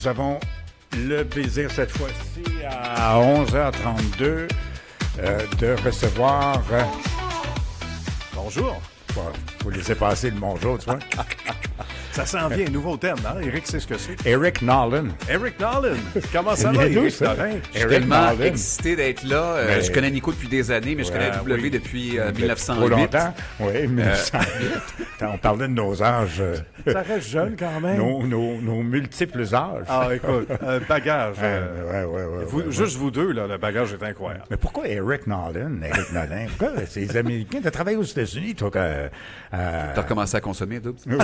Nous avons le plaisir cette fois-ci à 11h32 de recevoir... Bonjour. Vous laissez passer le bonjour, tu vois. Ça s'en vient, nouveau terme, hein? Eric sait ce que c'est. Eric Nolan. Eric Nolan. Comment ça va, Eric Nolan? Je suis tellement excité d'être là. Je connais Nico depuis des années, mais je connais W depuis 1908. Trop longtemps. Oui, 1908. On parlait de nos âges. Ça reste jeune quand même. Nos multiples âges. Ah, écoute, bagage. Juste vous deux, là, le bagage est incroyable. Mais pourquoi Eric Nolan? Pourquoi c'est les Américains? Tu as travaillé aux États-Unis, toi, T'as recommencé à consommer, Doubs? Oui.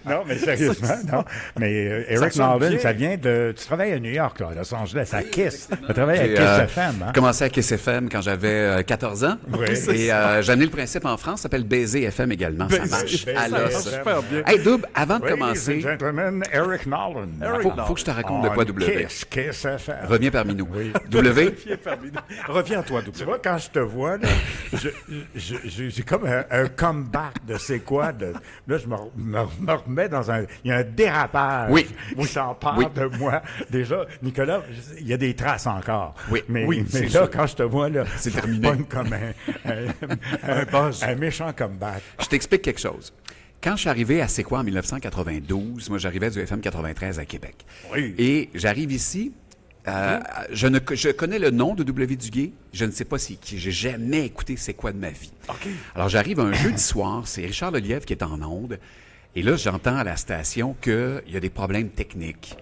Non, mais sérieusement, non. Mais Eric Nolan, ça vient de... Tu travailles à New York, là, à Los Angeles, à Kiss. Tu travailles à Kiss FM, hein? J'ai commencé à Kiss FM quand j'avais 14 ans. Oui. Et j'ai amené le principe en France, ça s'appelle Baiser FM également. Ça marche à l'os. Super bien. Hey, Doub, avant de commencer... Ladies and gentlemen, Eric Nolan. Faut que je te raconte de quoi, W. Kiss FM. Reviens parmi nous. Oui. W. Reviens à toi, W. Tu vois, quand je te vois, là, j'ai comme un comeback de c'est quoi. Là, je me remets dans un... Il y a un dérapage. Oui. Où s'en parle de moi. Déjà, Nicolas, il y a des traces encore. Oui. Mais c'est là, sûr. quand je te vois, là, C'est terminé. Pogne comme un buzz. Un méchant comeback. Je t'explique quelque chose. Quand je suis arrivé à C'est quoi en 1992, moi j'arrivais du FM 93 à Québec. Oui. Et j'arrive ici, je connais le nom de W. Duguay, je ne sais pas c'est qui, j'ai jamais écouté C'est quoi de ma vie. OK. Alors j'arrive un jeudi soir, c'est Richard Lelièvre qui est en onde, et là j'entends à la station qu'il y a des problèmes techniques.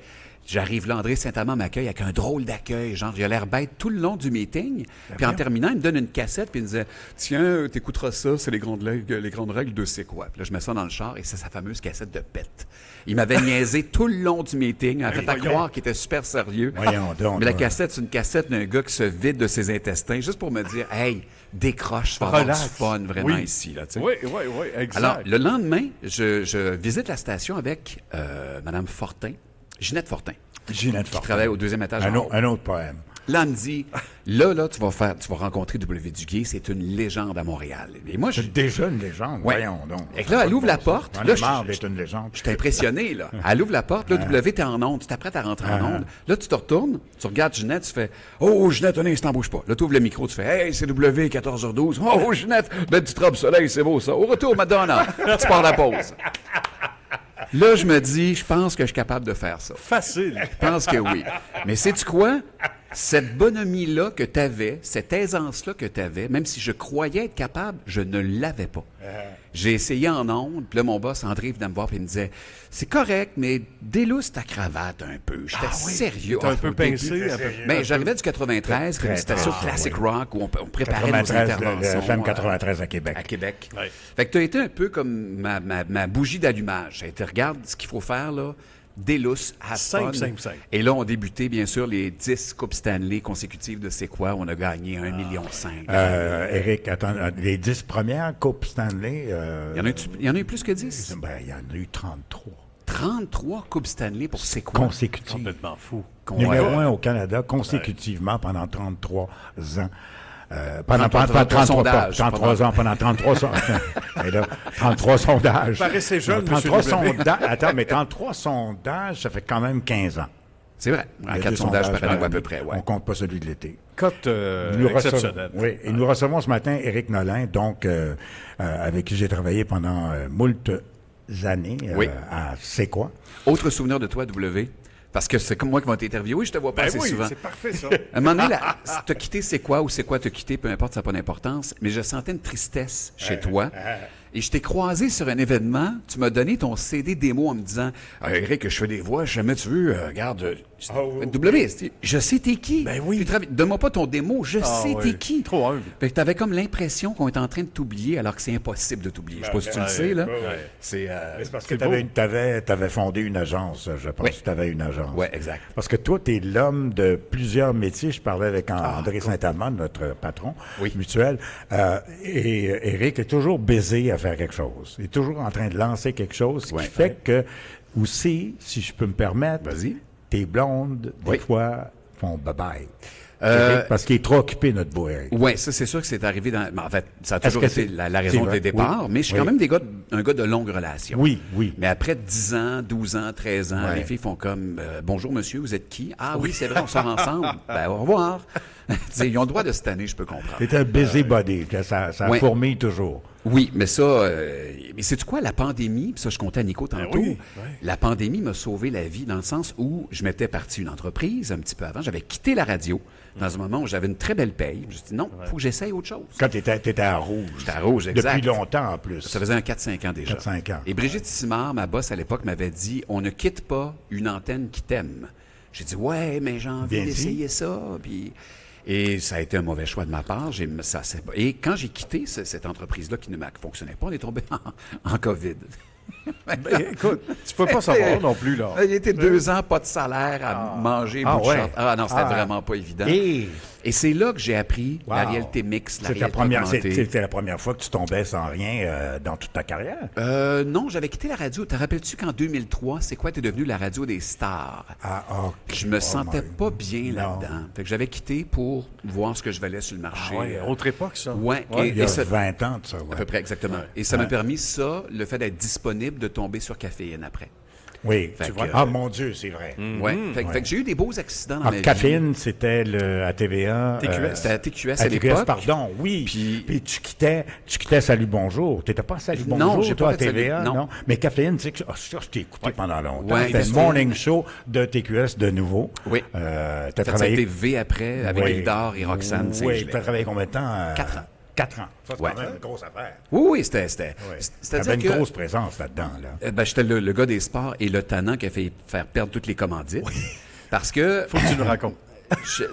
J'arrive là, André Saint-Amand m'accueille avec un drôle d'accueil. Genre, j'ai l'air bête tout le long du meeting. Puis en terminant, il me donne une cassette, puis il me disait « Tiens, t'écouteras ça, c'est les grandes règles de c'est quoi. » Puis là, je mets ça dans le char, et c'est sa fameuse cassette de pète. Il m'avait niaisé tout le long du meeting, en fait à croire qu'il était super sérieux. Voyons donc. Mais la cassette, c'est une cassette d'un gars qui se vide de ses intestins, juste pour me dire « Hey, décroche, ça va avoir du fun vraiment ici. » là, tu sais. Oui, exact. Alors, le lendemain, je visite la station avec Mme Fortin, Ginette Fortin. Ginette Qui Fortin. travaille au deuxième étage. Un autre poème. Là, elle me dit, là, tu vas rencontrer W. Duguay, c'est une légende à Montréal. Et moi, C'est déjà une légende, Ouais. voyons donc. Et que là, elle ouvre la porte. J'en Là, ai marre d'être une légende. Je suis impressionné, là. Elle ouvre la porte, là, W, t'es en onde, tu t'apprêtes à rentrer en onde. Là, tu te retournes, tu regardes Ginette, tu fais « Oh, Ginette, un instant, bouge pas. » Là, tu ouvres le micro, tu fais « Hey, c'est W, 14h12. Oh, Ginette, belle petite robe soleil, c'est beau, ça. Au retour, Madonna. » Tu pars la pause. Là, je me dis, je pense que je suis capable de faire ça. Facile. Je pense que oui. Mais sais-tu quoi? Cette bonhomie-là que tu avais, cette aisance-là que tu avais, même si je croyais être capable, je ne l'avais pas. J'ai essayé en ondes, puis là, mon boss, André, venait me voir, puis il me disait « C'est correct, mais délousse ta cravate un peu. » J'étais sérieux. T'es un peu pincé. Ben, j'arrivais du 93, qui une station classic rock où on préparait nos 93, interventions. le FM 93 à Québec. À Québec. Ouais. Fait que tu as été un peu comme ma bougie d'allumage. Ça a été, regarde ce qu'il faut faire, là. Délousse, have fun. Simple. Et là, on débuté, bien sûr, les 10 Coupes Stanley consécutives de C'est quoi? On a gagné 1,5 million. Eric, attends, les 10 premières Coupes Stanley... Il y en a eu plus que 10? Ben, il y en a eu 33. 33 Coupes Stanley pour C'est quoi? Consécutives. Complètement fou. Numéro 1 au Canada, consécutivement pendant 33 ans. Pendant 33 sondages. 33 ans, pendant 33 sondages. Et là, 33 sondages. Paraissez jeune, 33 monsieur W. sondages. Attends, mais 33 sondages, ça fait quand même 15 ans. C'est vrai. Il y a 4 deux sondages par année, à peu année. près, ouais. On compte pas celui de l'été. Cote Nous exceptionnelle. Oui, et nous recevons ce matin Éric Nolin, donc avec qui j'ai travaillé pendant moult années à C'est quoi? Autre souvenir de toi, W? Parce que c'est comme moi qui vais t'interviewer, je te vois pas assez souvent. C'est parfait, ça. À un moment donné, t'as quitté C'est quoi ou C'est quoi t'as quitté, peu importe, ça n'a pas d'importance, mais je sentais une tristesse chez toi. Et je t'ai croisé sur un événement, tu m'as donné ton CD démo en me disant Eric, je fais des voix, jamais tu veux, regarde, W, je sais t'es qui. Ben oui. Donne-moi pas ton démo, je sais t'es qui. Trop humble. Fait que t'avais comme l'impression qu'on est en train de t'oublier alors que c'est impossible de t'oublier. Je sais pas si tu le sais, là. C'est parce que tu avais fondé une agence, je pense que tu avais une agence. Oui, exact. Parce que toi, tu es l'homme de plusieurs métiers. Je parlais avec André Saint-Amand, notre patron mutuel. Et Éric est toujours baisé à faire quelque chose. Il est toujours en train de lancer quelque chose, ce qui fait que, aussi, si je peux me permettre, tes blondes, des fois, font bye-bye. Parce qu'il est trop occupé, notre beau Éric. Oui, ça, c'est sûr que c'est arrivé dans... En fait, ça a Est-ce toujours que été c'est- la raison c'est vrai? des départs, Oui. mais je suis Oui. quand même un gars de longue relation. Oui, oui. Mais après 10 ans, 12 ans, 13 ans, Ouais. les filles font comme Bonjour monsieur, vous êtes qui? Ah oui, c'est vrai, on sort ensemble. Ben, au revoir. Tu sais, ils ont le droit de se tanner, je peux comprendre. C'est un busybody, que ça Ouais. fourmille toujours. Oui, mais ça, mais c'est quoi la pandémie? Puis ça, je comptais à Nico tantôt. oui, La pandémie m'a sauvé la vie dans le sens où je m'étais parti une entreprise un petit peu avant. J'avais quitté la radio dans un moment où j'avais une très belle paye. Je me suis dit non, il faut que j'essaye autre chose. Quand tu étais à Rouge. J'étais à Rouge, exact. Depuis longtemps, en plus. Ça faisait un 4-5 ans déjà. 4-5 ans. Et Brigitte Simard, ma boss à l'époque, m'avait dit on ne quitte pas une antenne qui t'aime. J'ai dit ouais, mais j'ai envie Bien dit. d'essayer ça. Et ça a été un mauvais choix de ma part. Et quand j'ai quitté cette entreprise-là qui ne fonctionnait pas, on est tombé en COVID. Ben, écoute, tu peux pas savoir non plus, là. Il était 2 ans, pas de salaire, à manger, bout de ouais. short. Ah non, c'était Ah. vraiment pas évident. Et Et c'est là que j'ai appris la Wow. réalité mixte, la c'était réalité augmentée. c'était la première fois que tu tombais sans rien dans toute ta carrière. Non, j'avais quitté la radio. Te rappelles-tu qu'en 2003, c'est quoi? T'es devenu la radio des stars. Ah, ok. Je me Oh sentais my- pas bien Non. là-dedans. Fait que j'avais quitté pour voir ce que je valais sur le marché. Ah ouais, autre époque, ça. Ouais, Il y a ça- 20 ans de ça, ouais. à peu près, exactement. Et ça m'a permis, ça, le fait d'être disponible, de tomber sur caféine après. Oui, Fait tu que, vois. Ah, mon Dieu, c'est vrai. Ouais. Fait que j'ai eu des beaux accidents dans ma vie. Caféine, c'était à TVA. TQS. C'était à TQS à à TQS, l'époque. pardon, oui. Puis- tu quittais Salut Bonjour. Tu n'étais pas à Salut Non, Bonjour, j'ai toi, pas à fait Salut- TVA, non. non? Mais Caféine, tu sais que ça, je t'ai écouté pendant longtemps. Ouais, C'était le parce morning show de TQS de nouveau. Oui. T'as Ça a travaillé... été V après, avec Oui. Eldar et Roxane Oui, Saint-Gelais. tu as travaillé combien de temps? 4 ans. 4 ans. Ça, c'est Ouais. quand même une grosse affaire. Oui, c'était. Oui. C'est-à-dire T'avais que. une grosse présence là-dedans, là. J'étais le gars des sports et le tannant qui a fait faire perdre toutes les commandites. Parce que. Faut que tu nous racontes.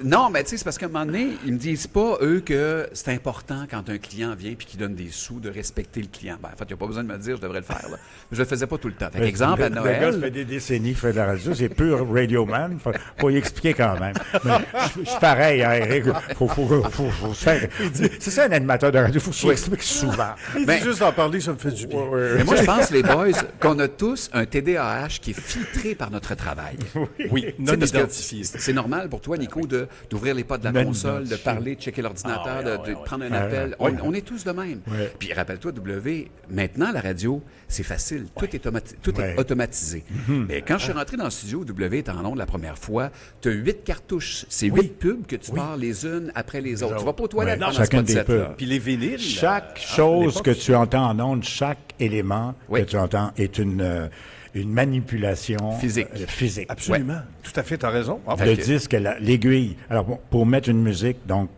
Non, mais tu sais, c'est parce qu'à un moment donné, ils me disent pas, eux, que c'est important quand un client vient puis qu'il donne des sous de respecter le client. Ben, en fait, il n'y a pas besoin de me le dire, je devrais le faire. Là. Mais je le faisais pas tout le temps. Fait Mais exemple, à le gars, ça fait Noël. des décennies qu'il fait de la radio. C'est pur radio man. Faut y expliquer quand même. Mais je suis pareil, hein, Eric. Faut se faire... C'est ça, un animateur de radio. Faut que je explique souvent. Il Ben- dit juste d'en parler, ça me fait du bien. Mais moi, je pense, les boys, qu'on a tous un TDAH qui est filtré par notre travail. Oui, Tu non sais, parce que identifié. c'est normal pour toi, Nico, d'ouvrir les potes de la Non console, de identifié. parler, de checker l'ordinateur, de prendre un appel. ouais. On est tous de même. Ouais. Puis rappelle-toi, W, maintenant, la radio, c'est facile. Tout Ouais. est automatisé. Mais quand je suis rentré dans le studio, W était en ondes la première fois, tu as 8 cartouches. C'est 8 pubs que tu pars les unes après les autres. Tu vas pas aux toilettes Ouais, pendant chacune ce des set-là. pubs. Puis les vinyles. Chaque à chose que l'époque, tu entends en ondes, chaque élément Oui. que tu entends est une manipulation Physique. physique. Absolument. Tout à fait, tu as raison. Ah, Le disque, l'aiguille. Alors, bon, pour mettre une musique, donc,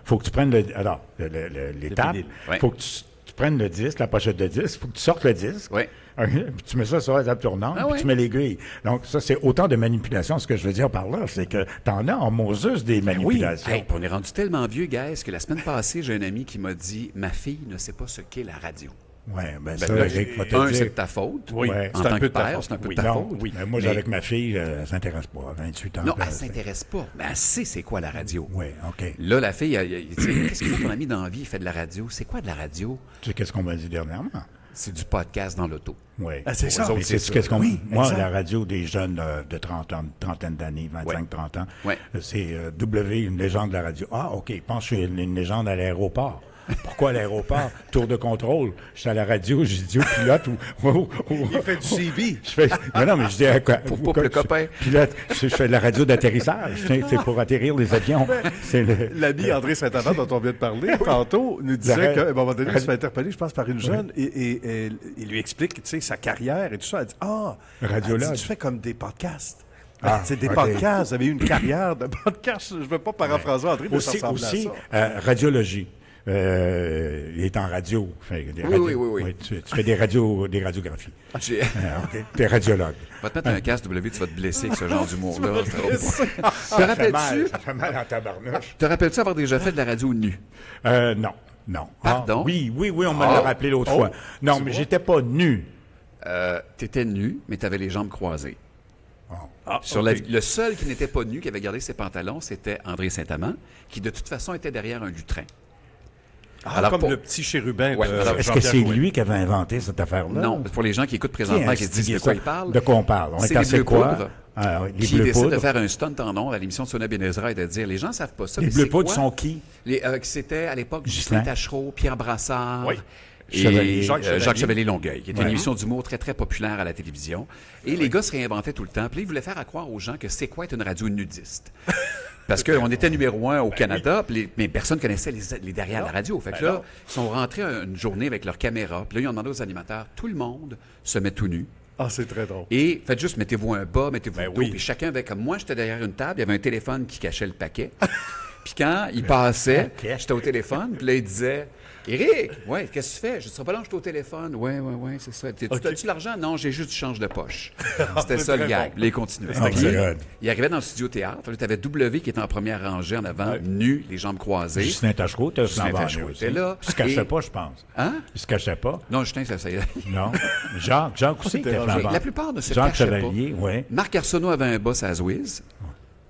faut que tu prennes l'étape. vinyles. Ouais. Faut que tu prennes le disque, la pochette de disque. Faut que tu sortes le disque. Ouais. OK? Puis tu mets ça sur la table tournante, Ah puis ouais. tu mets l'aiguille. Donc, ça, c'est autant de manipulation. Ce que je veux dire par là, c'est que t'en as en Moses des manipulations. Hey, puis on est rendu tellement vieux, guys, que la semaine passée, j'ai un ami qui m'a dit « Ma fille ne sait pas ce qu'est la radio. » Ouais, ben, Ben, ça, là, Eric va te un, dire. c'est de ta faute. Oui, Ouais. En c'est un tant peu que de ta père, faute. c'est un peu Oui. de ta Non, faute. oui. Mais moi, Mais- avec ma fille, elle s'intéresse pas. À 28 ans. Non, puis elle s'intéresse pas. Mais elle sait c'est quoi la radio. Oui, OK. Là, la fille, tu sais, qu'est-ce que fait ton ami dans la vie? Il fait de la radio. C'est quoi de la radio? Tu sais qu'est-ce qu'on m'a dit dernièrement? C'est du podcast dans l'auto. Oui. Ah, c'est ça. Mais C'est c'est ça. qu'est-ce qu'on Oui, moi, exact. la radio des jeunes de 30 ans, trentaine d'années, 25-30 ans, Ouais. c'est W, une légende de la radio. Ah, OK, je pense que je suis une légende à l'aéroport. Pourquoi à l'aéroport? Tour de contrôle. Je suis à la radio, j'ai dit au pilote Il fait du CB. Je fais, non, mais je dis à quoi? Pour le copain. Pilote, je fais de la radio d'atterrissage. C'est pour atterrir les avions. C'est le... L'ami André Saint-Amand dont on vient de parler, tantôt, nous disait J'arrête. qu'à un moment donné, il se fait interpeller, je pense, par une jeune, et il lui explique, tu sais, sa carrière et tout ça. Elle dit, Radiologue. elle dit, tu fais comme des podcasts. Ah, C'est des ok. podcasts. Vous avez eu une carrière de podcast. Je ne veux pas paraphraser André, mais ça Aussi, ressemble à ça. radiologie. Il est en radio. Fait des Oui, radios. oui. Tu fais des radiographies. Je OK. T'es radiologue. va te mettre un casque W, tu vas te blesser avec ce genre d'humour-là. Te Ça fait rappelles-tu ça fait mal en tabarnouche. te rappelles-tu avoir déjà fait de la radio nue? Non. Pardon? Ah, oui, on me l'a rappelé l'autre fois. Non, mais j'étais pas nu. T'étais nu, mais t'avais les jambes croisées. Ah, Sur ok. le seul qui n'était pas nu, qui avait gardé ses pantalons, c'était André Saint-Amand, qui de toute façon était derrière un lutrin. Alors, comme pour- le petit chérubin Ouais, de alors, Est-ce que Jean-Pierre c'est Gouin. lui qui avait inventé cette affaire-là? Non, pour les gens qui écoutent Qui présentement, est qui se disent de ça? quoi il parle, De quoi on parle? On c'est est à les c'est Bleus quoi? Poudres. Ah, oui, les qui Bleus décide de Poudres. faire un stunt en ondes à l'émission de Sonia Benezra et de dire, les gens ne savent pas ça, Les mais Bleus c'est Poudres quoi? sont qui? C'était à l'époque Ghislain. Justin Tachereau, Pierre Brassard. Oui. Et Chevalier. Jacques Chevalier-Longueuil, qui était Ouais. une émission d'humour très, très populaire à la télévision. Et les gars se réinventaient tout le temps. Puis là, ils voulaient faire croire aux gens que C'est quoi être une radio nudiste. Parce qu'on était numéro 1 au Canada, puis mais personne ne connaissait les derrière de la radio. Fait que là, ils sont rentrés une journée avec leur caméra. Puis là, ils ont demandé aux animateurs, tout le monde se met tout nu. Ah, c'est très drôle. Et faites juste, mettez-vous un bas, mettez-vous le dos. oui. Puis chacun avait, comme moi, j'étais derrière une table, il y avait un téléphone qui cachait le paquet. Puis quand il passait, j'étais au téléphone, puis là, il disait, Éric, ouais, qu'est-ce que tu fais? Je ne serai pas là, je suis au téléphone. Ouais, c'est ça. As-tu l'argent? Non, j'ai juste du change de poche. C'était ça le gag. Puis là, il continuait. Ah, Puis, c'est good. il arrivait dans le studio théâtre. Tu avais W qui était en première rangée en avant, nu, les jambes croisées. Justin Tachereau, tu as Justin Tachereau était là. Il se cachait Et- pas, je pense. Hein? Il se cachait pas. Non, Justin, ça y est. Non. Jacques aussi était flambant. La plupart ne se Jacques cachaient pas. Chevalier, oui. Marc Arsenault avait un boss à Zwiz.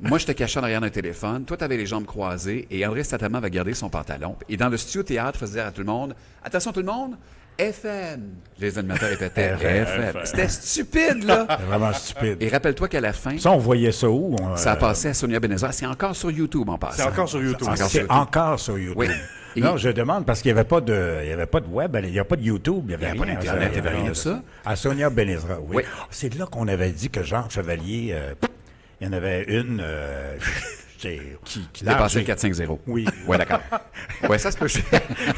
Moi, j'étais caché en arrière d'un téléphone. Toi, tu avais les jambes croisées. Et André Sataman avait gardé son pantalon. Et dans le studio théâtre, il faisait dire à tout le monde, attention tout le monde, FM. Les animateurs répétaient FM. C'était stupide, là. C'est vraiment stupide. Et rappelle-toi qu'à la fin, Ça, on voyait ça où? ça a passé à Sonia Benezra. C'est encore sur YouTube en passant. C'est encore sur YouTube. Encore sur C'est YouTube. encore sur YouTube. Oui. Et- Non, je demande parce qu'il n'y avait pas de web, il n'y a pas de YouTube, il n'y avait Il y avait rien. pas d'Internet, il y avait rien de ça. À Sonia Benezra, oui. Oui. C'est là qu'on avait dit que Jacques Chevalier, il y en avait une Qui dépassait le 4-5-0. Oui. Oui, d'accord. Oui, ça se peut.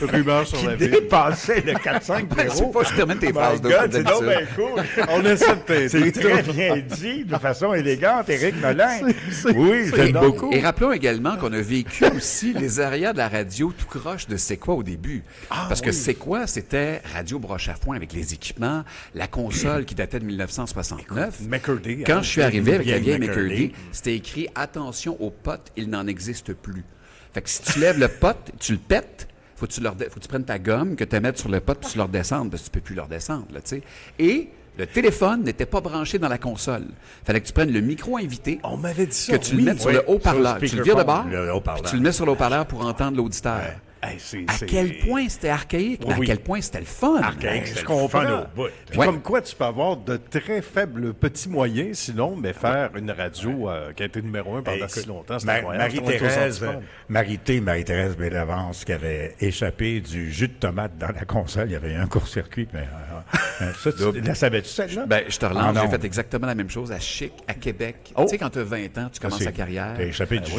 Rumeur sur la Qui ville. dépassait le 4-5-0. Je sais pas, je termine tes Oh phrases my de God, c'est donc d'habitude. bien cool. On essaie de t'aider. C'est très bien dit, de façon élégante, Éric Nolin. Oui, j'aime beaucoup. Et rappelons également qu'on a vécu aussi les arrières de la radio tout croche de C'est quoi au début. Parce que C'est quoi, c'était radio broche à foin avec les équipements, la console qui datait de 1969. McCurdy. Quand je suis arrivé avec la vieille vieille McCurdy, McCurdy, c'était écrit « Attention aux potes, il n'en existe plus ». Fait que si tu lèves le pote, tu le pètes, faut que tu prennes ta gomme, que tu mettes sur le pote, puis tu le redescendes, parce que tu peux plus le redescendre, là, tu sais. Et le téléphone n'était pas branché dans la console. Fallait que tu prennes le micro invité, On m'avait dit ça. que tu le mettes sur le haut-parleur. sur le Tu le vires de bord, speakerphone, le haut-parleur. puis tu le mets sur le haut-parleur pour entendre l'auditeur. Hey, À quel point c'était archaïque, mais à quel point c'était le fun. Archaïque, Je c'est comprends. fun au bout. Puis Ouais. Comme quoi, tu peux avoir de très faibles petits moyens, sinon, mais faire une radio qui a été numéro 1 pendant si longtemps, c'est incroyable. Marie-Thérèse Bellavance qui avait échappé du jus de tomate dans la console. Il y avait eu un court-circuit. Mais, ça, tu la savais-tu, celle-là? Ben, je te Ah, relance, non. j'ai fait exactement la même chose à Chic, à Québec. Oh. Tu sais, quand tu as 20 ans, tu commences C'est- ta carrière. T'as échappé du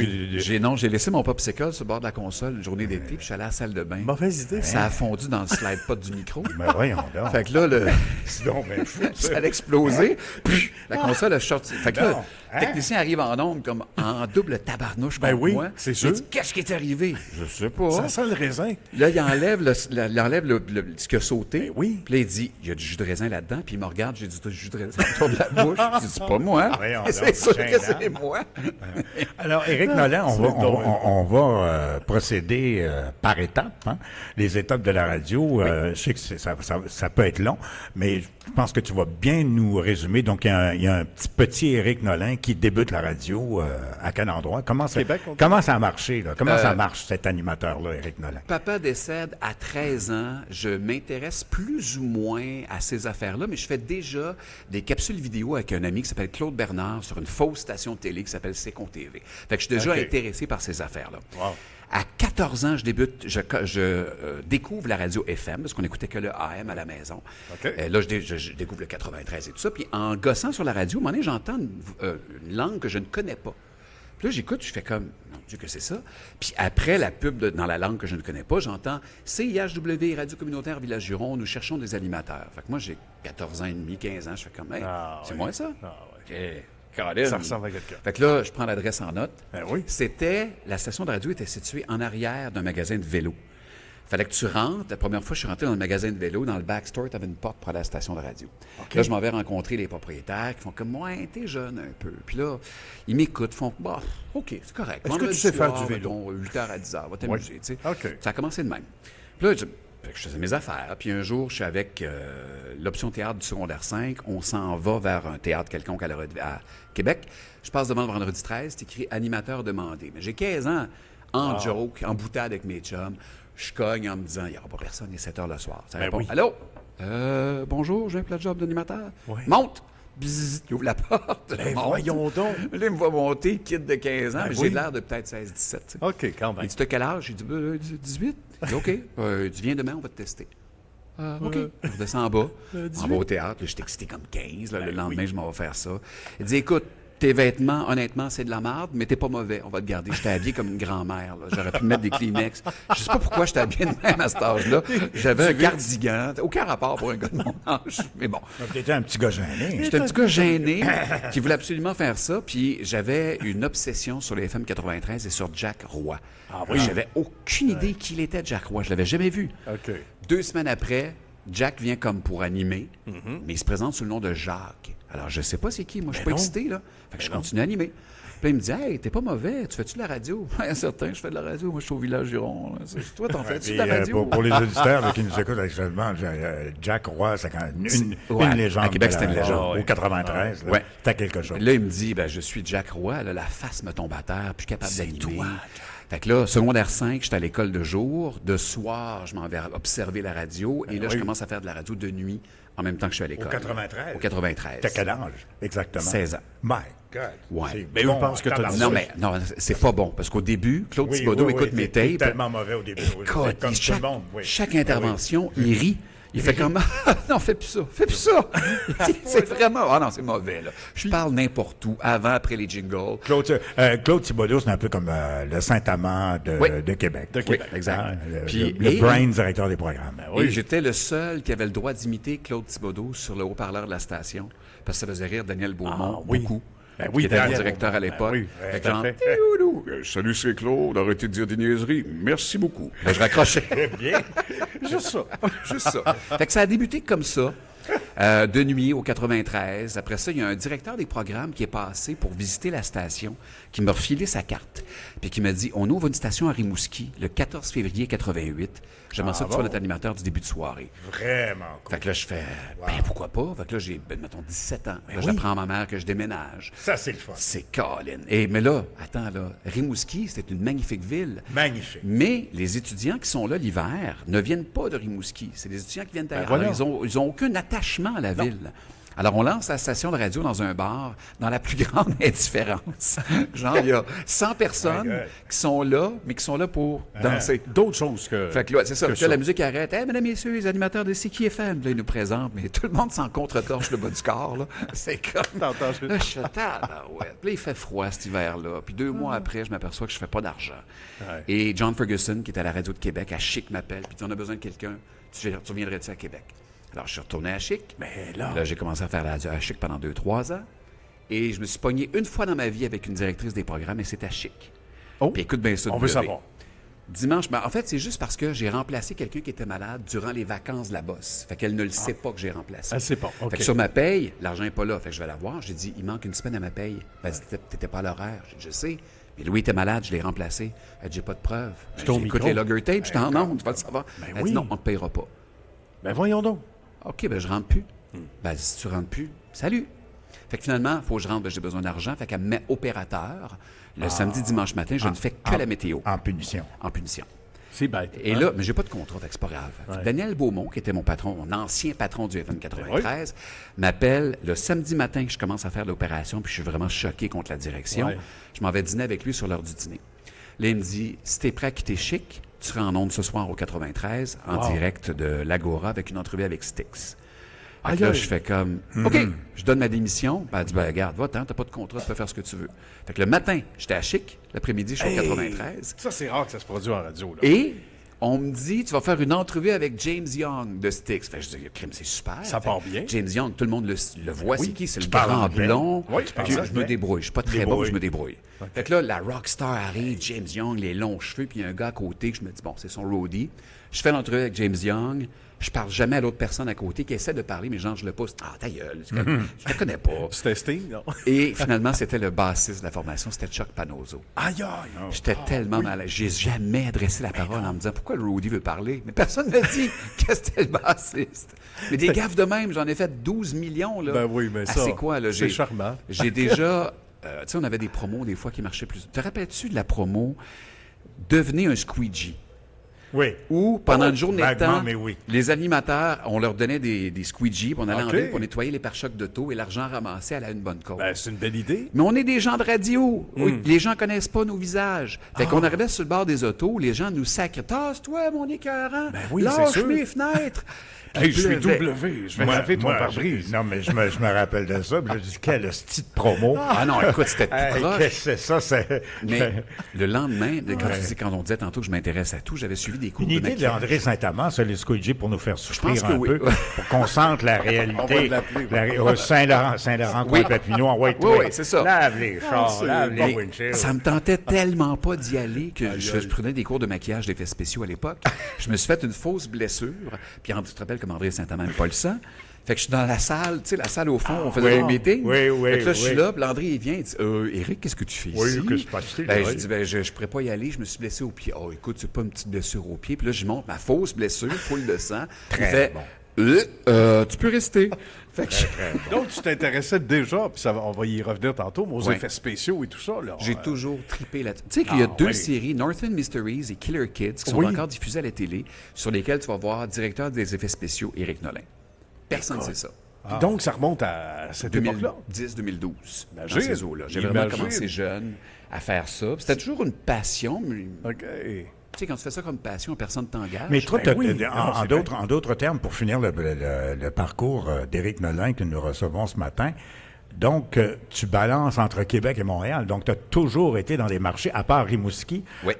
jus de... J'ai laissé mon popsicle sur le bord de la console une journée d'été, puis je suis allé à la salle de bain. Mauvaise idée. Ça a fondu dans le slide pot du micro. Ben voyons donc. Fait que là, C'est donc bien fou, ça. ça a explosé. Puis la console a sorti. Fait que là, Non. le technicien arrive en onde comme en double tabarnouche Ben contre oui, moi. c'est Il sûr. dit, qu'est-ce qui est arrivé? Je sais pas. Ça sent le raisin. Là, il enlève, ce qui a sauté. Ben oui. Puis là, il dit, il y a du jus de raisin là-dedans. Puis il me regarde, j'ai du jus de raisin autour de la bouche. Je dis, c'est pas moi. Voyons C'est donc, sûr que gênant. c'est moi. Alors, Éric Nolin, c'est drôle. on va procéder par étapes. Hein. Les étapes de la radio, je sais que ça peut être long, mais je pense que tu vas bien nous résumer. Donc, il y a un petit Éric Nolin qui débute la radio à quel endroit? Comment ça a marché? Là? Comment ça marche, cet animateur-là, Éric Nolin? Papa décède à 13 ans. Je m'intéresse plus ou moins à ces affaires-là, mais je fais déjà des capsules vidéo avec un ami qui s'appelle Claude Bernard sur une fausse station de télé qui s'appelle C'est-Con TV. Fait que je suis déjà intéressé par ces affaires-là. Wow. À 14 ans, je découvre la radio FM, parce qu'on n'écoutait que le AM à la maison. OK. Là, je découvre le 93 et tout ça. Puis en gossant sur la radio, à un moment donné, j'entends une langue que je ne connais pas. Puis là, j'écoute, je fais comme, mon Dieu, que c'est ça. Puis après la pub dans la langue que je ne connais pas, j'entends CIHW, Radio Communautaire Village-Juron, nous cherchons des animateurs. Fait que moi, j'ai 14 ans et demi, 15 ans, je fais comme, hey, c'est moi ça? Ah, ouais. OK, Colin. Ça ressemble à quelqu'un. Fait que là, je prends l'adresse en note. Ben oui. La station de radio était située en arrière d'un magasin de vélo. Fallait que tu rentres. La première fois, je suis rentré dans le magasin de vélo. Dans le backstore, tu avais une porte pour aller à la station de radio. Là, je m'en vais rencontrer les propriétaires qui font comme, ouais, t'es jeune un peu. Puis là, ils m'écoutent, font, bah, OK, c'est correct. Est-ce que Vendredi tu sais faire soir, du vélo? mettons, 8h à 10h, va t'amuser, tu sais. OK. Ça a commencé de même. Puis là, je faisais mes affaires. Puis un jour, je suis avec l'option théâtre du secondaire 5. On s'en va vers un théâtre quelconque à Québec. Je passe devant le vendredi 13. C'est écrit « Animateur demandé ». Mais j'ai 15 ans, en joke, en boutade avec mes chums. Je cogne en me disant « Il n'y aura pas personne, il est 7 h le soir ». Ça répond oui. « Allô? Bonjour, j'ai un plat de job d'animateur. Oui. Monte! » Bzzz, il ouvre la porte. Ben, voyons donc. Là, il me voit monter, kid de 15 ans, Ben mais oui. j'ai l'air de peut-être 16, 17. OK, quand Il même. dit, t'as quel âge? J'ai dit, 18. Il dit, OK. Il dit, viens demain, on va te tester. OK. Je redescends en bas. On va au théâtre. Là, j'étais excité comme 15. Là, le lendemain, je m'en vais faire ça. Il dit, écoute, tes vêtements, honnêtement, c'est de la merde, mais t'es pas mauvais. On va te garder. J'étais habillé comme une grand-mère. Là. J'aurais pu me mettre des Kleenex. Je sais pas pourquoi j'étais habillé de même à cet âge-là. J'avais un cardigan. Aucun rapport pour un gars de mon âge. Mais bon. T'étais un petit gars gêné. J'étais un petit gars gêné qui voulait absolument faire ça. Puis j'avais une obsession sur les FM 93 et sur Jack Roy. Ah oui? J'avais aucune idée qui il était, Jack Roy. Je l'avais jamais vu. OK. 2 semaines après, Jack vient comme pour animer, mais il se présente sous le nom de Jacques. Alors, je sais pas c'est qui. Moi, je suis pas excité, là. Fait que je continue à animer. Puis là, il me dit, hey, t'es pas mauvais. Tu fais-tu de la radio? Certain, je fais de la radio. Moi, je suis au Village Giron. Là. Toi, t'en fais-tu de la radio? Pour les auditeurs là, qui nous écoutent actuellement, Jack Roy, c'est quand une légende. À Québec, c'était une de la- légende. Au 93, là, Ouais. t'as quelque chose. Là, il me dit, je suis Jack Roy. Là, la face me tombe à terre, plus capable d'animer. Fait que là, secondaire 5, j'étais à l'école de jour. De soir, je m'en vais observer la radio. Et là, je commence à faire de la radio de nuit en même temps que je suis à l'école. Au 93? Au 93. T'as quel âge, exactement? 16 ans. My God. Ouais. C'est Mais je pense que t'as dit Non, mais non, c'est pas bon. Parce qu'au début, Claude Oui, Thibodeau oui, écoute oui, mes t'es tapes. tellement mauvais au début. Écoute, comme tout chaque, le monde. Oui. chaque intervention, il rit. Il fait comme non, fais plus ça, fais plus ça. C'est vraiment non, c'est mauvais là. Je parle n'importe où, avant, après les jingles. Claude Thibodeau, c'est un peu comme le Saint-Amand de Québec. De Québec, exact. Hein, Puis- le brain directeur des programmes. Et j'étais le seul qui avait le droit d'imiter Claude Thibodeau sur le haut-parleur de la station, parce que ça faisait rire Daniel Beaumont beaucoup. Ben oui, qui était le Daniel directeur à Beaumont. l'époque. Ben oui, Fait que tout à genre, fait. Tidoudou, salut, c'est Claude, arrêtez de dire des niaiseries. Merci beaucoup. Là, je raccrochais. Bien. Juste ça. Juste ça. Fait que ça a débuté comme ça, de nuit au 93. Après ça, il y a un directeur des programmes qui est passé pour visiter la station, qui m'a refilé sa carte, puis qui m'a dit, on ouvre une station à Rimouski le 14 février 88. J'aimerais ça que tu sois notre animateur du début de soirée. Vraiment cool. Fait que là, je fais, pourquoi pas? Fait que là, j'ai, mettons, 17 ans. Là, j'apprends à ma mère que je déménage. Ça, c'est le fun. C'est Colin. Mais là, attends, là, Rimouski, c'était une magnifique ville. Magnifique. Mais les étudiants qui sont là l'hiver ne viennent pas de Rimouski. C'est des étudiants qui viennent d'ailleurs. voilà. Alors, ils ont aucun attachement à la ville. Alors, on lance la station de radio dans un bar, dans la plus grande indifférence. Genre, il y a 100 personnes qui sont là, mais qui sont là pour danser. D'autres choses que. Fait que là, c'est ça. que Puis là, la musique arrête. Hey, mesdames, messieurs, les animateurs de CQ FM, là, ils nous présentent, mais tout le monde s'en contre-torche le bas du corps, là. C'est comme. T'entends juste. Là, je fais ouais. Puis là, il fait froid cet hiver-là. Puis 2 mois après, je m'aperçois que je fais pas d'argent. Ouais. Et John Ferguson, qui est à la radio de Québec, à Chic, m'appelle. Puis il dit, on a besoin de quelqu'un. Tu reviendrais-tu à Québec? Alors, je suis retourné à Chic. Mais là. Là, j'ai commencé à faire la radio à Chic pendant 2-3 ans. Et je me suis pogné une fois dans ma vie avec une directrice des programmes, et c'était à Chic. Oh, Puis écoute bien ça. on veut W. savoir. Dimanche, en fait, c'est juste parce que j'ai remplacé quelqu'un qui était malade durant les vacances de la bosse. Fait qu'elle ne le sait pas que j'ai remplacé. Elle sait pas, OK. Fait que sur ma paye, l'argent n'est pas là. Fait que je vais la voir. J'ai dit, il manque une semaine à ma paye. Ben, t'étais pas à l'horaire. J'ai dit, je sais. Mais Louis était malade, je l'ai remplacé. Elle dit, j'ai pas de preuves. J'étais au Écoute micro. les logger tapes, j'étais en onde, tu vas le savoir. Ben Elle oui. dit, non, on te payera pas. Ben voyons donc. OK, ben je rentre plus. Ben, si tu rentres plus, salut. Fait que finalement, il faut que je rentre, ben, j'ai besoin d'argent. Fait qu'elle me met opérateur. Le samedi, dimanche matin, je ne fais que la météo. En punition. En punition. C'est bête. Et hein? là, mais j'ai pas de contrat, fait que c'est pas grave. Fait que Daniel Beaumont, qui était mon patron, mon ancien patron du FM 93, m'appelle le samedi matin que je commence à faire l'opération, puis je suis vraiment choqué contre la direction. Ouais. Je m'en vais dîner avec lui sur l'heure du dîner. Là, il me dit, si t'es prêt à quitter Chic, tu seras en ondes ce soir au 93, en direct de l'Agora, avec une entrevue avec Styx. Fait que là, je fais comme, OK, je donne ma démission. Ben, elle dit, ben, regarde, va-t'en, t'as pas de contrat, tu peux faire ce que tu veux. Fait que le matin, j'étais à Chic. L'après-midi, je suis au 93. Ça, c'est rare que ça se produise en radio. Là. Et on me dit, tu vas faire une entrevue avec James Young de Styx. Fait que je dis, crime, c'est super. Ça part bien. James Young, tout le monde le voit, c'est qui? C'est le parles grand anglais. blond. Oui, tu parles je anglais. me débrouille. Je suis pas très bon, Débrouille. mais je me débrouille. Fait que là, la rockstar arrive, James Young, les longs cheveux, puis il y a un gars à côté que je me dis, bon, c'est son roadie. Je fais l'entrevue avec James Young. Je parle jamais à l'autre personne à côté qui essaie de parler, mais genre, je le pousse. Ah, ta gueule, je te connais pas. C'était Sting, non? Et finalement, c'était le bassiste de la formation, c'était Chuck Panozzo. Aïe, aïe. J'étais tellement mal à l'aise. J'ai jamais adressé la parole en me disant pourquoi le Rudy veut parler. Mais personne ne m'a dit que c'était le bassiste. Mais des gaffes de même, j'en ai fait 12 millions. Là. Ben oui, mais Ah, ça, c'est quoi, là? c'est charmant. J'ai déjà... tu sais, on avait des promos des fois qui marchaient plus. Te rappelles-tu de la promo « Devenez un squeegee ». où, pendant une journée de temps, mais oui. les animateurs, on leur donnait des squeegees, puis on allait en ville pour nettoyer les pare-chocs d'auto, et l'argent ramassé allait à une bonne cause. Ben, c'est une belle idée. Mais on est des gens de radio. Oui, les gens connaissent pas nos visages. Fait qu'on arrivait sur le bord des autos, les gens nous sacraient. Tasse-toi, mon écœurant. Ben oui, lâche c'est sûr. mes fenêtres. Hey, je suis pleuvait. W, je vais laver ton pare-brise. Non, mais je me rappelle de ça. Puis je dis, quel style de promo. Ah non, écoute, c'était tout proche. Qu'est-ce que c'est ça? Mais le lendemain, quand on disait tantôt que je m'intéresse à tout, j'avais suivi des cours Une de idée maquillage. d'André Saint-Amand, ça, les squeegees, pour nous faire souffrir pense que un oui. peu, pour qu'on sente la réalité. Saint-Laurent, Oui. Papineau, en white. Oui, c'est ça. Lave les chars, lave les Mais windshields. ça me tentait tellement pas d'y aller que je prenais des cours de maquillage d'effets spéciaux à l'époque. Je me suis fait une fausse blessure. Puis tu te rappelles comme André Saint-Amand n'aime pas le sang. Fait que je suis dans la salle, tu sais, la salle au fond, on faisait des meetings. Oui. Fait que là, je suis là, puis Landry, il vient, il dit Éric, qu'est-ce que tu fais ici? Oui, que se passe-t-il? Ben, je dis je ne pourrais pas y aller, je me suis blessé au pied. Oh, écoute, c'est pas une petite blessure au pied. Puis là, je montre ma fausse blessure, full de sang. Il fait tu peux rester. Fait que Donc, tu t'intéressais déjà, puis on va y revenir tantôt, mais aux effets spéciaux et tout ça. Là, j'ai toujours trippé là-dessus. Tu sais qu'il y a deux séries, Northern Mysteries et Killer Kids, qui sont encore diffusées à la télé, sur lesquelles tu vas voir directeur des effets spéciaux, Éric Nolin. Personne ne sait ça. Puis donc, ça remonte à cette époque-là. 2010-2012, dans Imagine. ces eaux-là. J'ai vraiment commencé jeune à faire ça. Puis c'était toujours une passion, mais OK. tu sais, quand tu fais ça comme passion, personne ne t'engage. Mais toi, Ben oui. en d'autres termes, pour finir le parcours d'Éric Nolin que nous recevons ce matin, donc, tu balances entre Québec et Montréal. Donc, tu as toujours été dans des marchés, à part Rimouski. Oui.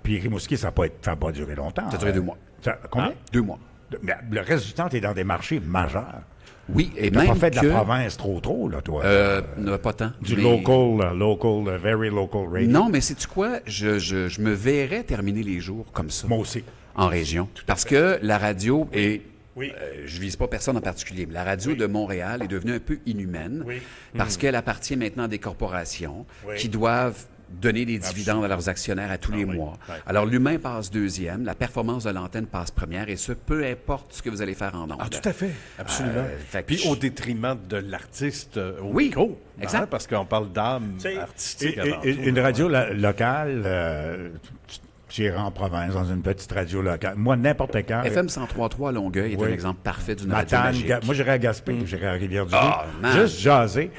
Puis Rimouski, ça n'a pas duré longtemps. Ça a duré 2 mois. Combien? 2 mois. Mais le reste du temps, tu es dans des marchés majeurs. Oui, et Tu n'as même pas fait de que... la province trop, là, toi. pas tant. Du mais- local, very local radio. Non, mais sais-tu quoi? Je me verrais terminer les jours comme ça. Moi aussi. En région. Parce que la radio est... Oui. je vise pas personne en particulier, mais la radio de Montréal est devenue un peu inhumaine parce qu'elle appartient maintenant à des corporations qui doivent donner des dividendes à leurs actionnaires à tous les mois. Alors, l'humain passe deuxième, la performance de l'antenne passe première, et ce, peu importe ce que vous allez faire en ondes. Ah, tout à fait. Absolument. fait que Puis je- au détriment de l'artiste au Oui, micro. exact. Hein, parce qu'on parle d'âme artistique avant tout. Une radio locale, tu iras en province, dans une petite radio locale. Moi, n'importe quand. FM 103.3 à Longueuil est un exemple parfait d'une radio Matane, magique. moi, j'irais à Gaspé, j'irais à Rivière-du-Loup. Ah, man. Juste jaser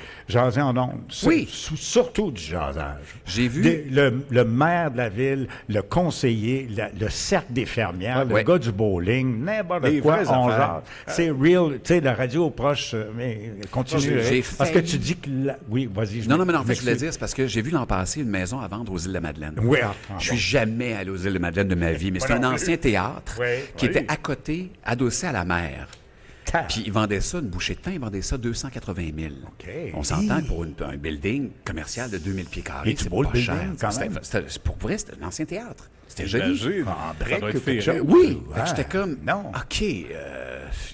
en ondes. Oui. Surtout du jasage. J'ai vu- Le maire de la ville, le conseiller, le cercle des fermières, le Ouais. gars du bowling, n'importe Les quoi, vraies on affaires. jase. C'est real, tu sais, la radio proche, mais continue. J'ai Parce que failli- tu dis que... Oui, vas-y. Non, mais en fait, je voulais m'excuse. dire, c'est parce que j'ai vu l'an passé une maison à vendre aux Îles-de-la-Madeleine. Oui, Je suis jamais allé aux Îles-de-Madeleine de ma vie, mais c'est un non plus. ancien théâtre Oui, qui oui. était à côté, adossé à la mer. Puis ils vendaient ça, une bouchée de pain, ils vendaient ça 280 000. OK. On s'entend que pour un building commercial de 2000 pieds carrés, Et tu c'est beau le pas building, cher. quand même. Pour vrai, c'était un ancien théâtre. C'était joli. J'imagine. En Ça break doit ou être quelque féerique. chose. Oui, fait que Ouais. j'étais comme, Non. OK,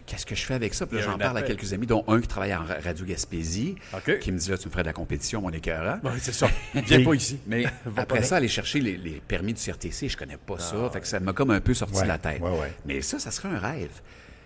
qu'est-ce que je fais avec ça? Puis là, Il y a j'en un parle à appel. quelques amis, dont un qui travaille en Radio Gaspésie, OK. qui me dit, là, tu me ferais de la compétition, mon écœurant. Oui, c'est ça. Viens pas ici. Mais après ça, aller chercher les permis du CRTC, je connais pas ça. Fait que ça m'a comme un peu sorti de la tête. ouais. Mais ça serait un rêve.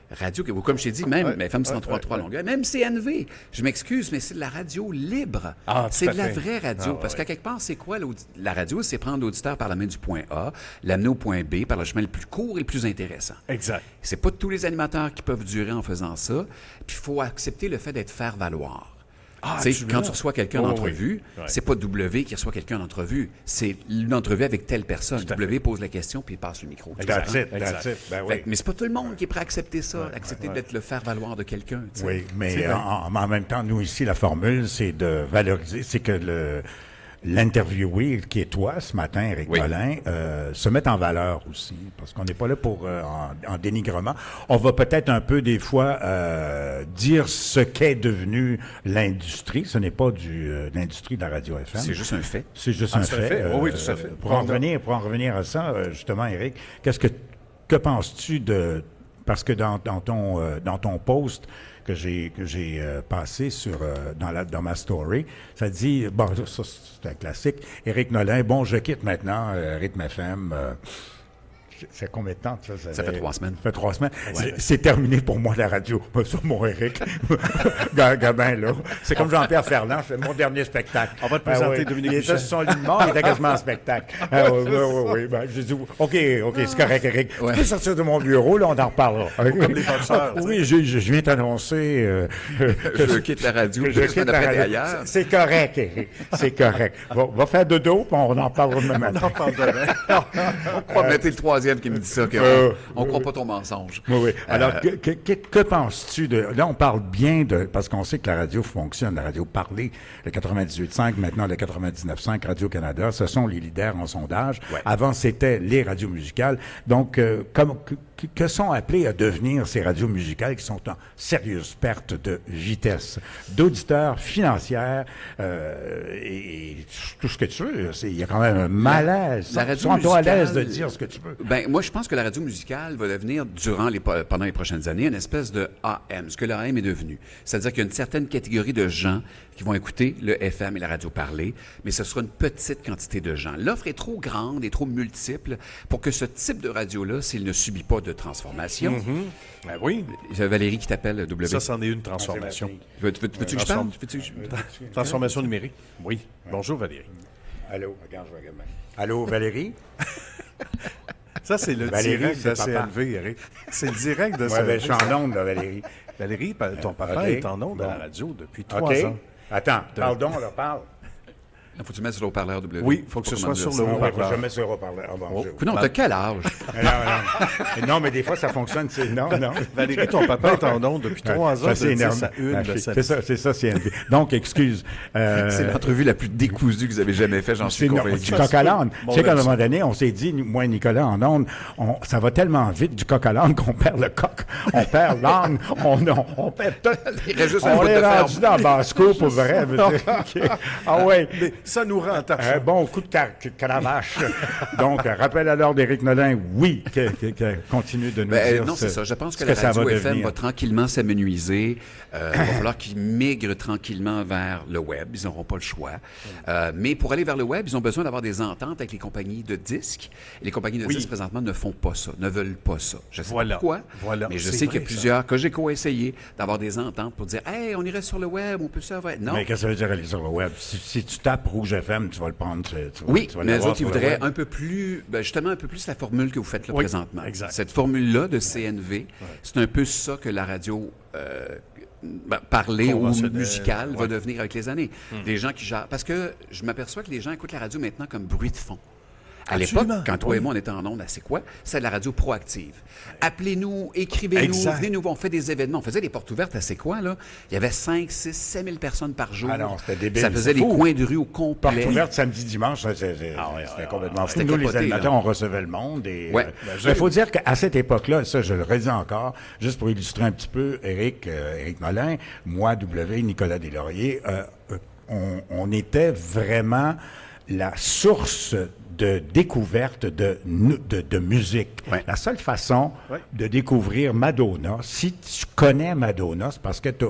Radio, comme je t'ai dit, même FM 103.3 Longueuil, même CNV, je m'excuse, mais c'est de la radio libre. Ah, tout c'est à de la fait. vraie radio. Parce qu'à quelque part, c'est quoi la radio? C'est prendre l'auditeur par la main du point A, l'amener au point B par le chemin le plus court et le plus intéressant. Exact. C'est pas tous les animateurs qui peuvent durer en faisant ça. Puis il faut accepter le fait d'être faire-valoir. Tu sais, absolument. quand tu reçois quelqu'un Oui, oui, d'entrevue, oui. Ouais. c'est pas W qui reçoit quelqu'un d'entrevue, c'est une entrevue avec telle personne. W pose la question puis il passe le micro. Tu That's comprends? it, that's it. Ben Fait oui. que- mais c'est pas tout le monde qui est prêt à accepter ça, accepter d'être le faire-valoir de quelqu'un. tu sais. Oui, mais C'est vrai. en même temps, nous ici, la formule, c'est de valoriser, c'est que l'interviewé, qui est toi ce matin, Éric Oui. Nolin, se mette en valeur aussi, parce qu'on n'est pas là pour en dénigrement. On va peut-être un peu des fois dire ce qu'est devenu l'industrie. Ce n'est pas l'industrie de la radio FM. C'est juste un fait. C'est juste un c'est un fait. fait. Oui, tout à fait. Pour en revenir à ça, justement, Éric, que penses-tu de... Parce que dans ton post que j'ai passé dans ma story, ça dit, bon, ça c'est un classique, Éric Nolin, bon, je quitte maintenant Rythme FM. c'est combien de temps? Ça fait 3 semaines. Ça fait 3 semaines. Ouais. C'est terminé pour moi, la radio. Sur mon Éric. Gabin, là. C'est comme Jean-Pierre Ferland. Je fais mon dernier spectacle. On va te présenter Dominique Il était sur son lit de mort, il était quasiment en spectacle. Oui. Ben, j'ai dit, OK, c'est correct, Éric. Tu peux sortir de mon bureau, là, on en reparlera. Comme les boxeurs. Oui, je viens t'annoncer... je quitte la radio. Je quitte la radio. Ailleurs. C'est correct, Éric. C'est correct. Va faire dodo, puis on en parlera demain matin. On en parle demain. On croit mettre le troisième qui me dit ça, on ne croit pas ton mensonge. Oui. Alors, que penses-tu de... Là, on parle bien de... Parce qu'on sait que la radio fonctionne, la radio parlée, le 98.5, maintenant le 99.5, Radio-Canada, ce sont les leaders en sondage. Ouais. Avant, c'était les radios musicales. Donc, que sont appelées à devenir ces radios musicales qui sont en sérieuse perte de vitesse, d'auditeurs, financières et tout ce que tu veux. Il y a quand même un malaise. La radio Sens-toi à musicale, l'aise de dire ce que tu veux. Ben, moi, je pense que la radio musicale va devenir, pendant les prochaines années, une espèce de AM, ce que l'AM est devenu. C'est-à-dire qu'il y a une certaine catégorie de gens qui vont écouter le FM et la radio parler, mais ce sera une petite quantité de gens. L'offre est trop grande et trop multiple pour que ce type de radio-là, s'il ne subit pas de transformation... Ben oui. Valérie qui t'appelle W. Ça, c'en est une transformation. Veux-tu que je parle? Transformation numérique. Oui. Bonjour, Valérie. Allô, regarde, je vais regarder. Allô, Valérie? Ça, c'est le Valérie, direct de c'est CNV, Eric. C'est le direct de CNV. Oui, je suis en onde, là, Valérie. Valérie, ton papa est en onde à la radio depuis 3 ans. Attends, parle donc, là, parle. Il faut que tu mettes sur le haut-parleur W. Oui, il faut que ce soit sur le haut-parleur. Il faut que je mette sur le haut-parleur. Non, t'as quel âge? Non, mais des fois, ça fonctionne. Non. Valérie, ton papa est en onde depuis 3 ans. C'est énorme. C'est ça, CNV. Donc, excuse. C'est l'entrevue la plus décousue que vous avez jamais faite, j'en suis convaincu. Du coq à l'âne. Tu sais qu'à un moment donné, on s'est dit, moi et Nicolas, en onde, ça va tellement vite du coq à l'âne qu'on perd le coq, on perd l'âne, on perd tout. On est rendu dans Basco, pour vrai. Ah ouais. Ça nous rend attachants. Un bon coup de cravache. Donc, rappel à l'ordre d'Éric Nolin, oui, continue de nous dire non, c'est ça. Je pense que la radio FM va tranquillement s'amenuiser. Il va falloir qu'ils migrent tranquillement vers le web. Ils n'auront pas le choix. Mais pour aller vers le web, ils ont besoin d'avoir des ententes avec les compagnies de disques. Et les compagnies de disques, présentement, ne font pas ça, ne veulent pas ça. Je sais pas pourquoi, mais je sais qu'il y a plusieurs, que j'ai essayé d'avoir des ententes pour dire « Hey, on irait sur le web, on peut ça faire... » Non. Mais qu'est-ce que ça veut dire aller sur le web? Si tu tapes Rouge FM, tu vas le prendre. Oui, mais les autres, ils voudraient un peu plus, justement, un peu plus la formule que vous faites là présentement. Exact. Cette formule-là de CNV, c'est un peu ça que la radio parler ou musicale va devenir avec les années. Des gens qui gèrent... Parce que je m'aperçois que les gens écoutent la radio maintenant comme bruit de fond. À l'époque, quand toi et moi, on était en ondes, c'est quoi? C'est de la radio proactive. Appelez-nous, écrivez-nous, venez nous, on fait des événements. On faisait des portes ouvertes à c'est quoi, là? Il y avait 5, 6, 7 000 personnes par jour. Ah non, c'était débile. Ça faisait les coins de rue au complet. Portes ouvertes samedi, dimanche, c'était complètement fou. Nous, les animateurs, on recevait le monde. Il faut dire qu'à cette époque-là, ça, je le redis encore, juste pour illustrer un petit peu, Éric Nolin, moi, W, Nicolas Deslauriers, on était vraiment la source de découverte de musique. Ouais. La seule façon de découvrir Madonna, si tu connais Madonna, c'est parce que tu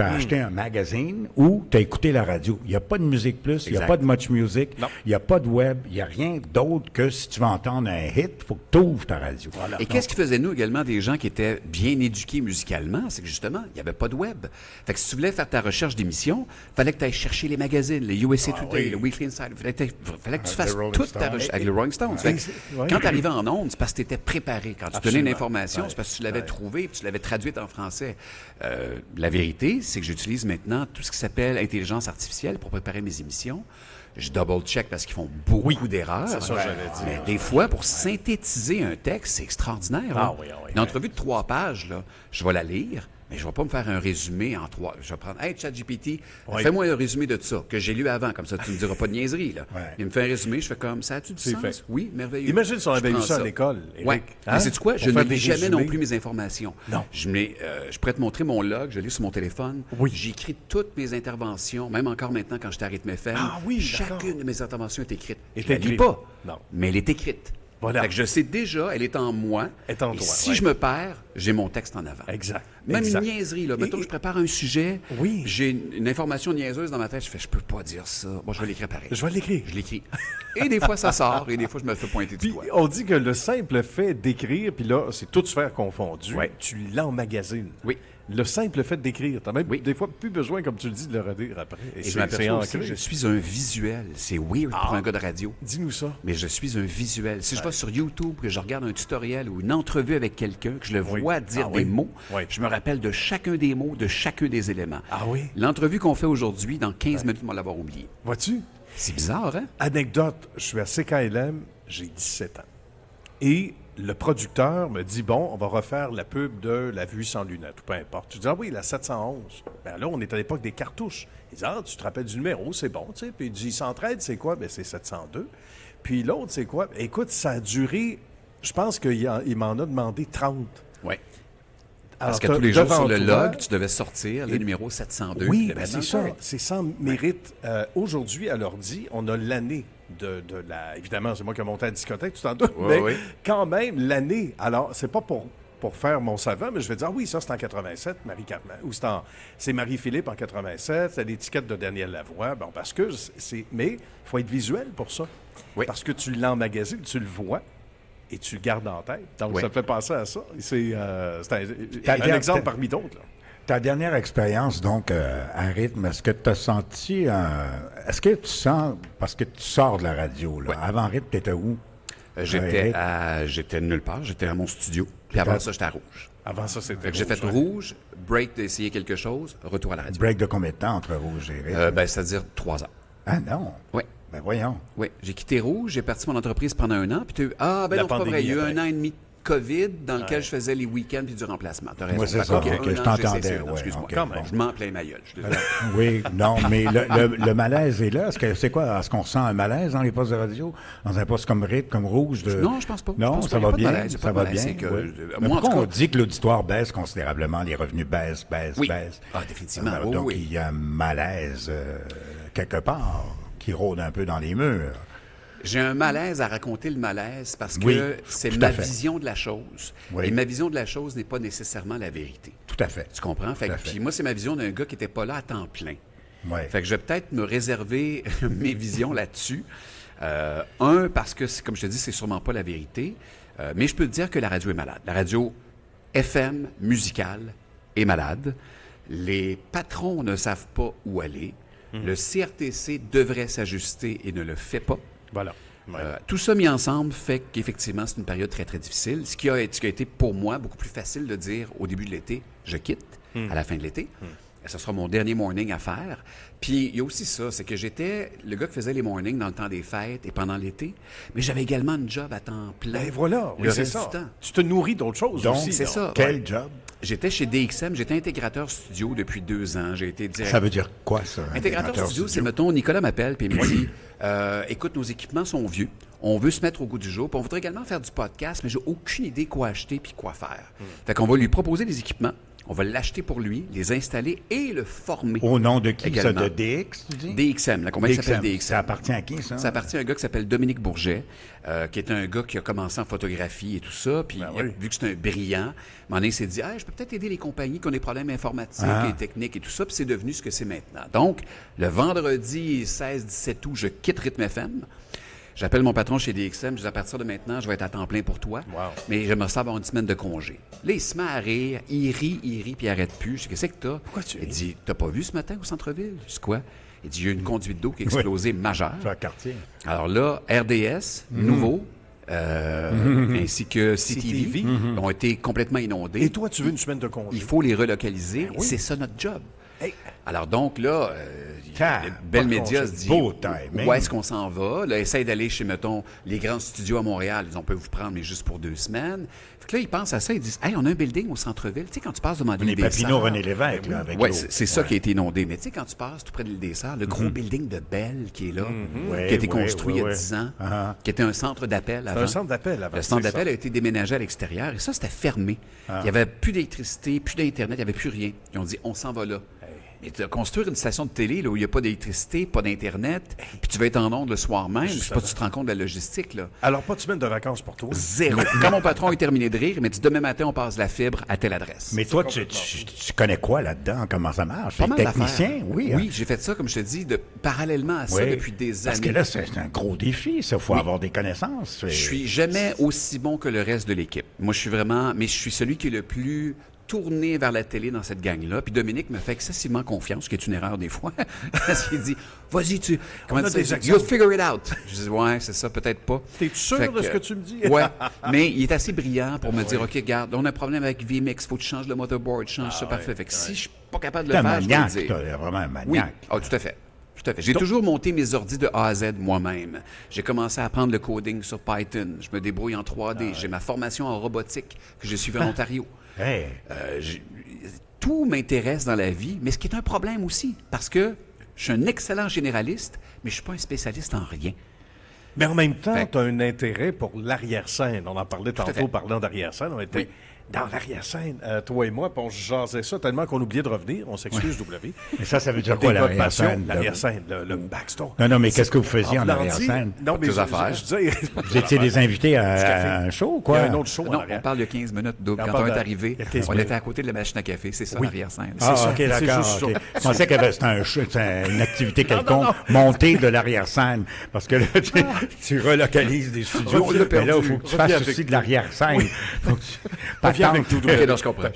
as acheté un magazine ou tu as écouté la radio. Il n'y a pas de Musique Plus, il n'y a pas de Much Music, il n'y a pas de web, il n'y a rien d'autre que si tu veux entendre un hit, il faut que tu ouvres ta radio. Voilà. Et qu'est-ce qui faisait, nous, également, des gens qui étaient bien éduqués musicalement? C'est que, justement, il n'y avait pas de web. Fait que si tu voulais faire ta recherche d'émissions, il fallait que tu ailles chercher les magazines, les USA Today, le Weekly Insider. Il fallait que tu fasses toute ta recherche avec le Rolling Stones. Quand tu arrivais en ondes, c'est parce que tu étais préparé. Quand tu donnais une information, c'est parce que tu l'avais trouvée et tu l'avais traduite en français. La vérité, c'est que j'utilise maintenant tout ce qui s'appelle intelligence artificielle pour préparer mes émissions. Je double-check parce qu'ils font beaucoup d'erreurs. C'est ça que j'allais dire. Mais des fois, pour synthétiser un texte, c'est extraordinaire. Une entrevue de 3 pages, là, je vais la lire, mais je ne vais pas me faire un résumé en 3. Je vais prendre, hey, ChatGPT, fais-moi un résumé de ça, que j'ai lu avant, comme ça, tu ne me diras pas de niaiserie. Là. Il me fait un résumé, je fais comme, ça a-tu du sens? Fait. Oui, merveilleux. Imagine si on avait eu ça à l'école. Oui. Mais sais-tu quoi? Je ne lis jamais non plus mes informations. Non. Je pourrais te montrer mon log, je lis sur mon téléphone. Oui. J'écris toutes mes interventions, même encore maintenant quand j'étais à Rythme FM. Ah oui, chacune de mes interventions est écrite. Je ne la lis pas, non. Mais elle est écrite. Voilà. Fait que je sais déjà, elle est en moi. Elle est en toi. Si je me perds, j'ai mon texte en avant. Exact. Même Exact. une niaiserie, là. Mettons que je prépare un sujet, Oui. j'ai une information niaiseuse dans ma tête, je peux pas dire ça. Bon, je vais l'écrire pareil. Je vais l'écrire. Je l'écris. Et des fois, ça sort, et des fois, je me fais pointer du Puis doigt. on dit que le simple fait d'écrire, puis là, c'est toute sphère confondue, Ouais. tu l'emmagasines. Oui. Le simple fait d'écrire. Tu n'as même Oui. des fois plus besoin, comme tu le dis, de le redire après. Et je m'aperçois aussi que ancré. je suis un visuel. C'est weird pour un gars de radio. Dis-nous ça. Mais je suis un visuel. Si je vais sur YouTube, que je regarde un tutoriel ou une entrevue avec quelqu'un, que je le vois dire des mots, je me rappelle de chacun des mots, de chacun des éléments. Ah oui? L'entrevue qu'on fait aujourd'hui, dans 15 minutes, on va l'avoir oublié. Vois-tu? C'est bizarre, hein? Anecdote, je suis à CKLM, j'ai 17 ans. Et le producteur me dit, bon, on va refaire la pub de La Vue sans lunettes, ou peu importe. Je dis, ah oui, la 711. Ben là, on est à l'époque des cartouches. Il dit, ah, tu te rappelles du numéro, c'est bon, tu sais. Puis il dit, 113, c'est quoi? Ben c'est 702. Puis l'autre, c'est quoi? Écoute, ça a duré, je pense qu'il m'en a demandé 30. Oui. Alors, Parce que tous les jours, sur le devant log, tu devais sortir le numéro 702. Oui, le ben mettre c'est dans ça. le tête. C'est sans mérite. Aujourd'hui, à l'ordi, on a l'année de la... Évidemment, c'est moi qui ai monté à la discothèque, tu t'en doutes, Oui, mais oui. quand même, l'année. Alors, c'est pas pour faire mon savant, mais je vais dire, ah oui, ça, c'est en 87, Marie-Carmen. Ou c'est Marie-Philippe en 87, c'est l'étiquette de Daniel Lavoie. Bon, parce que c'est... Mais il faut être visuel pour ça. Oui. Parce que tu l'emmagasines, tu le vois et tu le gardes en tête. Donc, Oui. ça me fait penser à ça. C'est un exemple parmi d'autres, là. Ta dernière expérience, donc, à rythme, est-ce que tu as senti est-ce que tu sens, parce que tu sors de la radio, là, Ouais. avant rythme, tu étais où? J'étais nulle part, j'étais à mon studio. Puis avant ça, j'étais à Rouge. Avant ça, c'était Fait que j'ai fait Rouge, break d'essayer quelque chose, retour à la radio. Break de combien de temps entre Rouge et rythme? C'est-à-dire 3 heures. Ah non? Oui. Ben voyons. Oui, j'ai quitté Rouge, j'ai parti mon entreprise pendant 1 an, puis tu La non, c'est pas vrai, pandémie il y a eu après. 1 an et demi de COVID dans lequel je faisais les week-ends puis du remplacement. T'as raison. Moi, c'est Fait ça, que, ok, un je an, t'entendais, j'ai cessé. Non, ouais, excuse-moi. ok, quand même. bon. Je m'en plains ma gueule, je suis désolé. Oui, non, mais le malaise est là. C'est quoi? Est-ce qu'on sent un malaise dans les postes de radio? Dans un poste comme rythme, comme rouge? Non, je pense pas. Je Non, pense ça pas. Il y a va pas de bien. malaise, il y a pas Ça de va malaise. bien. C'est que, Oui. moi, en tout Pourquoi on cas- dit que l'auditoire baisse considérablement, les revenus baissent? Oui. baissent? Ah, définitivement. Alors, Oui, donc, oui. il y a un malaise quelque part qui rôde un peu dans les murs. J'ai un malaise à raconter le malaise parce que Oui, c'est tout ma à fait. vision de la chose. Oui. Et ma vision de la chose n'est pas nécessairement la vérité. Tout à fait. Tu comprends? Fait Tout que, à fait. puis moi, c'est ma vision d'un gars qui n'était pas là à temps plein. Ouais. Fait que je vais peut-être me réserver mes visions là-dessus. Parce que, comme je te dis, c'est sûrement pas la vérité. Mais je peux te dire que la radio est malade. La radio FM musicale est malade. Les patrons ne savent pas où aller. Le CRTC devrait s'ajuster et ne le fait pas. Voilà. Ouais. Tout ça mis ensemble fait qu'effectivement, c'est une période très, très difficile. Ce qui a été pour moi beaucoup plus facile de dire au début de l'été, je quitte, à la fin de l'été. Ce sera mon dernier morning à faire. Puis il y a aussi ça, c'est que j'étais le gars qui faisait les mornings dans le temps des fêtes et pendant l'été, mais j'avais également une job à temps plein. Ben voilà, oui, le c'est reste ça. du temps. Tu te nourris d'autres choses Donc, aussi. c'est là. ça. Quel job? J'étais chez DXM, j'étais intégrateur studio depuis 2 ans. J'ai été directeur. Ça veut dire quoi, ça? Intégrateur studio, c'est, mettons, Nicolas m'appelle puis il me dit écoute, nos équipements sont vieux. On veut se mettre au goût du jour. Puis on voudrait également faire du podcast, mais j'ai aucune idée quoi acheter puis quoi faire. Fait qu'on va lui proposer des équipements. On va l'acheter pour lui, les installer et le former. Au nom de qui, ça? Également. De DX, tu dis? DXM, la compagnie s'appelle DXM. Ça appartient à qui, ça? Ça appartient à un gars qui s'appelle Dominique Bourget, qui est un gars qui a commencé en photographie et tout ça. Puis oui. vu que c'est un brillant, à un moment donné, il s'est dit je peux peut-être aider les compagnies qui ont des problèmes informatiques et techniques et tout ça. Puis c'est devenu ce que c'est maintenant. Donc, le vendredi 16-17 août, je quitte Rythme FM. J'appelle mon patron chez DXM, je dis à partir de maintenant, je vais être à temps plein pour toi. Wow. Mais j'aimerais ça avoir une semaine de congé. Là, il se met à rire, il rit, puis il arrête plus. Je dis, qu'est-ce que t'as? Pourquoi tu Il ris? dit, t'as pas vu ce matin au centre-ville? Je dis, quoi? Il dit, il y a eu une conduite d'eau qui a explosé majeure. Sur le quartier. Alors là, RDS, Nouveau, ainsi que CTV, ont été complètement inondés. Et toi, tu veux une semaine de congé? Il faut les relocaliser. oui. C'est ça notre job. Hey. Alors donc là, Car, Bell pas de Media congé. se dit Beau timing. où est-ce qu'on s'en va? Là, essaye d'aller chez, mettons, les grands studios à Montréal. Ils ont peut vous prendre, mais juste pour 2 semaines. Fait que là, ils pensent à ça. Ils disent, hey, on a un building au centre-ville. Tu sais, quand tu passes devant Les l'île des Papineau, Sœurs. René Lévesque, là, avec Oui, l'eau. c'est ça qui a été inondé. Mais tu sais, quand tu passes tout près de l'île des Sœurs, le gros building de Bell qui est là, qui a été construit il y a 10 ans, Uh-huh. qui était un centre d'appel C'est avant. un centre d'appel avant. Le centre c'est d'appel ça. a été déménagé à l'extérieur et ça, c'était fermé. Il n'y avait plus d'électricité, plus d'Internet, il n'y avait plus rien. Ils ont dit, on s'en va là. Mais construire une station de télé là, où il n'y a pas d'électricité, pas d'Internet, puis tu vas être en ondes le soir même, je sais pas si tu te rends compte de la logistique. Là. Alors, pas de semaine de vacances pour toi? Zéro. Quand mon patron est terminé de rire, il m'a dit demain matin, on passe la fibre à telle adresse. Mais toi, tu connais quoi là-dedans? Comment ça marche? Pas mal Technicien? d'affaires. Oui. Oui, j'ai fait ça, comme je te dis, parallèlement à ça depuis des années. Parce que là, c'est un gros défi, ça. Il faut avoir des connaissances. Je suis jamais aussi bon que le reste de l'équipe. Moi, je suis vraiment... Mais je suis celui qui est le plus tourné vers la télé dans cette gang-là. Puis Dominique me fait excessivement confiance, ce qui est une erreur des fois. Parce qu'il dit, vas-y, comment tu dis, you'll figure it out. Je dis, ouais, c'est ça, peut-être pas. T'es-tu sûr de ce que tu me dis? Ouais, mais il est assez brillant pour me dire, OK, regarde, on a un problème avec VMix, faut que tu changes le motherboard, change ça, parfait. Fait que si je suis pas capable de le faire, je vais le dire. T'es vraiment un maniaque. Oui, tout à fait. Tout à fait. J'ai toujours monté mes ordis de A à Z moi-même. J'ai commencé à apprendre le coding sur Python. Je me débrouille en 3D. J'ai ma formation en robotique que j'ai suivie en Ontario. Hey. Tout m'intéresse dans la vie, mais ce qui est un problème aussi, parce que je suis un excellent généraliste, mais je ne suis pas un spécialiste en rien. Mais en même temps, tu as un intérêt pour l'arrière-scène. On en parlait tantôt parlant d'arrière-scène. On était dans l'arrière-scène, toi et moi, puis on jasait ça tellement qu'on oubliait de revenir. On s'excuse, W. Mais ça veut dire quoi, l'arrière-scène? L'arrière-scène, le backstore. Non, mais qu'est-ce que vous faisiez en arrière-scène? Non, mais affaires. Je disais... Vous étiez des invités à un show, quoi? Il y a un autre show en Non, arrière. on parle de 15 minutes. Quand on est arrivé, on était à côté de la machine à café. C'est ça, l'arrière-scène. Ah, OK, d'accord. Je pensais que c'était une activité quelconque montée de l'arrière-scène. Parce que là, tu relocalises des studios. Mais là, il faut que tu fasses aussi de l'arrière-scène. Reviens avec tout. Je comprends.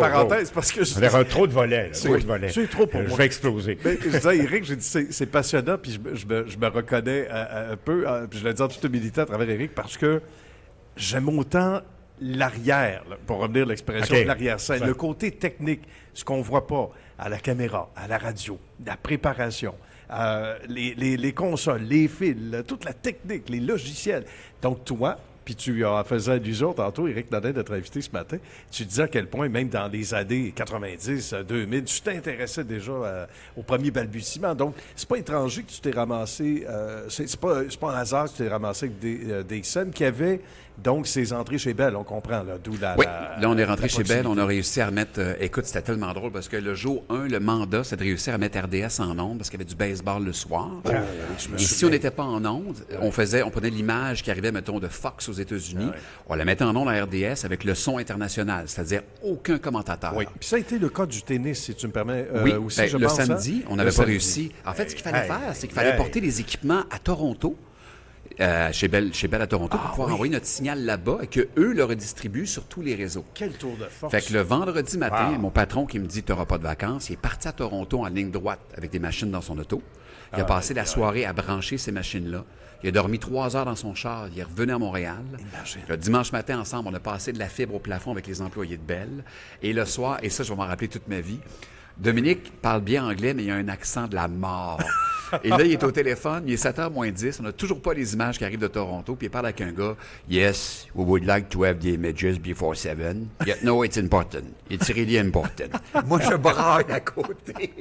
Parenthèse, parce que... Il y a trop de volets. C'est trop pour moi. Je vais exploser. Mais je disais à Éric, j'ai dit c'est passionnant, puis je me reconnais un peu, puis je le dis en toute humilité à travers Éric, parce que j'aime autant l'arrière, là, pour revenir à l'expression de l'arrière-scène, le côté technique, ce qu'on voit pas à la caméra, à la radio, la préparation, les consoles, les fils, toute la technique, les logiciels. Donc toi, puis tu en faisais allusion tantôt, Éric Nadeau, notre invité ce matin, tu disais à quel point, même dans les années 90, 2000, tu t'intéressais déjà au premier balbutiement. Donc, c'est pas étranger que tu t'es ramassé, c'est pas un hasard que tu t'es ramassé avec des scènes qui avaient donc ces entrées chez Bell, on comprend, là, d'où la... Oui, là, on est rentré chez Bell, on a réussi à remettre... écoute, c'était tellement drôle, parce que le jour 1, le mandat, c'est de réussir à mettre RDS en ondes, parce qu'il y avait du baseball le soir. Et si on n'était pas en ondes, on prenait l'image qui arrivait, mettons, de Fox aux États-Unis, on la mettait en ondes à RDS avec le son international, c'est-à-dire aucun commentateur. Oui, puis ça a été le cas du tennis, si tu me permets, aussi, ben, je le pense. samedi, on n'avait pas réussi. En fait, ce qu'il fallait faire, c'est qu'il fallait porter les équipements à Toronto, chez Bell à Toronto, pour pouvoir envoyer notre signal là-bas et qu'eux le redistribuent sur tous les réseaux. Quel tour de force! Fait que le vendredi matin, mon patron qui me dit « Tu n'auras pas de vacances », il est parti à Toronto en ligne droite avec des machines dans son auto. Il a passé la soirée à brancher ces machines-là. Il a dormi 3 heures dans son char. Il est revenu à Montréal. Le dimanche matin, ensemble, on a passé de la fibre au plafond avec les employés de Bell. Et le soir, et ça, je vais m'en rappeler toute ma vie, Dominique parle bien anglais, mais il a un accent de la mort. Et là, il est au téléphone, il est 7h moins 10, on n'a toujours pas les images qui arrivent de Toronto, puis il parle avec un gars. « Yes, we would like to have the images before 7. Yet, no, it's important. It's really important. » Moi, je braille à côté.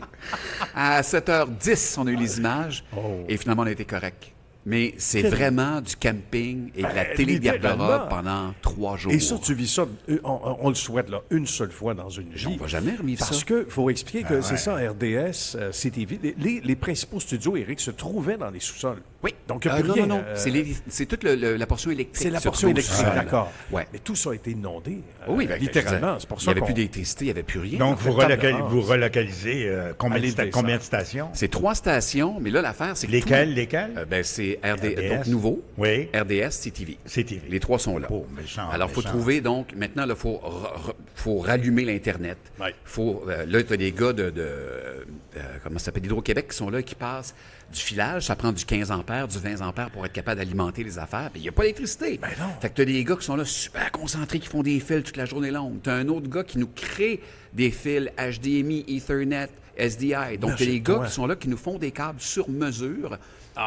À 7h10, on a eu les images, et finalement, on a été correct. Mais c'est vraiment du camping et de la télé de garde-robe pendant 3 jours. Et ça, tu vis ça, on le souhaite, là, une seule fois dans une vie. On ne va jamais revivre ça. Parce qu'il faut expliquer que c'est ça, RDS, CTV, les principaux studios, Éric, se trouvaient dans les sous-sols. Oui. Donc, il n'y a plus rien. Non. C'est toute la portion électrique. C'est la portion électrique, d'accord. Ouais. Mais tout ça a été inondé. Oui, littéralement. C'est pour ça il n'y avait plus d'électricité, il n'y avait plus rien. Donc, vous relocalisez combien de stations? C'est 3 stations, mais là, l'affaire, c'est que... Lesquelles? C'est RDS, donc nouveau. Oui. RDS, CTV. CTV. Les 3 sont là. Oh, méchant, alors, il faut trouver, donc, maintenant, il faut rallumer l'Internet. Ouais. Là, tu as des gars comment ça s'appelle, d'Hydro-Québec qui sont là, qui passent du filage. Ça prend du 15 ampères, du 20 ampères pour être capable d'alimenter les affaires. Puis il n'y a pas d'électricité. Ben non. Fait que tu as des gars qui sont là super concentrés, qui font des fils toute la journée longue. Tu as un autre gars qui nous crée des fils HDMI, Ethernet, SDI. Donc, tu as des gars qui sont là, qui nous font des câbles sur mesure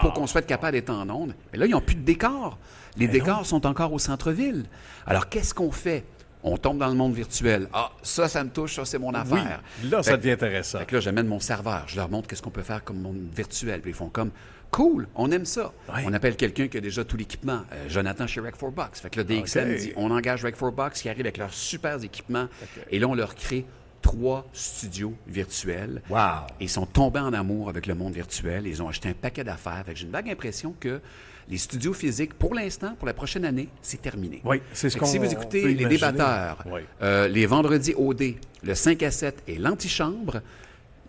pour qu'on soit capable d'être en onde. Mais là, ils n'ont plus de décors. Les décors sont encore au centre-ville. Alors, qu'est-ce qu'on fait? On tombe dans le monde virtuel. Ah, ça me touche, ça, c'est mon affaire. Oui, là, ça devient intéressant. Fait que là, j'amène mon serveur. Je leur montre qu'est-ce qu'on peut faire comme monde virtuel. Puis ils font comme, cool, on aime ça. Oui. On appelle quelqu'un qui a déjà tout l'équipement. Jonathan chez Rec4Box. Fait que là, DXM dit, on engage Rec4Box qui arrive avec leurs super équipements. Et là, on leur crée 3 studios virtuels. Wow! Et ils sont tombés en amour avec le monde virtuel. Ils ont acheté un paquet d'affaires. Fait que j'ai une vague impression que les studios physiques, pour l'instant, pour la prochaine année, c'est terminé. Oui, c'est ce Fait qu'on que si vous peut écoutez les imaginer. débatteurs, Oui. les vendredis OD, le 5 à 7 et l'antichambre,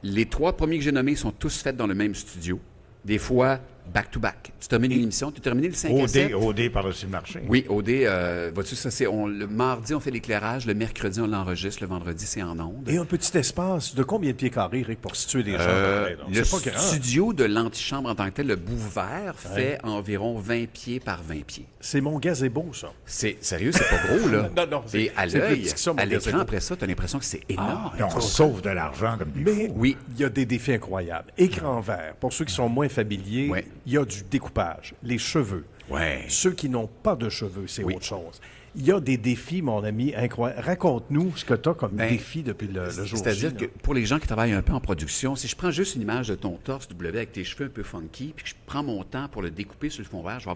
les 3 premiers que j'ai nommés sont tous faits dans le même studio. Des fois, back-to-back. Tu termines une émission, tu termines le 5 à 7. OD par-dessus le marché. Oui, OD, vois-tu, ça, le mardi, on fait l'éclairage, le mercredi, on l'enregistre, le vendredi, c'est en ondes. Et un petit espace de combien de pieds carrés, Rick, pour situer les gens? pareil, donc? Le C'est pas grand. studio de l'antichambre en tant que tel, le bout vert, fait environ 20 pieds par 20 pieds. C'est mon gazebo, ça. C'est sérieux, c'est pas gros, là. Non, Et à c'est plus l'œil, petit que ça, mon à l'écran, gazebo. après ça, tu as l'impression que c'est énorme. Puis on sauve de l'argent comme des Mais fous. Oui. il y a des défis incroyables. Écran vert, pour ceux qui sont moins familiers, Ouais. il y a du découpage. Les cheveux. Ouais. Ceux qui n'ont pas de cheveux, c'est Oui. autre chose. Il y a des défis, mon ami, incroyables. Raconte-nous ce que tu as comme Ben, défi depuis le jour C'est-à-dire J, que là. pour les gens qui travaillent un peu en production, si je prends juste une image de ton torse W avec tes cheveux un peu funky, puis que je prends mon temps pour le découper sur le fond vert, je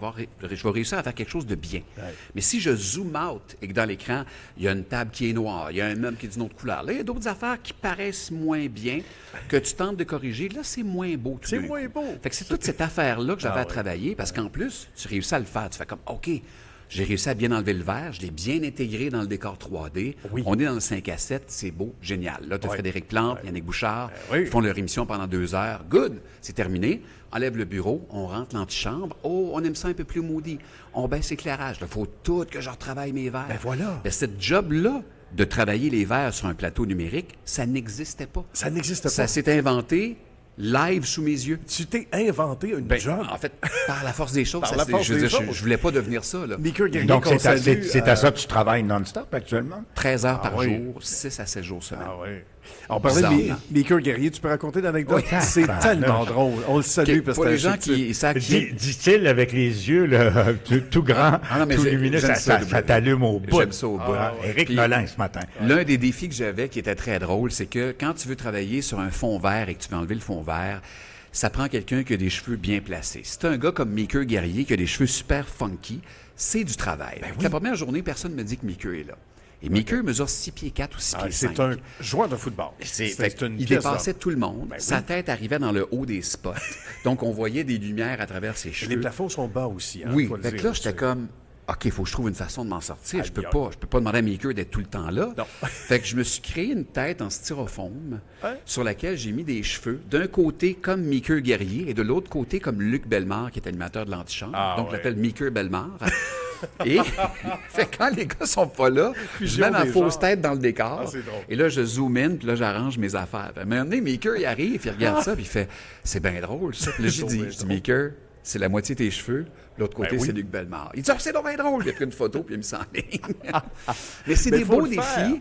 vais réussir à faire quelque chose de bien. Ouais. Mais si je zoome out et que dans l'écran, il y a une table qui est noire, il y a un meuble qui est d'une autre couleur, là, il y a d'autres affaires qui paraissent moins bien, que tu tentes de corriger, là, c'est moins beau. tout C'est d'un moins coup. beau. Fait que c'est toute cette affaire-là que j'avais Ah à ouais. travailler, parce qu'en plus, tu réussis à le faire. Tu fais comme, OK, j'ai réussi à bien enlever le verre, je l'ai bien intégré dans le décor 3D. Oui. On est dans le 5 à 7, c'est beau, génial. Là, tu as Ouais. Frédéric Plante, Yannick Bouchard, oui. ils font leur émission pendant 2 heures. Good, c'est terminé. Enlève le bureau, on rentre l'antichambre. Oh, on aime ça un peu plus maudit. On baisse l'éclairage. Il faut tout que je retravaille mes verres. Ben voilà. Ben, cette job-là, de travailler les verres sur un plateau numérique, ça n'existait pas. Ça n'existe pas. Ça s'est inventé live sous mes yeux. Tu t'es inventé une job. En fait, par la force des choses. Par ça, la force je veux des dire, choses. je voulais pas devenir ça. Là. Mickey Guerrier, Donc, qu'on c'est à, salue, c'est à ça que tu travailles non-stop actuellement? 13 heures par oui. jour, 6 à 7 jours semaine. Ah oui. On parlait de Bizarrement. Mickey Guerrier. Tu peux raconter l'anecdote? Oui. C'est Ah, tellement non. drôle. On le salue Ok, parce pour que les gens qui savent Dit-il avec les yeux là, tout grands, Ah non, mais tout j'ai- lumineux, j'aime ça ça, t'allume au bout. J'aime ça au bout. Éric Puis- Nolin ce matin. L'un des défis que j'avais qui était très drôle, c'est que quand tu veux travailler sur un fond vert et que tu veux enlever le fond vert, ça prend quelqu'un qui a des cheveux bien placés. Si tu un gars comme Mickey Guerrier qui a des cheveux super funky, c'est du travail. La première journée, personne ne me dit que Mickey est là. Et Mickey mesure 6 pieds 4 ou 6 pieds 5. c'est un joueur de football. Fait une il pièce dépassait d'or. tout le monde. Ben Sa oui. tête arrivait dans le haut des spots. Donc, on voyait des lumières à travers ses cheveux. Les plafonds sont bas aussi. Hein, Oui, faut le fait que dire là, aussi. j'étais comme, OK, il faut que je trouve une façon de m'en sortir. Je peux Aïe, pas demander à Mickey d'être tout le temps là. Non. Fait que je me suis créé une tête en styrofoam Ouais. sur laquelle j'ai mis des cheveux. D'un côté, comme Mickey Guerrier, et de l'autre côté, comme Luc Bellemare, qui est animateur de l'antichambre. Ah, Donc, ouais. je l'appelle Mickey Bellemare. Et fait que quand les gars sont pas là, je Fusion mets ma des fausse genres. tête dans le décor. Ah, c'est drôle. Et là, je zoome in, puis là, j'arrange mes affaires. Puis, à un moment donné, Mickey, il arrive, il regarde ça, puis il fait « C'est bien drôle, ça. » Puis là, j'ai dit, Mickey, c'est la moitié de tes cheveux. L'autre côté, Ben oui. c'est Luc Bellemare. Il dit, c'est donc bien drôle. Il a pris une photo, puis il a mis ça en ligne. Mais c'est Mais des faut beaux le faire. défis.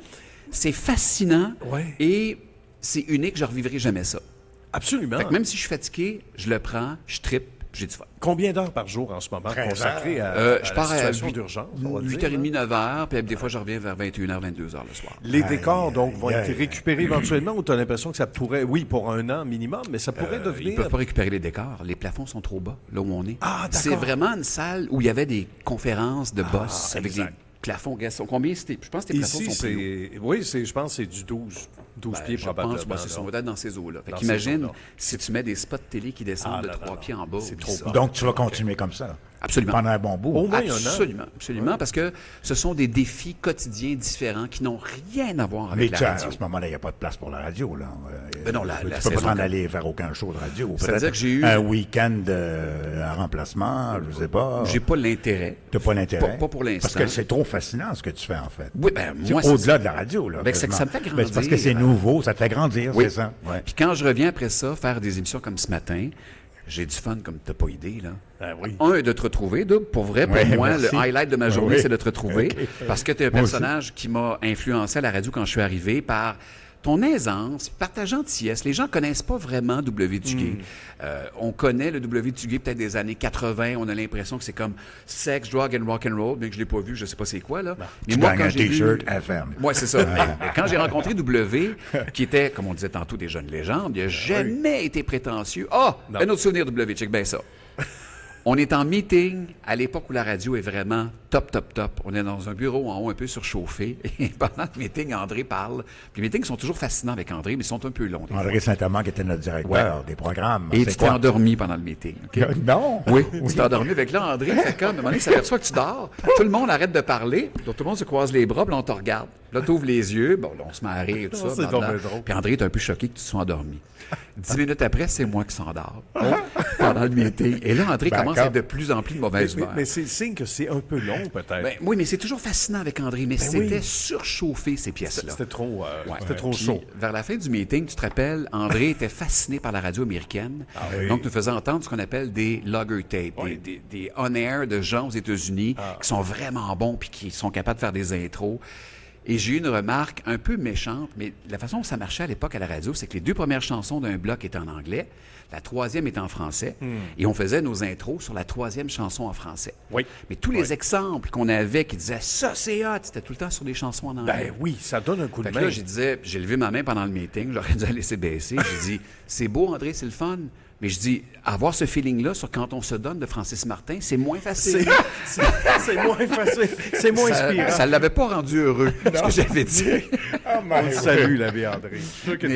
C'est fascinant. Ouais. Et c'est unique. Je ne revivrai jamais ça. Absolument. Fait que même si je suis fatigué, je le prends, je trippe, puis j'ai du fun. Combien d'heures par jour en ce moment 13 consacrées à Je la pars à situation d'urgence? on va dire, 8h30, là? 9h, puis des fois, je reviens vers 21h, 22h le soir. Les décors, donc, vont aïe, être aïe. récupérés éventuellement ou tu as l'impression que ça pourrait, oui, pour un an minimum, mais ça pourrait Ils ne devenir... peuvent pas récupérer les décors. Les plafonds sont trop bas, là où on est. Ah, d'accord. C'est vraiment une salle où il y avait des conférences de boss avec exact. des plafonds. Regarde, combien c'était? Je pense que les plafonds Ici, sont plus hauts. c'est... Oui, je pense que c'est du 12 pieds Je probablement. pense, c'est là. ça, on va être dans ces eaux-là. Fait Dans qu'imagine, ces eaux-là. si tu mets des spots de télé qui descendent Ah, de là, 3 là, pieds en bas, c'est oublie trop ça. bas. Donc, tu vas continuer comme ça Absolument. pendant un bon bout. Au moins un an. Absolument, absolument, parce que ce sont des défis quotidiens différents qui n'ont rien à voir Mais avec la à radio. ce moment-là, il n'y a pas de place pour la radio. Là. Ben non, tu la peux saison pas t'en comme- aller faire aucun show de radio. C'est-à-dire Peut-être que j'ai eu- un week-end en remplacement, je sais pas. J'ai pas l'intérêt. Tu n'as pas l'intérêt. Pas pour l'instant. Parce que c'est trop fascinant ce que tu fais, en fait. Oui, ben C'est moi, c'est au-delà de la radio. Là, Ben, c'est que ça me quasiment. fait Ben, c'est parce que grandir. c'est nouveau, ça te fait grandir, Oui. c'est ça. Ouais. Puis quand je reviens après ça, faire des émissions comme ce matin, j'ai du fun comme t'as pas idée, là. Ah oui. Un, de te retrouver. Deux, pour vrai, pour Ouais, moi, merci. le highlight de ma journée, Oui. c'est de te retrouver. Ok. Parce que tu es un Moi aussi. personnage qui m'a influencé à la radio quand je suis arrivé par ton aisance, par ta gentillesse. Les gens connaissent pas vraiment W. Duguay. On connaît le W. Duguay peut-être des années 80. On a l'impression que c'est comme sex, drug and rock and roll, bien que je l'ai pas vu, je sais pas c'est quoi, là. Mais Tu moi, gagnes quand un j'ai vu... T-shirt FM. Oui, c'est ça. Mais quand j'ai rencontré W, qui était, comme on disait tantôt, des jeunes légendes, il n'a jamais été prétentieux. Ah, un autre souvenir W, check bien ça. On est en meeting à l'époque où la radio est vraiment top. On est dans un bureau en haut un peu surchauffé. Et pendant le meeting, André parle. Puis les meetings sont toujours fascinants avec André, mais ils sont un peu longs. André Saint-Amand, qui était notre directeur des programmes. Et tu t'es endormi pendant le meeting. Okay? Non! Oui, tu t'es endormi. Avec là, André, fait comme, à un moment donné, il s'aperçoit que tu dors. Tout le monde arrête de parler. Puis, tout le monde se croise les bras, puis là, on te regarde. Là, tu ouvres les yeux. Bon, là, on se met à rire, tout ça. C'est drôle. Puis André est un peu choqué que tu sois endormi. 10 minutes après, c'est moi qui s'endors pendant le meeting. Et là, André commence à être de plus en plus de mauvaise humeur. Mais c'est le signe que c'est un peu long, peut-être. Ben, oui, mais c'est toujours fascinant avec André. Mais c'était surchauffé, ces pièces-là. C'était trop, trop chaud. Vers la fin du meeting, tu te rappelles, André était fasciné par la radio américaine. Donc, nous faisait entendre ce qu'on appelle des logger tapes, des on-air de gens aux États-Unis qui sont vraiment bons puis qui sont capables de faire des intros. Et j'ai eu une remarque un peu méchante, mais la façon dont ça marchait à l'époque à la radio, c'est que les 2 premières chansons d'un bloc étaient en anglais, la 3e était en français, et on faisait nos intros sur la 3e chanson en français. Oui. Mais tous les exemples qu'on avait qui disaient « ça, c'est hot », c'était tout le temps sur des chansons en anglais. Ben oui, ça donne un coup de main. Là, j'ai levé ma main pendant le meeting, j'aurais dû la laisser baisser. J'ai dit « c'est beau, André, c'est le fun ». Mais je dis, avoir ce feeling-là sur Quand on se donne de Francis Martin, c'est moins facile. C'est moins facile. C'est moins inspirant. Ça ne l'avait pas rendu heureux, ce que j'avais dit. On le salue, l'abbé André. Je suis sûr que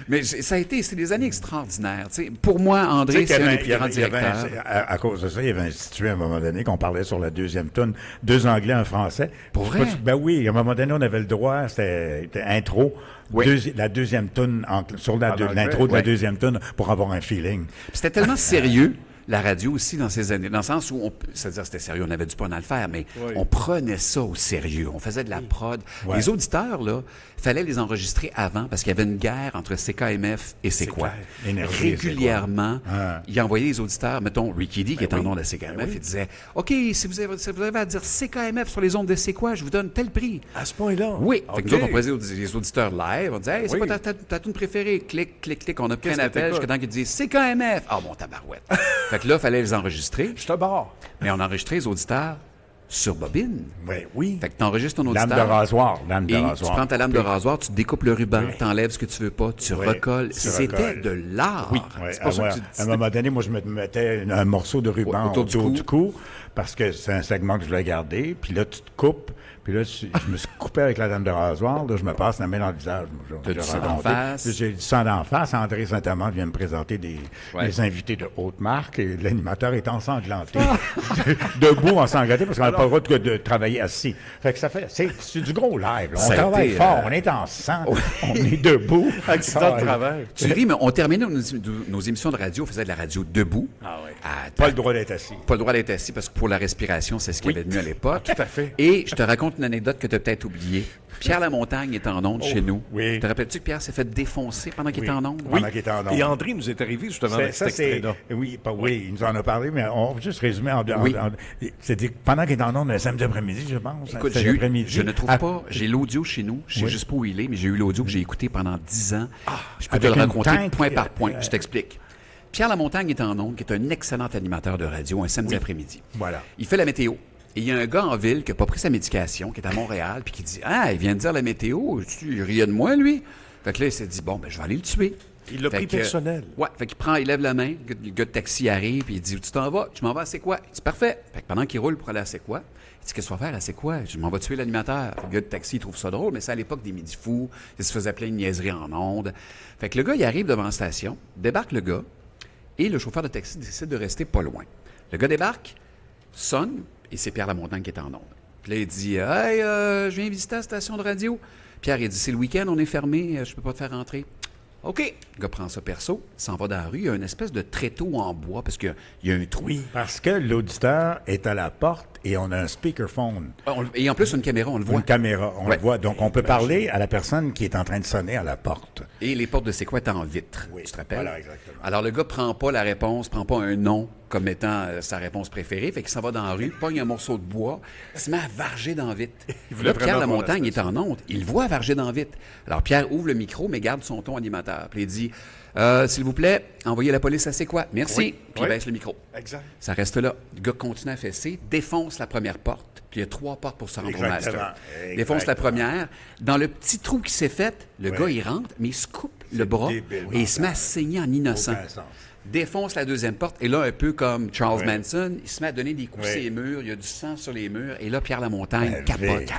mais ça a été, c'est des années extraordinaires. T'sais, pour moi, André, c'est un des plus grands directeurs. À cause de ça, il y avait institué à un moment donné qu'on parlait sur la 2e toune, 2 Anglais, un Français. Pour vrai? Ben oui, à un moment donné, on avait le droit, c'était intro. Oui. La 2e toune, sur l'intro de la 2e toune, pour avoir un feeling. C'était tellement sérieux, la radio aussi, dans ces années, dans le sens où, c'est-à-dire c'était sérieux, on avait du fun à le faire, mais on prenait ça au sérieux. On faisait de la prod. Ouais. Les auditeurs, là, fallait les enregistrer avant, parce qu'il y avait une guerre entre CKMF et C'est quoi. Régulièrement, il envoyait les auditeurs, mettons, Ricky D, qui est en nom de CKMF, il disait, OK, si vous avez à dire CKMF sur les ondes de C'est quoi, je vous donne tel prix. À ce point-là? Oui. Fait que nous autres, on posait les auditeurs live, on disait, hey, c'est quoi ta tune préférée? Clic, clic, clic, on a pris un appel jusqu'à temps qu'ils disent CKMF. Ah, mon tabarouette. Fait que là, il fallait les enregistrer. Je te barre. Mais on enregistrait les auditeurs sur bobine. Oui. Fait que tu enregistres ton auditeur. Lame de rasoir. Tu prends ta lame de rasoir, tu découpes le ruban, tu enlèves ce que tu veux pas, tu recolles. C'était de l'art. Oui. C'est pour ça que à un moment donné, moi, je me mettais un morceau de ruban autour du cou parce que c'est un segment que je voulais garder. Puis là, tu te coupes. Puis là, je me suis coupé avec la lame de rasoir. Là, je me passe la main dans le visage. J'ai du sang d'en face. J'ai du sang d'en face. André Saint-Amand vient me présenter des invités de haute marque. Et l'animateur est ensanglanté. Debout, ensanglanté, parce qu'on n'a pas le droit de travailler assis. Fait que c'est du gros live. Là. On travaille fort. On est en sang. On est debout. Accident de travail. Tu ris, mais on terminait nos émissions de radio. On faisait de la radio debout. Pas le droit d'être assis. Pas le droit d'être assis, parce que pour la respiration, c'est ce qu'il y avait de mieux à l'époque. Tout à fait. Et je te raconte une anecdote que tu as peut-être oubliée. Pierre Lamontagne est en onde chez nous. Oui. Te rappelles-tu que Pierre s'est fait défoncer pendant qu'il était en onde? Pendant qu'il était en onde. Et André nous est arrivé justement avec cet extrait-là. Oui, il nous en a parlé, mais on va juste résumer c'était pendant qu'il était en onde, le samedi après-midi, je pense. Écoute, je ne trouve pas. J'ai l'audio chez nous. Je sais juste pas où il est, mais j'ai eu l'audio que j'ai écouté pendant 10 ans. Je peux te le raconter point par point. Je t'explique. Pierre Lamontagne est en onde, qui est un excellent animateur de radio un samedi après-midi. Voilà. Il fait la météo. Et il y a un gars en ville qui n'a pas pris sa médication, qui est à Montréal, puis qui dit « Ah, il vient de dire la météo, il riait de moi, lui. » Fait que là, il s'est dit « Bon, ben je vais aller le tuer. » Il l'a pris personnel. Ouais, fait qu'il il lève la main, le gars de taxi arrive, puis il dit « Tu t'en vas? Tu m'en vas à C'est quoi? » Il dit « Parfait. » Fait que pendant qu'il roule pour aller à C'est quoi, il dit « Qu'est-ce qu'on va faire à C'est quoi? Je m'en vais tuer l'animateur. » Le gars de taxi, il trouve ça drôle, mais c'est à l'époque des Midi Fous, il se faisait plein de niaiseries en ondes. Fait que le gars, il arrive devant la station, débarque le gars, et le chauffeur de taxi décide de rester pas loin. Le gars débarque, sonne, et c'est Pierre Lamontagne qui est en onde. Puis là, il dit « Hey, je viens visiter la station de radio. » Pierre, il dit « C'est le week-end, on est fermé, je peux pas te faire rentrer. » OK. Le gars prend ça perso, s'en va dans la rue. Il y a une espèce de tréteau en bois parce qu'il y a un trou. Oui, parce que l'auditeur est à la porte et on a un speakerphone. Et en plus, une caméra, on le voit. Une caméra, on le voit. Donc, on peut parler à la personne qui est en train de sonner à la porte. Et les portes de C'est quoi étaient en vitre, tu te rappelles? Voilà, exactement. Alors, le gars prend pas la réponse, prend pas un nom comme étant sa réponse préférée, fait qu'il s'en va dans la rue, pogne un morceau de bois, il se met à varger dans la vitre. Là, Pierre Lamontagne est en onde, il voit varger dans la vitre. Alors, Pierre ouvre le micro, mais garde son ton animateur. Puis il dit « S'il vous plaît, envoyez la police à C'est quoi? Merci. » Puis il baisse le micro. Exact. Ça reste là. Le gars continue à fesser, défonce la première porte, puis il y a 3 portes pour se rendre au master. Défonce la première. Dans le petit trou qui s'est fait, le gars, il rentre, mais il se coupe le bras et il se met à saigner en innocent. défonce la deuxième porte, et là, un peu comme Charles Manson, il se met à donner des coups sur les murs, il y a du sang sur les murs, et là, Pierre Lamontagne capote.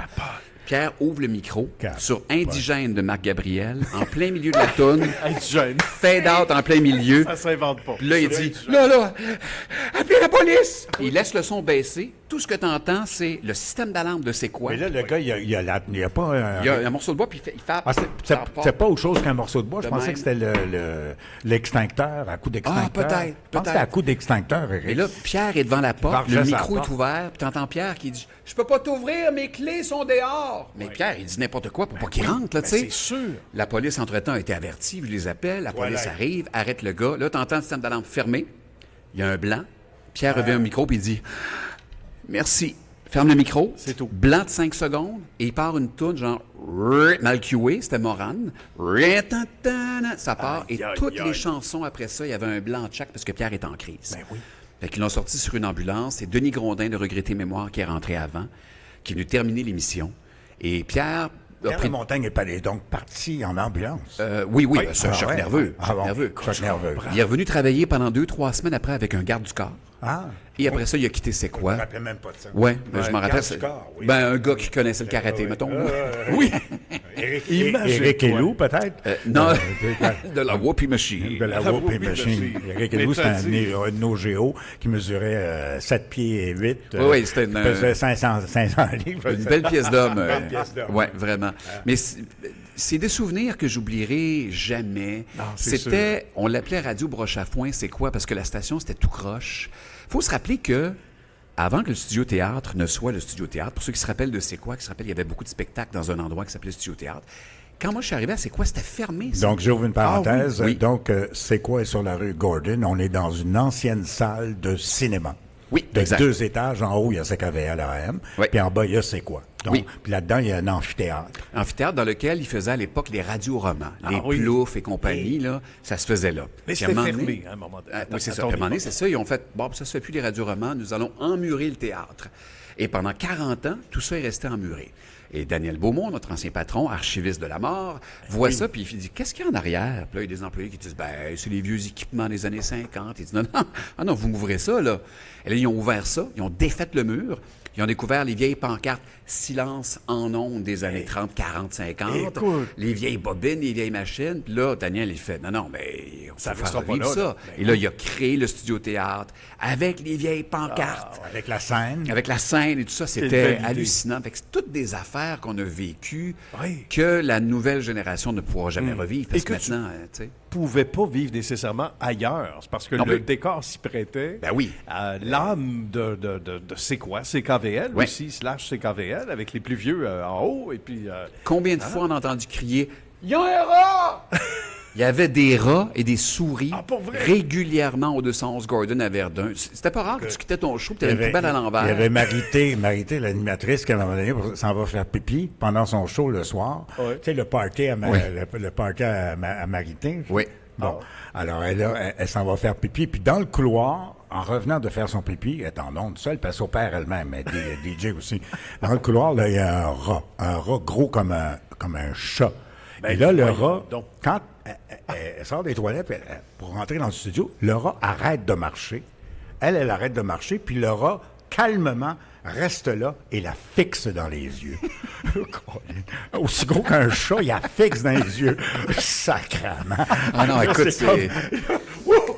Pierre ouvre le micro sur Indigène de Marc Gabriel, en plein milieu de la toune. Indigène. Fade out en plein milieu. Ça s'invente pas. Puis là, il dit, là, appelez la police! Il laisse le son baisser. Tout ce que tu entends, c'est le système d'alarme de c'est quoi. Mais là, le gars, il y a pas un... Il y a un morceau de bois, puis il fait... c'est pas autre chose qu'un morceau de bois. Je pensais que c'était l'extincteur, à coup d'extincteur. Peut-être. Je pense que c'était à coup d'extincteur, Éric. Et là, Pierre est devant la porte, le micro est ouvert, puis t'entends Pierre qui dit « Je peux pas t'ouvrir, mes clés sont dehors! » Mais Pierre, il dit n'importe quoi pour pas qu'il rentre, là, tu sais. C'est sûr. La police, entre-temps, a été avertie, je les appelle, la police arrive, arrête le gars. Là, t'entends le système d'alarme fermé, il y a un blanc. Pierre revient au micro, puis il dit « Merci. » Ferme le micro. C'est tout. Blanc de 5 secondes, et il part une toune genre mal cuée, c'était Morane. Ça part, et toutes les chansons après ça, il y avait un blanc de chaque parce que Pierre est en crise. Ben oui. Fait qu'ils l'ont sorti sur une ambulance. C'est Denis Grondin de Regretter Mémoire qui est rentré avant, qui est venu terminer l'émission. Et Pierre... Pierre Montagne est donc parti en ambulance. Oui, c'est un choc nerveux. Choc nerveux. Il est revenu travailler pendant 2-3 semaines après avec un garde du corps. Ah. Et après ça, il a quitté C'est quoi. Je me rappelais même pas de ça. Oui, je m'en rappelle. Un gars qui connaissait le karaté, mettons. Oui. Éric Elou, peut-être? Non, de la Whoopie Machine. De la Whoopie Machine. Éric Elou, c'était un de nos géos qui mesurait 7 pieds et 8. Oui, c'était une... pesait 500 livres. Une belle pièce d'homme. Oui, vraiment. Mais c'est des souvenirs que j'oublierai jamais. C'était, on l'appelait Radio Broche à Foin, C'est quoi? Parce que la station, c'était tout croche. Il faut se rappeler que, avant que le studio théâtre ne soit le studio théâtre, pour ceux qui se rappellent de C'est quoi, qui se rappellent, il y avait beaucoup de spectacles dans un endroit qui s'appelait studio théâtre. Quand moi je suis arrivé à C'est quoi, c'était fermé. Ça. Donc, j'ouvre une parenthèse. Oui. Donc, C'est quoi est sur la rue Gordon. On est dans une ancienne salle de cinéma. Oui, de exact. 2 étages. En haut, il y a CKVL AM. Oui. Puis en bas, il y a C'est quoi. Donc, puis là-dedans, il y a un amphithéâtre. Amphithéâtre dans lequel il faisait à l'époque les radioromans. Les Ploufs et compagnie, là, ça se faisait là. Mais c'était fermé à un moment donné. Oui, c'est ça. À un moment donné, c'est ça. Ils ont fait, bon, ça se fait plus les radioromans, nous allons emmurer le théâtre. Et pendant 40 ans, tout ça est resté emmuré. Et Daniel Beaumont, notre ancien patron, archiviste de la mort, voit ça, puis il dit « Qu'est-ce qu'il y a en arrière? » Puis là, il y a des employés qui disent « Ben, c'est les vieux équipements des années 50. » Il dit « Non, vous m'ouvrez ça, là. » Et là, ils ont ouvert ça, ils ont défait le mur, ils ont découvert les vieilles pancartes « Silence en ondes » des années 30, 40, 50, Écoute. les vieilles bobines, les vieilles machines. Puis là, Daniel, il fait « Non, mais on Ça va restera faire pas vivre là, ça. là. » Et là, il a créé le studio-théâtre avec les vieilles pancartes. Avec la scène. Avec la scène et tout ça, une c'était belle idée. hallucinant. Fait que c'est toutes des affaires qu'on a vécues Oui. que la nouvelle génération ne pourra jamais revivre. Parce Et que que tu- maintenant, tu sais... Pouvait pas vivre nécessairement ailleurs. C'est parce que Non, le mais- décor s'y prêtait. Ben oui. L'âme de C'est quoi? CKVL Ouais. aussi, / CKVL, avec les plus vieux en haut. Et puis, Combien de fois on a entendu crier « Il y a un rat! » Il y avait des rats et des souris pour vrai? régulièrement au 211 Gordon à Verdun. C'était pas rare que tu quittais ton show et tu avais une poubelle à l'envers. Il y avait Marité, l'animatrice, qui à un moment donné s'en va faire pipi pendant son show le soir. Ouais. Tu sais, le party à, Oui. le party à Marité. Oui. Bon. Alors, elle s'en va faire pipi. Puis dans le couloir, en revenant de faire son pipi, elle est en onde seule, puis elle s'opère elle-même, elle est DJ aussi. Dans le couloir, là, il y a un rat gros comme un chat. Ben, et là, le voyons rat, donc. quand elle sort des toilettes pour rentrer dans le studio, le rat arrête de marcher. Elle arrête de marcher, puis le rat, calmement, reste là et la fixe dans les yeux. Aussi gros qu'un chat, il la fixe dans les yeux. Sacrement. Ah non, écoute, c'est...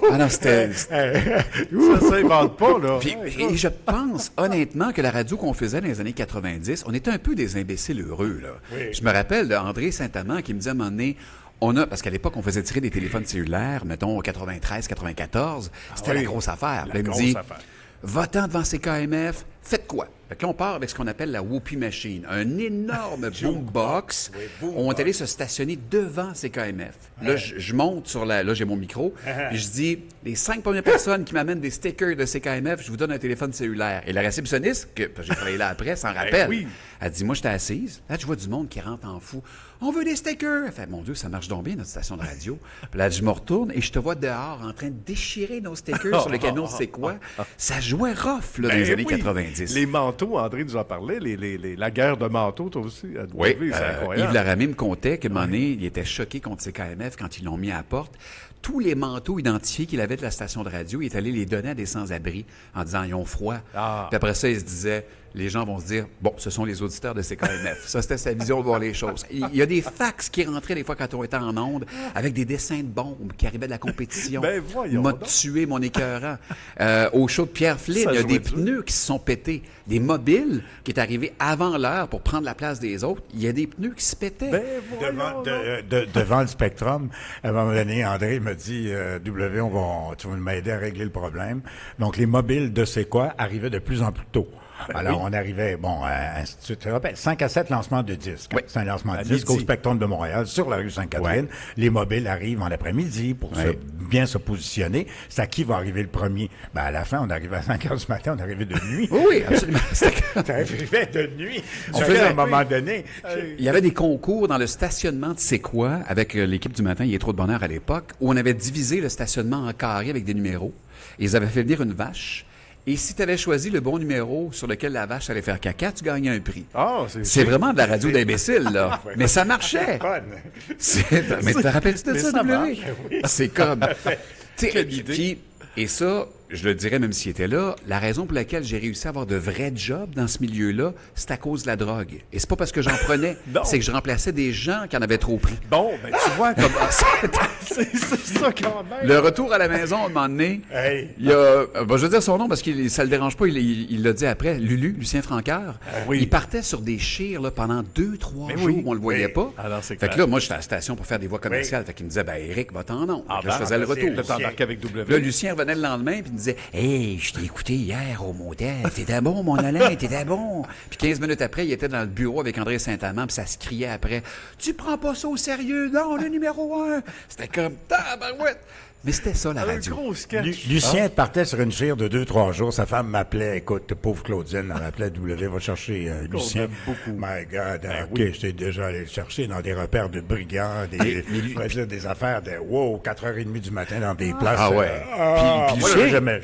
Ah non, c'était... ça s'invente pas, là. Puis, et je pense, honnêtement, que la radio qu'on faisait dans les années 90, on était un peu des imbéciles heureux, là. Oui. Je me rappelle d'André Saint-Amand qui me disait à un moment donné, parce qu'à l'époque, on faisait tirer des téléphones cellulaires, mettons, 93, 94. C'était la grosse affaire. Puis là, il me dit, votant devant CKMF, faites quoi? Fait que là, on part avec ce qu'on appelle la Whoopie Machine, un énorme boombox. On est allé se stationner devant CKMF. Là, je monte sur la... Là, j'ai mon micro. Puis je dis, les 5 premières personnes qui m'amènent des stickers de CKMF, je vous donne un téléphone cellulaire. Et la réceptionniste, parce que j'ai travaillé là après, s'en rappelle. oui. Elle dit, moi, j'étais assise. Là, je vois du monde qui rentre en fou. On veut des stickers. Elle fait, mon Dieu, ça marche donc bien, notre station de radio. Puis là, je me retourne et je te vois dehors en train de déchirer nos stickers sur le canot, c'est quoi? Ça jouait rough, là, dans les années 90. Les manteaux, André nous en parlait, la guerre de manteaux, toi aussi. Oui, c'est incroyable. Yves Laramé me contait qu'à un moment donné, il était choqué contre CKMF quand ils l'ont mis à la porte. tous les manteaux identifiés qu'il avait de la station de radio, il est allé les donner à des sans-abri en disant ils ont froid. Puis après ça, il se disait, les gens vont se dire, bon, ce sont les auditeurs de CKMF. Ça, c'était sa vision de voir les choses. Il y a des fax qui rentraient des fois quand on était en onde avec des dessins de bombes qui arrivaient de la compétition. M'a tué mon écœurant. Au show de Pierre Flynn, il y a des pneus qui se sont pétés. Des mobiles qui est arrivé avant l'heure pour prendre la place des autres. Il y a des pneus qui se pétaient. Devant le Spectrum, à un moment donné, André me dit, W, tu vas m'aider à régler le problème. Donc, les mobiles de C'est quoi arrivaient de plus en plus tôt. Alors, on arrivait, tu te rappelles, 5 à 7 lancements de disques. Oui. C'est un lancement de disques au Spectrum de Montréal, sur la rue Sainte-Catherine. Ouais. Les mobiles arrivent en après-midi pour bien se positionner. C'est à qui va arriver le premier? À la fin, on arrivait à 5 heures du matin, on arrivait de nuit. Oui, absolument. On arrivait de nuit. À un moment donné. Il y avait des concours dans le stationnement de C'est quoi, avec l'équipe du matin, il y a trop de bonheur à l'époque, où on avait divisé le stationnement en carrés avec des numéros. Et ils avaient fait venir une vache. Et si tu avais choisi le bon numéro sur lequel la vache allait faire caca, tu gagnais un prix. C'est vraiment de la radio d'imbécile, là. Mais ça marchait. Mais te rappelles-tu de ça, W? Oui. C'est comme... Quelle idée. Puis, et ça, je le dirais même s'il était là, la raison pour laquelle j'ai réussi à avoir de vrais jobs dans ce milieu-là, c'est à cause de la drogue. Et c'est pas parce que j'en prenais, c'est que je remplaçais des gens qui en avaient trop pris. Tu vois comment c'est ça quand même. Le retour à la maison, à un moment donné, il y a... je vais dire son nom parce que ça le dérange pas, il l'a dit après, Lucien Francoeur. Il partait sur des chires là, pendant 2-3 jours où on le voyait pas. Alors, fait que là, moi, j'étais à la station pour faire des voix commerciales. Fait qu'il me disait, Éric, va-t'en non. Je faisais le retour. Avec W. Là, Lucien revenait le lendemain puis il me disait, hey, je t'ai écouté hier au motel. T'étais bon, mon Alain, t'étais bon. Puis 15 minutes après, il était dans le bureau avec André Saint-Amand, puis ça se criait après, tu prends pas ça au sérieux, non, le numéro 1. C'était comme, tabarouette. Mais c'était ça, la radio. Un gros sketch. Lucien partait sur une chire de 2-3 jours. Sa femme m'appelait, écoute, pauvre Claudine, elle m'appelait, W, va chercher Lucien. Beaucoup. My God, OK, j'étais déjà allé le chercher dans des repères de brigands, des affaires de, 4h30 du matin dans des places. Puis moi, jamais.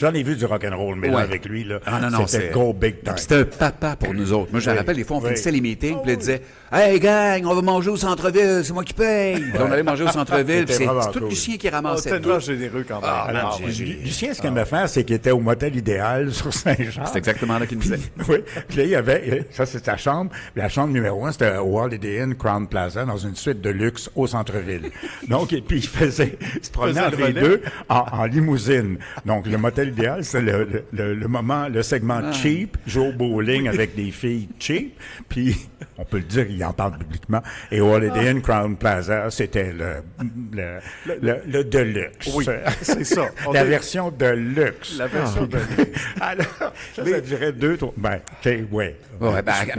J'en ai vu du rock'n'roll, mais là, avec lui, là, c'était go big time. C'était un papa pour nous autres. Moi, je me rappelle, des fois, on finissait les meetings, puis il disait, hey, gang, on va manger au centre-ville, c'est moi qui paye. Puis on allait manger au centre-ville, puis c'est tout Lucien qui ramassait tout. Tellement généreux quand même. Lucien, ce qu'il aimait faire, c'est qu'il était au motel idéal sur Saint-Jean. C'est exactement là qu'il me disait. Oui. Puis là, il y avait, ça c'est sa chambre. Puis la chambre numéro 1, c'était au Holiday Inn Crown Plaza, dans une suite de luxe au centre-ville. Donc, et puis il se promenait entre les deux en limousine. Donc, le motel idéal, c'est le segment cheap, jouer au bowling avec des filles cheap. Puis, on peut le dire, il en parle publiquement. Et au Holiday Inn Crown Plaza, c'était le deluxe. Oui, c'est ça. La version de luxe. La version de luxe. Alors, ça durait 2-3... Mais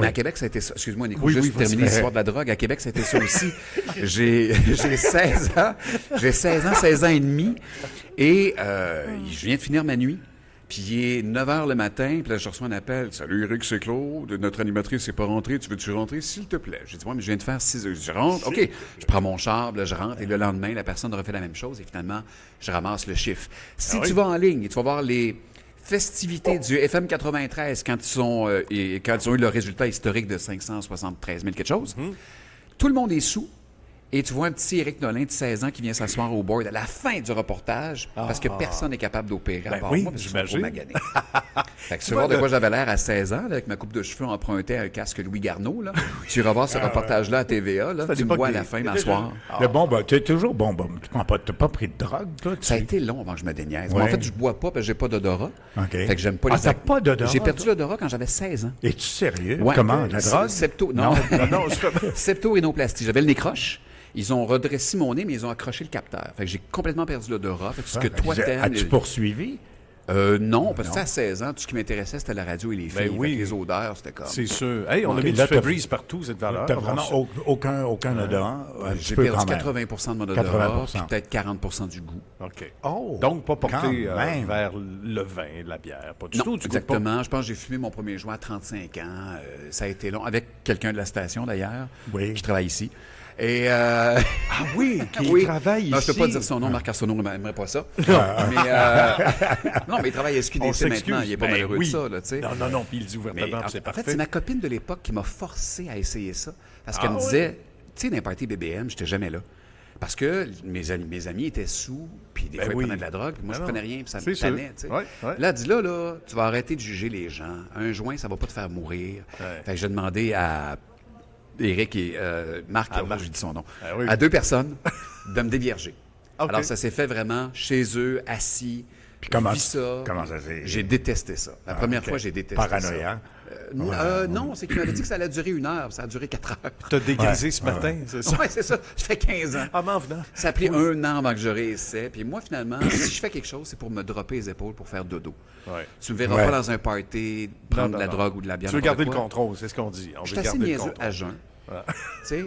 à Québec, ça a été ça. Excuse-moi, Nico, juste terminer l'histoire de la drogue. À Québec, ça a été ça aussi. J'ai 16 ans. J'ai 16 ans et demi. Et je viens de finir ma nuit. Puis il est 9 h le matin, puis là, je reçois un appel. « Salut, Éric, c'est Claude. Notre animatrice n'est pas rentrée. Tu veux-tu rentrer, s'il te plaît? » J'ai dit « Ouais, mais je viens de faire 6 heures. » Je rentre. OK. Je prends mon char, là, je rentre. Et le lendemain, la personne refait la même chose. Et finalement, je ramasse le chiffre. Si tu vas en ligne, tu vas voir les festivités du FM 93 quand ils ont eu le résultat historique de 573 000 quelque chose. Tout le monde est sous. Et tu vois un petit Éric Nolin de 16 ans qui vient s'asseoir au board à la fin du reportage parce que personne n'est capable d'opérer à part moi parce que je suis trop magané. Fait que tu vois de quoi j'avais l'air à 16 ans, là, avec ma coupe de cheveux empruntée à un casque Louis Garneau. Là. Tu iras voir ce reportage-là à TVA. Là, tu me vois à la fin, m'asseoir. Tu es toujours bon. Tu n'as pas pris de drogue, toi? Ça a été long avant que je me déniaise. En fait, je bois pas parce que j'ai pas d'odorat. Fait que j'aime pas t'as pas d'odorat? J'ai perdu l'odorat quand j'avais 16 ans. Es-tu sérieux? Comment? La drogue? Septo-rhinoplastie. J'avais le nez croche. Ils ont redressé mon nez, mais ils ont accroché le capteur. Fait que j'ai complètement perdu l'odorat. Fait que ce que toi t'aimes... As-tu poursuivi? Non, parce que à 16 ans, tout ce qui m'intéressait, c'était la radio et les filles. Les odeurs, c'était comme... C'est sûr. Hey, on a mis du Febreze partout, cette valeur. T'as vraiment aucun odorant? J'ai perdu 80 de mon odorat, puis peut-être 40 du goût. OK. Donc, pas porté vers le vin, la bière, pas du tout. Exactement. Je pense que j'ai fumé mon premier joint à 35 ans. Ça a été long. Avec quelqu'un de la station, d'ailleurs, qui travaille ici. Et qui travaille ici. Non, je ne peux pas dire son nom, Marc Arsenault n'aimerait pas ça. Non, mais il travaille à SQDC maintenant, il n'est pas malheureux de ça. Là, non, puis il dit ouvertement, c'est parfait. En fait, c'est ma copine de l'époque qui m'a forcé à essayer ça. Parce qu'elle me disait, tu sais, dans les parties BBM, je n'étais jamais là. Parce que mes amis étaient sous, puis des fois, ils prenaient de la drogue, puis moi, je prenais rien, puis ça me tannait, tu sais. Ouais. Là, elle dit, là, tu vas arrêter de juger les gens. Un joint, ça va pas te faire mourir. Fait que j'ai demandé à Éric et Marc, j'ai dit son nom, à 2 personnes de me dévierger. Okay. Alors, ça s'est fait vraiment chez eux, assis. Puis comment ça s'est... J'ai détesté ça. La première fois, j'ai détesté Paranoïa. ça. Non, c'est qu'il m'avait dit que ça allait durer 1 heure. Ça a duré 4 heures. Tu as dégrisé ce matin, c'est ça? Oui, c'est ça. Ça fait 15 ans. Ah, m'en venant. Ça a pris 1 an avant que je réessaie. Puis moi, finalement, si je fais quelque chose, c'est pour me dropper les épaules pour faire dodo. Ouais. Tu me verras pas dans un party prendre de la drogue ou de la bière. Tu veux garder le contrôle, c'est ce qu'on dit. Je suis assez niaiseux à jeun. Voilà.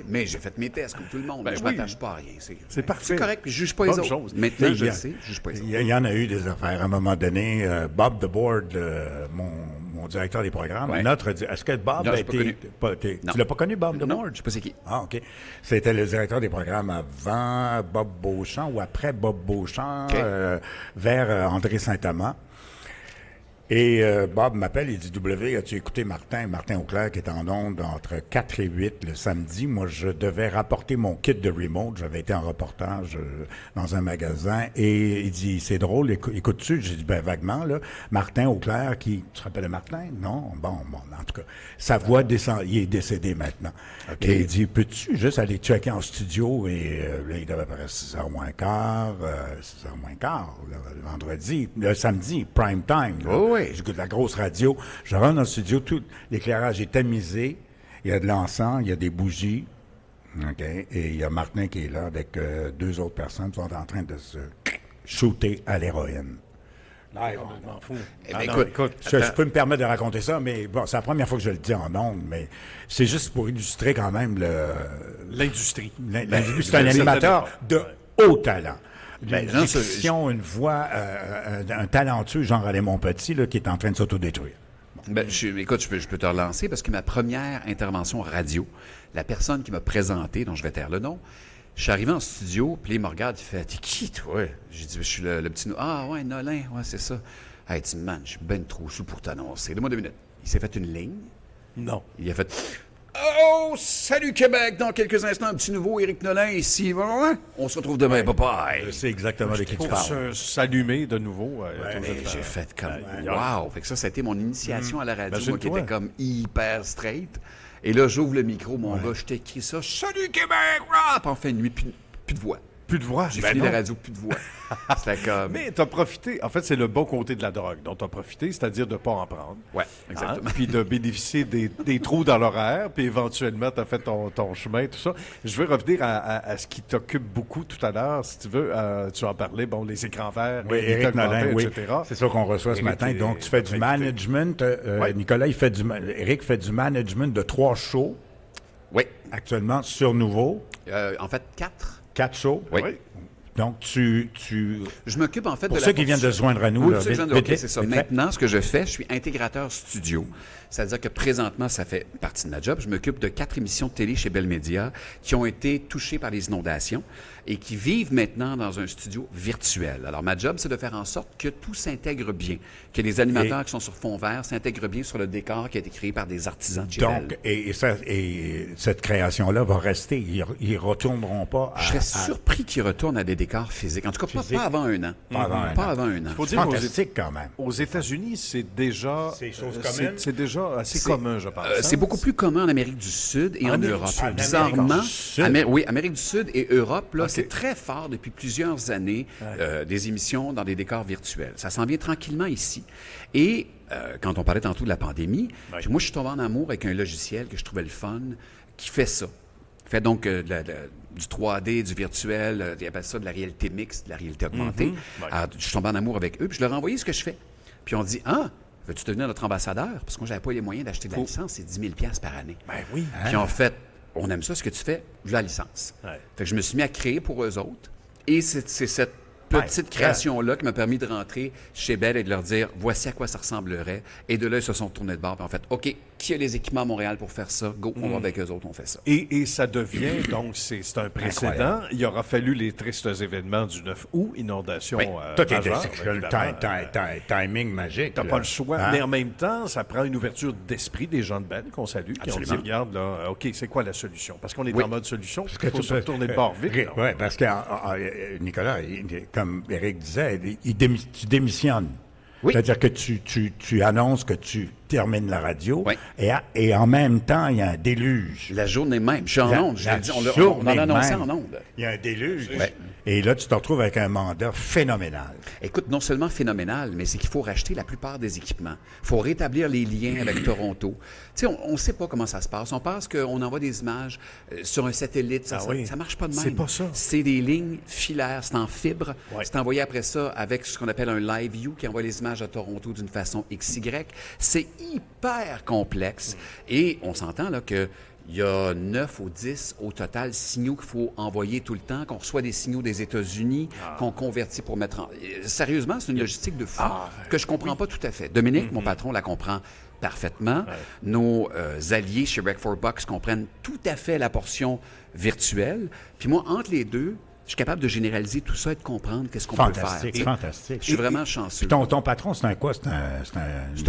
Mais j'ai fait mes tests comme tout le monde. Je ne m'attache pas à rien. C'est parfait. C'est correct, puis je ne juge pas les autres. Maintenant, je le sais, je ne juge pas les autres. Il y en a eu des affaires. À un moment donné, Bob DeBoard, mon directeur des programmes, est-ce que Bob a été... Tu l'as pas connu, Bob DeBoard? Non, je ne sais pas c'est qui. Ah, OK. C'était le directeur des programmes avant Bob Beauchamp ou après Bob Beauchamp, vers André Saint-Amand. Et Bob m'appelle, il dit « W, as-tu écouté Martin Auclair qui est en onde entre 4 et 8 le samedi? Moi, je devais rapporter mon kit de remote. J'avais été en reportage dans un magasin. Et il dit « C'est drôle, écoutes-tu? » J'ai dit « Ben, vaguement, là. Martin Auclair qui... Tu te rappelles de Martin? Non? Bon, en tout cas, sa voix descend. Il est décédé maintenant. Okay. Et il dit « Peux-tu juste aller checker en studio? » Et là, il devait à peu près 6h moins quart, le vendredi. Le samedi, prime time. Là. Oh, oui. J'écoute la grosse radio. Je rentre dans le studio, tout l'éclairage est tamisé. Il y a de l'encens, il y a des bougies. Okay? Et il y a Martin qui est là avec 2 autres personnes qui sont en train de se shooter à l'héroïne. Live, on m'en fout. Écoute, je peux me permettre de raconter ça, mais bon, c'est la première fois que je le dis en ondes, mais c'est juste pour illustrer quand même l'industrie. C'est un animateur de haut talent. Une diction, une voix, un talentueux genre Raymond Petit là, qui est en train de s'autodétruire. Bon. Écoute, je peux te relancer parce que ma première intervention radio, la personne qui m'a présenté, dont je vais taire le nom, je suis arrivé en studio, puis il me regarde, il fait « T'es qui, toi? » J'ai dit « Je suis le petit... »« Ah, ouais, Nolin, ouais, c'est ça. » « Hey, tu man, je suis ben trop sous pour t'annoncer. Donne-moi 2 minutes. » Il s'est fait une ligne. Non. Il a fait... Oh, salut Québec! Dans quelques instants, un petit nouveau Éric Nolin ici. On se retrouve demain, papa. C'est exactement de qui tu parles. S'allumer de nouveau. J'ai fait comme wow! Fait que ça a été mon initiation à la radio, moi qui était comme hyper straight. Et là, j'ouvre le micro, mon gars, je t'écris ça. Salut Québec! Puis en fin de nuit, plus de voix. Plus de voix. J'ai fini la radio, plus de voix. C'était comme... Mais tu as profité. En fait, c'est le bon côté de la drogue dont tu as profité, c'est-à-dire de ne pas en prendre. Oui, exactement. Puis de bénéficier des trous dans l'horaire, puis éventuellement, tu as fait ton chemin, tout ça. Je veux revenir à ce qui t'occupe beaucoup tout à l'heure, si tu veux. Tu en parlais, bon, les écrans verts, oui, Éric Nolin, oui. Etc. C'est ça qu'on reçoit ce matin. Donc, tu fais du management. Nicolas, Éric fait du management de 3 shows. Oui. Actuellement, sur Nouveau. En fait, 4. 4 shows? Oui. Donc, Je m'occupe en fait pour ceux qui viennent de se joindre à nous. Oui, c'est ça. Maintenant, ce que je fais, je suis intégrateur studio. C'est-à-dire que présentement, ça fait partie de ma job. Je m'occupe de 4 émissions de télé chez Bell Media qui ont été touchées par les inondations et qui vivent maintenant dans un studio virtuel. Alors, ma job, c'est de faire en sorte que tout s'intègre bien, que les animateurs qui sont sur fond vert s'intègrent bien sur le décor qui a été créé par des artisans de chez Bell. Donc, et cette création-là va rester. Ils ne retourneront pas à... Je serais surpris qu'ils retournent à des décors physiques. En tout cas, pas avant 1 an. Pas avant un an. Il faut dire fantastique quand même. Aux États-Unis, c'est déjà... C'est déjà assez commun, je pense. C'est beaucoup plus commun en Amérique du Sud et en Europe. Bizarrement, Amérique du Sud et Europe, là, c'est très fort depuis plusieurs années, des émissions dans des décors virtuels. Ça s'en vient tranquillement ici. Et quand on parlait tantôt de la pandémie, moi, je suis tombé en amour avec un logiciel que je trouvais le fun, qui fait ça. Fait donc du 3D, du virtuel, ils appellent ça de la réalité mixte, de la réalité augmentée. Alors, je suis tombé en amour avec eux, puis je leur ai envoyé ce que je fais. Puis on dit « Ah, veux-tu devenir notre ambassadeur? » Parce que moi, je n'avais pas les moyens d'acheter de la licence, c'est 10 000 $ par année. Ben oui. Puis en fait, on aime ça, ce que tu fais, je veux la licence. Fait que je me suis mis à créer pour eux autres. Et c'est cette petite création-là qui m'a permis de rentrer chez Bell et de leur dire voici à quoi ça ressemblerait. Et de là, ils se sont tournés de bord. Puis en fait, OK, qui a les équipements à Montréal pour faire ça? Go, on va avec eux autres, on fait ça. Et ça devient, donc, c'est un précédent. Incroyable. Il aura fallu les tristes événements du 9 août, inondation Tout est majeure, le timing magique. T'as là. pas le choix. Hein? Mais en même temps, ça prend une ouverture d'esprit des gens de Bell qu'on salue, qui ont dit, Absolument. regarde, là, OK, c'est quoi la solution? Parce qu'on est Oui. en mode solution, Parce il faut se retourner de bord vite. là. Oui, parce que Nicolas, comme Éric disait, tu démissionnes. Oui. C'est-à-dire que tu annonces que tu termines la radio Oui. et en même temps, il y a un déluge. La journée même. Je suis en onde. Je l'ai dit, on en a journée annoncé même, en onde. Il y a un déluge. Ouais. Et là, tu te retrouves avec un mandat phénoménal. Écoute, non seulement phénoménal, mais c'est qu'il faut racheter la plupart des équipements. Il faut rétablir les liens avec Toronto. Tu sais, on ne sait pas comment ça se passe. On pense qu'on envoie des images sur un satellite. Ça ne marche pas de même. C'est pas ça. C'est des lignes filaires. C'est en fibre. Ouais. C'est envoyé après ça avec ce qu'on appelle un live view qui envoie les images à Toronto d'une façon XY. C'est hyper complexe. Et on s'entend là que il y a 9 ou 10 au total signaux qu'il faut envoyer tout le temps, qu'on reçoit des signaux des États-Unis, qu'on convertit pour mettre en... Sérieusement, c'est une logistique de fou que je comprends pas tout à fait. Dominique, mon patron, la comprend parfaitement. Nos alliés chez Rec4Box comprennent tout à fait la portion virtuelle. Puis moi, entre les deux, je suis capable de généraliser tout ça et de comprendre qu'est-ce qu'on peut faire. Fantastique, fantastique. Je suis vraiment chanceux. Puis ton patron, c'est un quoi? C'est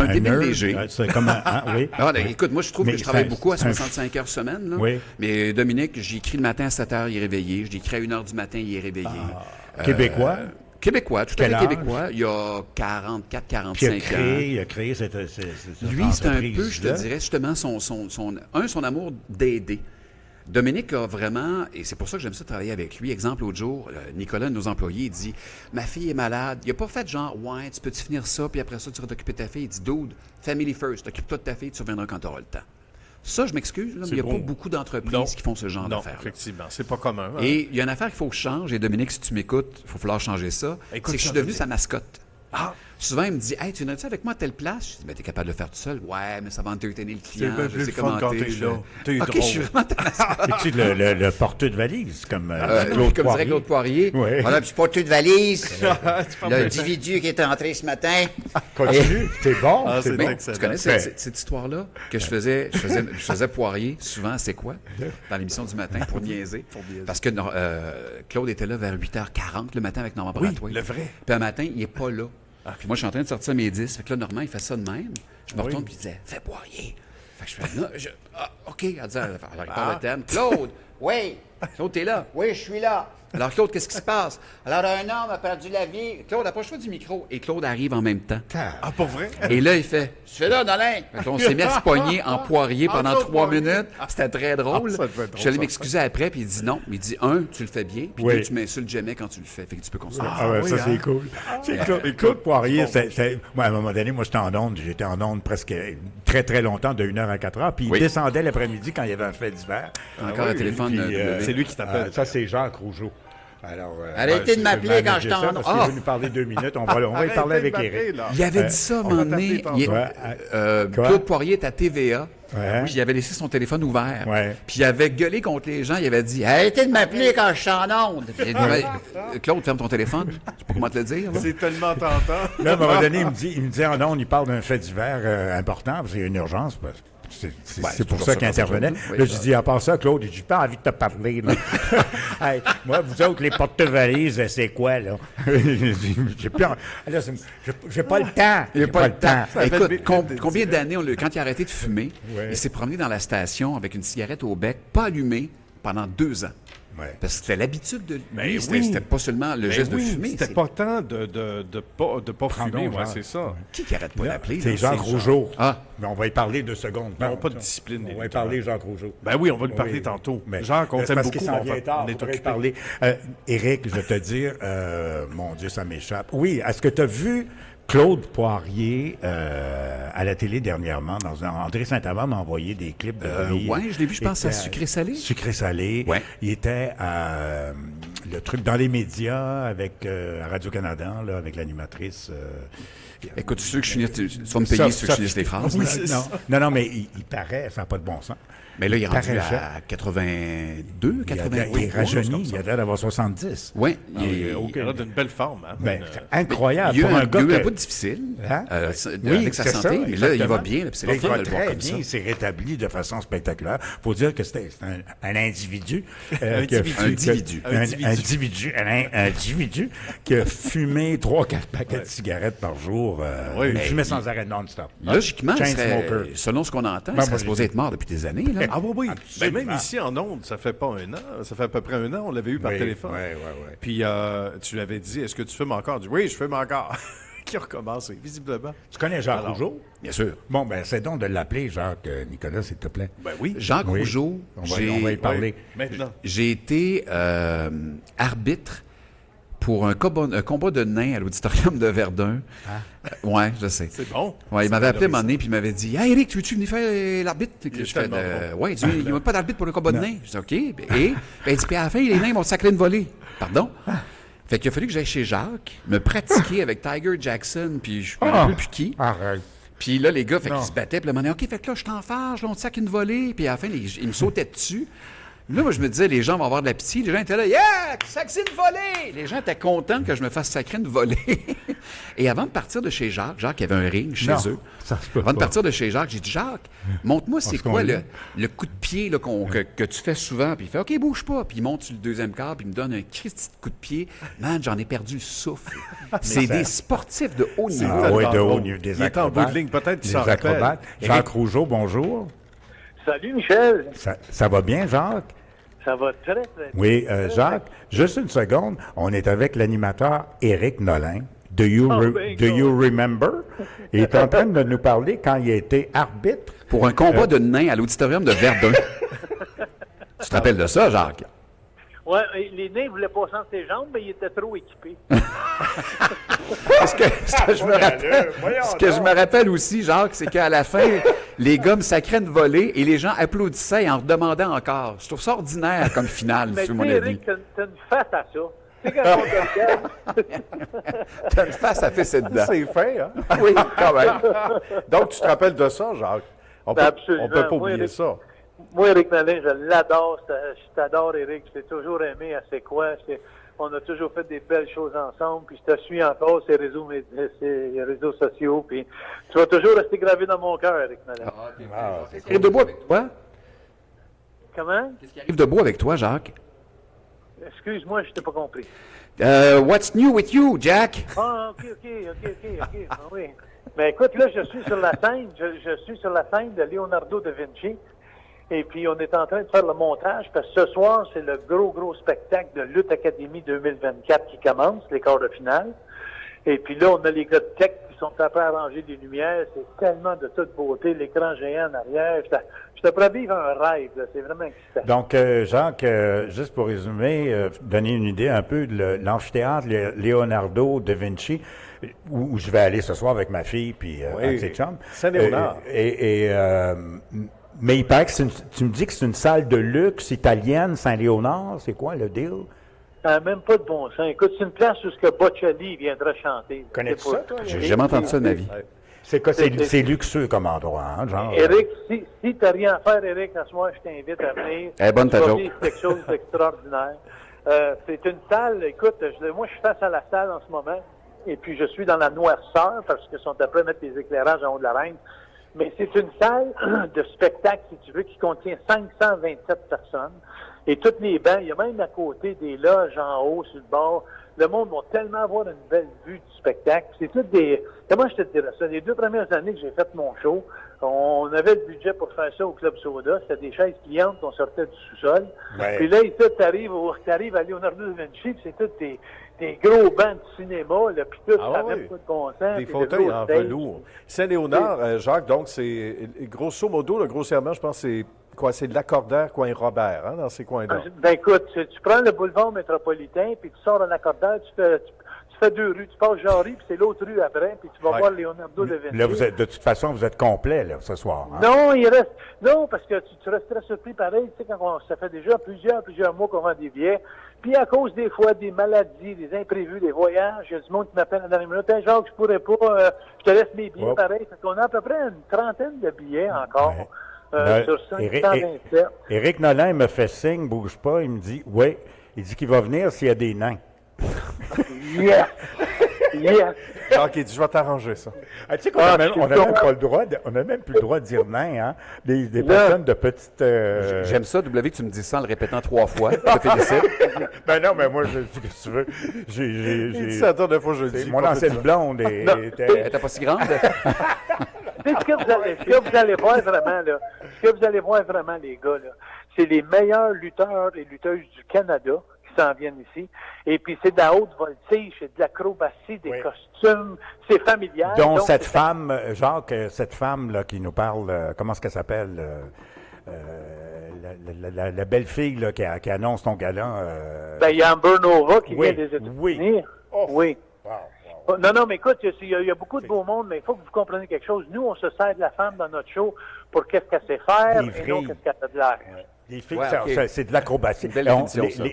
un débile nerd? léger. C'est comme oui. Ah, ben, écoute, moi, je trouve Mais que je travaille c'est beaucoup à c'est un 65 heures semaine. Là. Oui. Mais Dominique, j'y écris le matin à 7 heures, il est réveillé. Je l'écris à 1 heure du matin, il est réveillé. Québécois? Québécois, tout à Quel fait âge? québécois. Il y a 44, Puis 45 ans. il a créé cette Lui, c'est un peu, je te entreprise-là. dirais, justement, son amour d'aider. Dominique a vraiment, et c'est pour ça que j'aime ça travailler avec lui. Exemple, l'autre jour, Nicolas, nos employés, il dit « Ma fille est malade. » Il n'a pas fait genre « Ouais, tu peux-tu finir ça, puis après ça, tu vas t'occuper de ta fille. » Il dit « Dude, family first. Occupe-toi de ta fille, tu reviendras quand tu auras le temps. » Ça, je m'excuse, là, mais il n'y a bon. pas beaucoup d'entreprises qui font ce genre Non, d'affaires. effectivement, c'est pas commun. hein. Et il y a une affaire qu'il faut que je change, et Dominique, si tu m'écoutes, il va falloir changer ça. Écoute C'est que je ça, suis devenu Dominique. sa mascotte. Ah! Souvent, il me dit « Hey, tu viens-tu avec moi à telle place? » Je dis « Ben, t'es capable de le faire tout seul. » « Ouais, mais ça va entertainer le client. bien Je plus sais le fun quand commenter. t'es là. T'es OK, drôle. je suis vraiment ta mascotte. Es-tu le porteur de valise, comme Comme dirait Claude Poirier. Oui. Voilà, puis porteur de valise. pas L'individu qui est entré ce matin. Continue, c'est bon. Ah, c'est c'est bon. excellent. Tu connais cette histoire-là que je faisais Poirier, souvent, c'est quoi? Dans l'émission du matin, pour niaiser. Parce que Claude était là vers 8h40 le matin avec Normand Bratois. le vrai. Puis un matin, il n'est pas là. Puis moi, je suis en train de sortir mes 10. Fait que là, Normand, il fait ça de même. Je me retourne puis il disait « Fais Poirier. » Fait que je fais « Non, OK. » Elle dit, alors, il parle le thème. « Claude! Oui, Claude, t'es là. oui, je suis là. Alors, Claude, qu'est-ce qui se passe? » Alors, un homme a perdu la vie. Claude, approche-toi du micro. Et Claude arrive en même temps. Ah, pour vrai? Et là, il fait C'est là, Nolin. Fait que là, on s'est mis à se pogner en Poirier pendant Claude 3 Poirier. minutes. C'était très drôle. Ah, ça devait être drôle, Je suis allé ça. m'excuser après, puis il dit non. Il dit tu le fais bien, puis Oui. deux, tu m'insultes jamais quand tu le fais. Fait que tu peux continuer. Ah ouais, oui, ça, hein? c'est cool. C'est Claude Poirier, moi, à un moment donné, moi, j'étais en onde. J'étais en onde presque très, très longtemps, de 1h à 4h. Puis Oui. il descendait l'après-midi quand il y avait un fait d'hiver. Encore un téléphone. Puis, C'est lui qui t'appelle. ça, c'est Jacques Rougeau. Alors, Arrêtez de m'appeler quand je t'en t'en... Parce qu'il est venu parler 2 minutes. On va y parler avec Éric. Il avait dit ça à un moment donné. Ouais, quoi? Claude Poirier est à TVA. Ouais. Puis il avait laissé son téléphone ouvert. Ouais. Puis il avait gueulé contre les gens. Il avait dit Arrêtez de m'appeler quand je suis en onde. J'ai dit, Ben, Claude, ferme ton téléphone. Je sais pas comment te le dire. là. C'est tellement tentant. Là, à un moment donné, il me disait, non, il parle d'un fait divers important, c'est une urgence. C'est pour ça qu'il intervenait. Oui, Là, j'ai dit, à part ça, Claude, j'ai pas envie de te parler. Là. Hey, moi, vous autres, les porte-valises, c'est quoi, là? J'ai plus en- là, j'ai pas le temps. Il n'y a pas le temps. Ça fait Écoute, vite, combien d'années, quand il a arrêté de fumer, Ouais. il s'est promené dans la station avec une cigarette au bec, pas allumée, pendant 2 ans. Ouais. Parce que c'était l'habitude de lui. Ben C'était oui. c'était pas seulement le Ben geste oui, de fumer. C'était c'est- pas tant de pas Prends fumer, donc, ouais, Jacques. c'est ça. Qui arrête pas d'appeler? C'est là? Jacques Rougeau. Ah. Mais on va y parler 2 secondes. Non, pas de discipline, On va y évidemment. parler Jacques Rougeau. Ben oui, on va lui parler Oui. tantôt. Mais Jacques, on c'est t'aime parce beaucoup, qu'il mais s'en vient tard, on est faudrait occupé. parler. Éric, je vais te dire, mon Dieu, ça m'échappe. Oui, est-ce que tu as vu Claude Poirier à la télé dernièrement? André Saint-Amand m'a envoyé des clips de lui. Ouais, je l'ai vu, je pense, à Sucré Salé. Sucré Salé. Ouais. Il était à le truc dans les médias avec à Radio-Canada, là, avec l'animatrice. Écoute, ceux que je finis, tu vas me payer ceux que je finisse les phrases. Oui, non, mais il paraît, ça n'a pas de bon sens. Mais là, il est rendu Paraît à 82, 83. Il est rajeuni, il a l'air d'avoir 70. Oui, Il a d'une belle forme. Hein? Ben, incroyable. il y a pour eu un gars un que... bout difficile Hein? Avec sa c'est santé, ça, mais là, il exactement. va bien. Là, puis c'est le Il fun va de le voir très comme ça. bien, il s'est rétabli de façon spectaculaire. Il faut dire que c'est un individu. Un individu qui a fumé 3-4 paquets de cigarettes par jour. Il fumait sans arrêt non-stop. Logiquement, il serait, Chainsmoker. selon ce qu'on entend, Ben, il serait moi, supposé être mort depuis des années. Là. Ah oui. Ben, Absolument. même ici en Onde, ça fait pas un an. Ça fait à peu près un an. On l'avait eu par téléphone. Oui. Puis tu lui avais dit, est-ce que tu fumes encore? Il dit, oui, je fume encore. Qui a recommencé, visiblement. Tu connais Jacques Rougeau? Bien sûr. Bon, ben c'est donc de l'appeler, Jacques Nicolas, s'il te plaît. Ben oui. Jacques Oui. Rougeau, On va y parler. Maintenant. j'ai été arbitre pour un combat de nains à l'auditorium de Verdun. Ouais, je sais. C'est bon. Ouais, il Ça m'avait appelé à un moment valorise. donné puis il m'avait dit « Hey, Eric, tu veux-tu venir faire l'arbitre? » Il est Je fais tellement bon. Ouais, il dit « Il n'y a pas d'arbitre pour le combat de nains. » Je dis « OK. » Et ben, il dit « Puis à la fin, les nains vont sacrer une volée. » Pardon? Fait qu'il a fallu que j'aille chez Jacques, me pratiquer avec Tiger Jackson, puis je ne me rappelle plus qui. Arrête. Puis là, les gars, fait Non. qu'ils se battaient. Puis là, ils m'ont dit, OK, fait que là, je t'enfarge, là, on te sac une volée. Puis à la fin, ils me sautaient dessus. Là, moi, je me disais, les gens vont avoir de la pitié. Les gens étaient là, yeah, sacrer une volée. Les gens étaient contents que je me fasse sacrer une volée. Et avant de partir de chez Jacques avait un ring chez Non, eux. ça se peut Avant de pas. partir de chez Jacques, j'ai dit, Jacques, montre-moi c'est se quoi conduit. le coup de pied là, que tu fais souvent. Puis il fait, OK, bouge pas. Puis il monte sur le deuxième quart, puis il me donne un Christy de coup de pied. Man, j'en ai perdu le souffle. C'est des sportifs de haut niveau. Ah oui, de Tellement haut bon. niveau, des Il est en acrobates. bout de ligne, peut-être qu'il Des s'en rappelle. acrobates. Jacques Rougeau, bonjour. Salut Michel, Ça va bien, Jacques? ça va très très bien. Oui, Jacques, juste une seconde. On est avec l'animateur Éric Nolin. Do you remember? Il est en train de nous parler quand il a été arbitre. Pour un combat de nains à l'auditorium de Verdun. Tu te rappelles de ça, Jacques? Ouais, les nains voulaient pas sentir ses jambes, mais ils étaient trop équipés. Ce que je me rappelle aussi, Jacques, c'est qu'à la fin, les gars me sacraient une volée et les gens applaudissaient et en redemandaient encore. Je trouve ça ordinaire comme finale, Mais sur tu mon sais, avis. Eric, t'as une face à ça. Tu sais, quand on te regarde, T'as une face à fesser dedans. C'est fait, hein? Oui, quand même. Donc, tu te rappelles de ça, Jacques? On peut Absolument. pas Moi, oublier Eric- ça. moi, Eric Nolin, je l'adore. Je t'adore, Eric. Je t'ai toujours aimé à C'est quoi. On a toujours fait des belles choses ensemble. Puis je te suis encore sur les réseaux sociaux. Puis tu vas toujours rester gravé dans mon cœur, Eric Nolin. Qu'est-ce qui arrive de beau avec toi? Comment? Qu'est-ce qui arrive de beau avec toi, Jacques? Excuse-moi, je t'ai pas compris. What's new with you, Jack? Ah, OK. Ah, oui. Mais écoute, là, je suis sur la scène. Je suis sur la scène de Leonardo da Vinci. Et puis, on est en train de faire le montage parce que ce soir, c'est le gros spectacle de Lutte Académie 2024 qui commence, les quarts de finale. Et puis là, on a les gars de tech qui sont après à arranger des lumières. C'est tellement de toute beauté, l'écran géant en arrière. Je te prends vivre un rêve, là. C'est vraiment excitant. Donc, Jacques, juste pour résumer, donner une idée un peu de l'amphithéâtre Leonardo da Vinci, où je vais aller ce soir avec ma fille puis avec ses chums. Saint-Léonard. Mais il paraît que tu me dis que c'est une salle de luxe italienne, Saint-Léonard. C'est quoi le deal? Ça n'a même pas de bon sens. Écoute, c'est une place où ce que Bocelli viendra chanter. Connais-tu C'est pas- ça, toi? J'ai jamais entendu ça de ma vie. C'est quoi? C'est luxueux comme endroit, hein, genre. Eric, si tu n'as rien à faire, Eric, ce soir, je t'invite à venir. Elle est bonne, ta Tu vas joke. vivre quelque chose d'extraordinaire. C'est une salle, écoute, moi, je suis face à la salle en ce moment, et puis je suis dans la noirceur, parce qu'ils sont après à mettre des éclairages en haut de la reine. Mais c'est une salle de spectacle, si tu veux, qui contient 527 personnes. Et toutes les bancs, il y a même à côté des loges en haut, sur le bord. Le monde va tellement avoir une belle vue du spectacle. C'est toutes des... Comment je te dirais ça? Les 2 premières années que j'ai fait mon show, on avait le budget pour faire ça au Club Soda. C'était des chaises pliantes qu'on sortait du sous-sol. Ouais. Puis là, t'arrives à Leonardo da Vinci, puis c'est tous des gros bancs de cinéma, là, puis tout, Ah ça ouais, n'a pas de bon sens. Des puis fauteuils gros en stage. velours. Saint-Léonard, Jacques, donc, c'est grosso modo, le grossièrement, je pense, c'est quoi? C'est de l'accordaire, coin Robert, hein, dans ces coins-là. Ben écoute, tu prends le boulevard métropolitain, puis tu sors à l'accordaire, tu tu fais 2 rues. Tu passes Jarry, puis c'est l'autre rue après, puis tu vas voir Leonardo da Vinci. Là, de toute façon, vous êtes complet là, ce soir. Hein? Non, non, parce que tu restes très surpris pareil. Tu sais, ça fait déjà plusieurs mois qu'on vend des billets. Puis à cause des fois des maladies, des imprévus, des voyages, il y a du monde qui m'appelle à la dernière minute. Hey, Jacques, je pourrais pas, je te laisse mes billets pareil. Fait qu'on a à peu près une trentaine de billets encore. Sur 527. Éric Nolin me fait signe, bouge pas, il me dit, oui, il dit qu'il va venir s'il y a des nains. Yes! Yes! OK, je vais t'arranger ça. Ah, tu sais qu'on n'a même pas le droit, on n'a même plus le droit de dire nains, hein? Des personnes de petites... J'aime ça, W, que tu me dis ça en le répétant 3 fois. Je te félicite. Ben non, mais moi, qu'est-ce que tu veux? Il dit ça de fois, je le dis. Mon ancienne blonde Elle était pas si grande. Ce que vous allez voir vraiment, là, les gars, là, c'est les meilleurs lutteurs et lutteuses du Canada qui s'en viennent ici. Et puis, c'est de la haute voltige, c'est de l'acrobatie, des costumes, c'est familial. Donc cette femme, Jacques, cette femme là, qui nous parle, comment est-ce qu'elle s'appelle? La belle fille là, qui annonce ton gala. Ben, il y a Amber Nova qui vient des États-Unis. Oui. Oui. Wow. Non, mais écoute, il y a beaucoup de beau monde, mais il faut que vous compreniez quelque chose. Nous, on se sert de la femme dans notre show pour qu'est-ce qu'elle sait faire et non qu'est-ce qu'elle a de l'air. Ouais. Les filles, c'est de l'acrobatie.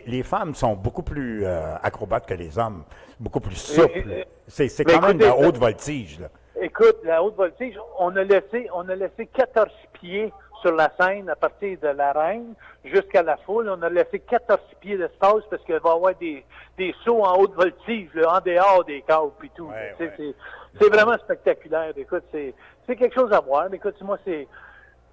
Les femmes sont beaucoup plus acrobates que les hommes, beaucoup plus souples. C'est quand même de la haute voltige. Là. Écoute, la haute voltige, on a laissé 14 pieds sur la scène à partir de l'arène jusqu'à la foule. On a laissé 14 pieds d'espace parce qu'il va y avoir des sauts en haute voltige, là, en dehors des câbles et tout. C'est vraiment spectaculaire. Écoute, c'est quelque chose à voir. Mais écoute, moi, c'est...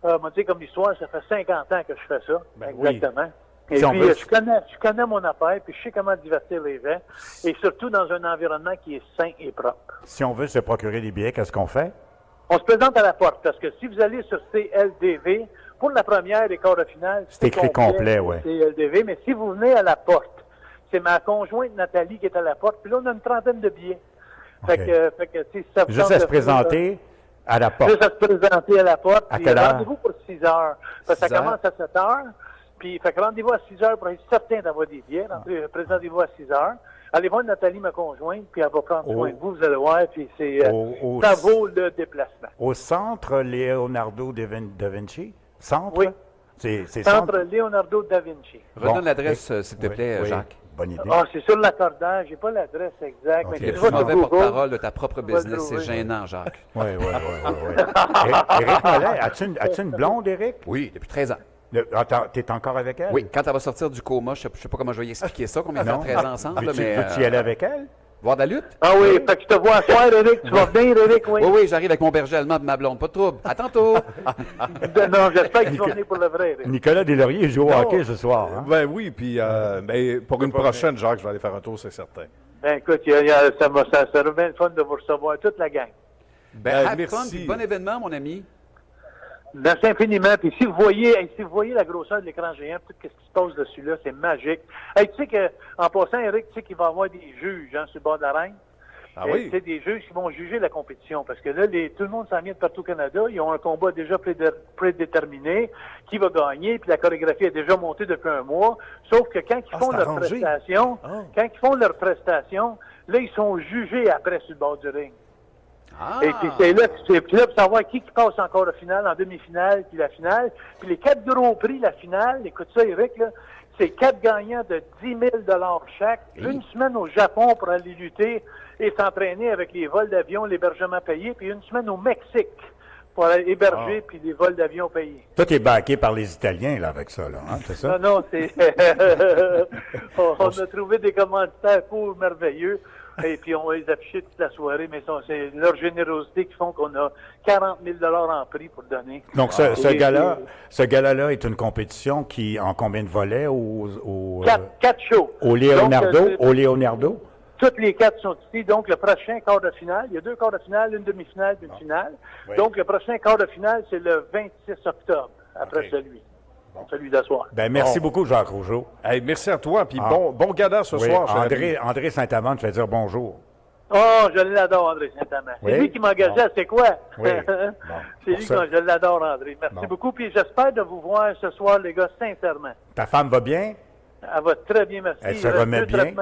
moi, tu sais, comme l'histoire, ça fait 50 ans que je fais ça. Ben exactement. Oui. Et puis, je connais mon affaire, puis je sais comment divertir les gens, et surtout dans un environnement qui est sain et propre. Si on veut se procurer des billets, qu'est-ce qu'on fait? On se présente à la porte, parce que si vous allez sur CLDV, pour la première et quart de finale, c'est écrit complet, oui. CLDV, mais si vous venez à la porte, c'est ma conjointe Nathalie qui est à la porte, puis là, on a une trentaine de billets. Okay. Fait que si ça vous juste à se présenter à la porte. Juste à se présenter à la porte. À quelle heure? Rendez-vous pour 6 heures. Parce que ça commence à 7 heures. Puis, fait que rendez-vous à 6 heures pour être certain d'avoir des billets. Présentez-vous à 6 heures. Allez voir Nathalie, ma conjointe, puis elle va prendre soin de vous. Vous allez voir, puis ça vaut le déplacement. Au centre Leonardo da Vinci? Centre? Oui. C'est centre Leonardo da Vinci. Redonne l'adresse, s'il te plaît, Jacques. Bonne idée. Ah, c'est sur l'accordage. J'ai pas l'adresse exacte. Okay. Tu es mauvais porte-parole de ta propre business. C'est gênant, Jacques. Oui. Éric Nolin, as-tu une blonde, Éric? Oui, depuis 13 ans. T'es encore avec elle? Oui, quand elle va sortir du coma, je ne sais pas comment je vais y expliquer ça, combien de 13 ans ensemble. Veux-tu y aller avec elle? Voir de la lutte? Ah oui, fait que je te vois à soir, Éric. Tu vas venir, Éric, oui? Oui, j'arrive avec mon berger allemand et ma blonde. Pas de trouble. À tantôt. Non, j'espère que tu vas venir pour le vrai, Éric. Nicolas Deslauriers joue au hockey ce soir. Hein? Ben oui, puis pour une prochaine, Jacques, je vais aller faire un tour, c'est certain. Ben écoute, ça serait bien le fun de vous recevoir, toute la gang. Have fun, puis bon événement, mon ami. Merci infiniment. Puis si vous voyez la grosseur de l'écran géant, tout ce qui se passe dessus là, c'est magique. Hey, tu sais qu'en passant, Éric, tu sais qu'il va y avoir des juges sur le bord de la reine. Ah oui? C'est des juges qui vont juger la compétition. Parce que là, tout le monde s'en vient de partout au Canada. Ils ont un combat déjà prédéterminé. Qui va gagner? Puis la chorégraphie est déjà montée depuis un mois. Sauf que quand ils font leur prestation, là, ils sont jugés après sur le bord du ring. Ah. Et puis c'est là pour savoir qui passe encore la finale, en demi-finale, puis la finale. Puis les 4 gros prix, la finale, écoute ça, Éric, là, c'est 4 gagnants de 10 000 chaque. Oui. Une semaine au Japon pour aller lutter et s'entraîner avec les vols d'avion, l'hébergement payé, puis une semaine au Mexique pour aller héberger, puis les vols d'avion payés. Toi, t'es backé par les Italiens, là, avec ça, là, hein, c'est ça? Non, c'est... on a trouvé des commanditaires pour merveilleux. Et puis, on va les afficher toute la soirée, mais c'est leur générosité qui font qu'on a 40 000 en prix pour donner. Donc, ce gala-là est une compétition qui, en combien de volets? Quatre shows. Au Leonardo? Toutes les 4 sont ici. Donc, le prochain quart de finale, il y a 2 quarts de finale, une demi-finale, une finale. Oui. Donc, le prochain quart de finale, c'est le 26 octobre, après celui. Celui d'asseoir. Ben, merci beaucoup, Jacques Rougeau. Hey, merci à toi, puis bon gala ce soir. André Saint-Amand te fait dire bonjour. Oh, je l'adore, André Saint-Amand. C'est lui qui m'engageait, c'est quoi? Oui. C'est lui je l'adore, André. Merci beaucoup, puis j'espère de vous voir ce soir, les gars, sincèrement. Ta femme va bien? Elle va très bien, merci. Elle se remet bien?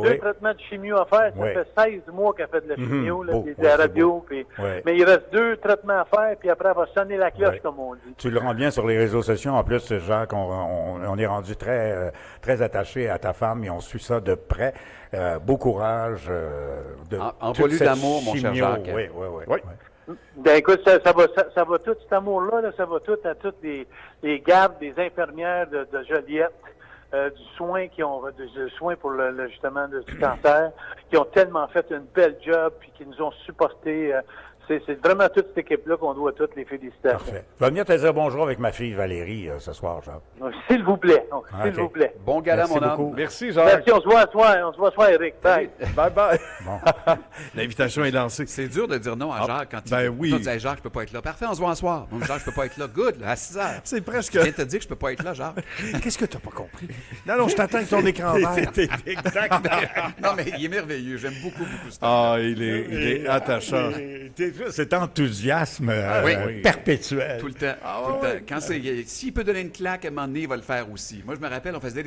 deux traitements de chimio à faire. Ça Oui. fait 16 mois qu'elle fait de la chimio, là, Beau. puis de Ouais, la c'est radio. Puis... Ouais. Mais il reste 2 traitements à faire, puis après, elle va sonner la cloche, Ouais. comme on dit. Tu le rends bien sur les réseaux sociaux. En plus, Jacques, on est rendu très attaché à ta femme et on suit ça de près. Beau courage. Envoie-lui toute cette d'amour, mon cher chimio. Jacques. Oui. Oui. Ben écoute, ça va tout, cet amour-là, là, ça va tout à toutes les gardes, des infirmières de Joliette, du soin du soin pour justement du cancer, qui ont tellement fait une belle job, puis qui nous ont supportés. C'est vraiment toute cette équipe-là qu'on doit toutes les félicitations. Parfait. Je vais venir te dire bonjour avec ma fille Valérie ce soir, Jacques. S'il vous plaît. S'il Ok. vous plaît. Bon gala, Merci mon homme. beaucoup. Merci, Jacques. Merci, on se voit à soir. On se voit à soir, Eric. Bye. Bye-bye. Bon. L'invitation est lancée. C'est dur de dire non à Jacques quand ben il oui. Toi, tu dis, Hey, Jacques, je peux pas être là. Parfait, on se voit un soir. Moi, Jacques, je peux pas être là. Good, là, à 6 heures. C'est presque... Je viens de te dire que je peux pas être là, Jacques. Qu'est-ce que t'as pas compris? Non, je t'attends avec ton écran vert. Non, mais il est merveilleux. J'aime beaucoup ce temps. Ah, il est attachant. Cet enthousiasme Oui. perpétuel. Tout le temps. Tout le temps. Quand s'il peut donner une claque, à un moment donné, il va le faire aussi. Moi, je me rappelle, on faisait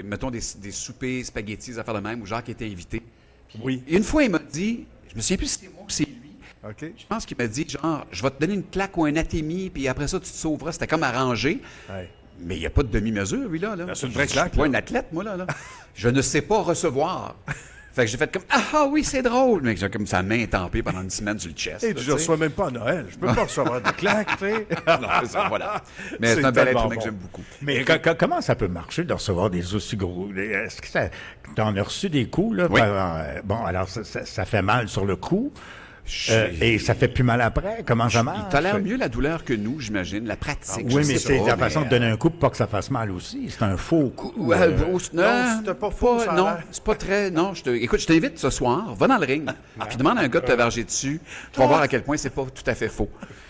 mettons des soupers, spaghettis, des affaires de même, où Jacques était invité. Puis, Oui. Une fois, il m'a dit, je me souviens plus si c'est moi ou c'est lui, OK. je pense qu'il m'a dit, genre, je vais te donner une claque ou un atémie, puis après ça, tu te sauveras. C'était comme arrangé. Ouais. Mais il n'y a pas de demi-mesure, lui, là. C'est une vraie Je claque, suis pas là. un athlète, moi, là. Je ne sais pas recevoir. Fait que j'ai fait comme, ah oui, c'est drôle. Mais j'ai comme sa main étampée pendant une semaine sur le chest. Et là, je tu ne sais. reçois même pas à Noël. Je peux pas recevoir de claque, tu sais. Non, c'est ça, voilà. Mais c'est un bel être humain que j'aime beaucoup. Mais comment ça peut marcher de recevoir des aussi gros? Est-ce que t'en as reçu des coups, là? Oui. Bon, alors ça fait mal sur le coup. Et ça fait plus mal après? Comment ça marche? Il tolère mieux la douleur que nous, j'imagine, la pratique. Oui, je mais sais c'est pas, la façon de donner un coup pour pas que ça fasse mal aussi. C'est un faux coup. non, c'était pas faux, ça a non, l'air. c'est pas très. Non, écoute, je t'invite ce soir, va dans le ring, puis demande à un gars de te verger dessus. Tu vas voir à quel point c'est pas tout à fait faux.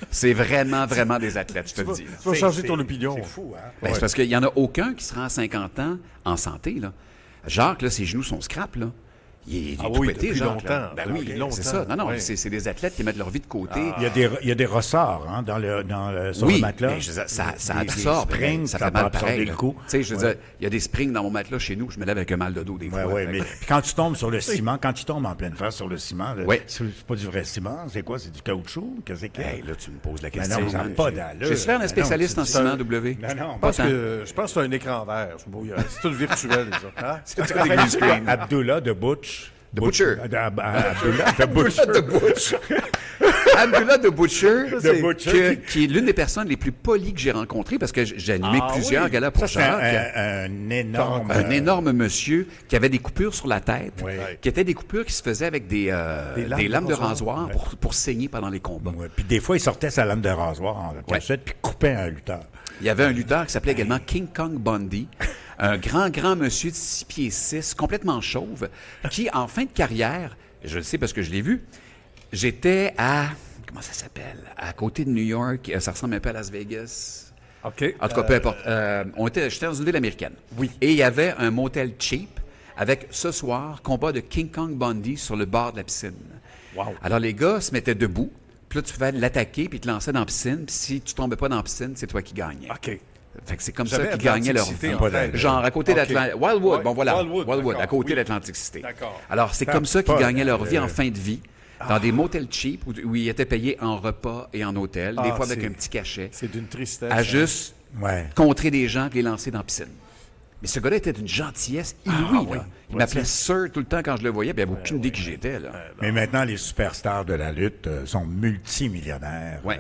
C'est vraiment des athlètes, je te le dis. là. Tu vas changer ton opinion. C'est fou, hein? Ben, c'est parce qu'il y en a aucun qui sera à 50 ans en santé, là. Jacques, là, ses genoux sont scrap, là. Il est Ah tout oui, pété, depuis Jacques, là. longtemps. Ben Depuis oui, longtemps. c'est ça. Non, Ouais. c'est des athlètes qui mettent leur vie de côté. Il y a des ressorts hein, sur Oui, le matelas. mais ça Des absorbe. springs, ça ça fait peut mal absorber pareil. le là. coup. Tu sais, je veux dire, il y a des springs dans mon matelas chez nous, je me lève avec un mal de dos des fois. Oui, Fait mais que- puis quand tu tombes sur le ciment, quand tu tombes en pleine face sur le ciment, là, Oui. c'est pas du vrai ciment, c'est quoi? C'est du caoutchouc? Qu'est-ce que Hey, là, tu me poses la Ben question. non, ça n'a pas d'allure. Je suis un Ben spécialiste non, en tu- ciment W. Non, non, Pas Parce tant. que je pense que c'est un écran vert. C'est tout virtuel, ça. Hein? C'est des green screen. Abdullah de Butch. De Butcher. Abdullah de Butcher. De Butcher. Abdullah de Butcher, De Butcher qui est l'une des personnes les plus polies que j'ai rencontrées parce que j'ai animé plusieurs oui. galas pour Ça, c'est Jacques. un énorme... Un énorme monsieur qui avait des coupures sur la tête, Oui. qui étaient des coupures qui se faisaient avec des lames de rasoir pour saigner pendant les combats. Ouais, puis des fois, il sortait sa lame de rasoir en cachette puis coupait un lutteur. Il y avait un lutteur qui s'appelait également King Kong Bundy, un grand monsieur de 6 pieds 6, complètement chauve, qui, en fin de carrière, je le sais parce que je l'ai vu, j'étais à... Comment ça s'appelle? À côté de New York, ça ressemble un peu à Las Vegas. OK. En tout cas, peu importe. J'étais dans une ville américaine. Oui. Et il y avait un motel cheap avec, ce soir, combat de King Kong Bundy sur le bord de la piscine. Wow. Alors, les gars se mettaient debout, puis là, tu pouvais l'attaquer, puis te lancer dans la piscine, puis si tu tombais pas dans la piscine, c'est toi qui gagnais. OK. Fait que c'est comme ça J'avais qu'ils gagnaient leur Atlantic vie. City en tête. Genre, à côté OK. d'Atlantic... Wildwood, Ouais, bon voilà. Wildwood, à d'accord, côté oui. d'Atlantic City. D'accord. Alors, c'est comme ça qu'ils pas, gagnaient leur vie euh, en fin de vie, dans des motels cheap où ils étaient payés en repas et en hôtel, des Ah, fois avec c'est- un petit cachet, C'est d'une tristesse. à juste Ouais. contrer des gens et les lancer dans la piscine. Mais ce gars-là était d'une gentillesse inouïe. là. Il m'appelait Sir tout le temps quand je le voyais, puis il n'y avait aucune idée qui j'étais. Là. Mais maintenant, les superstars de la lutte sont multimillionnaires. Ouais.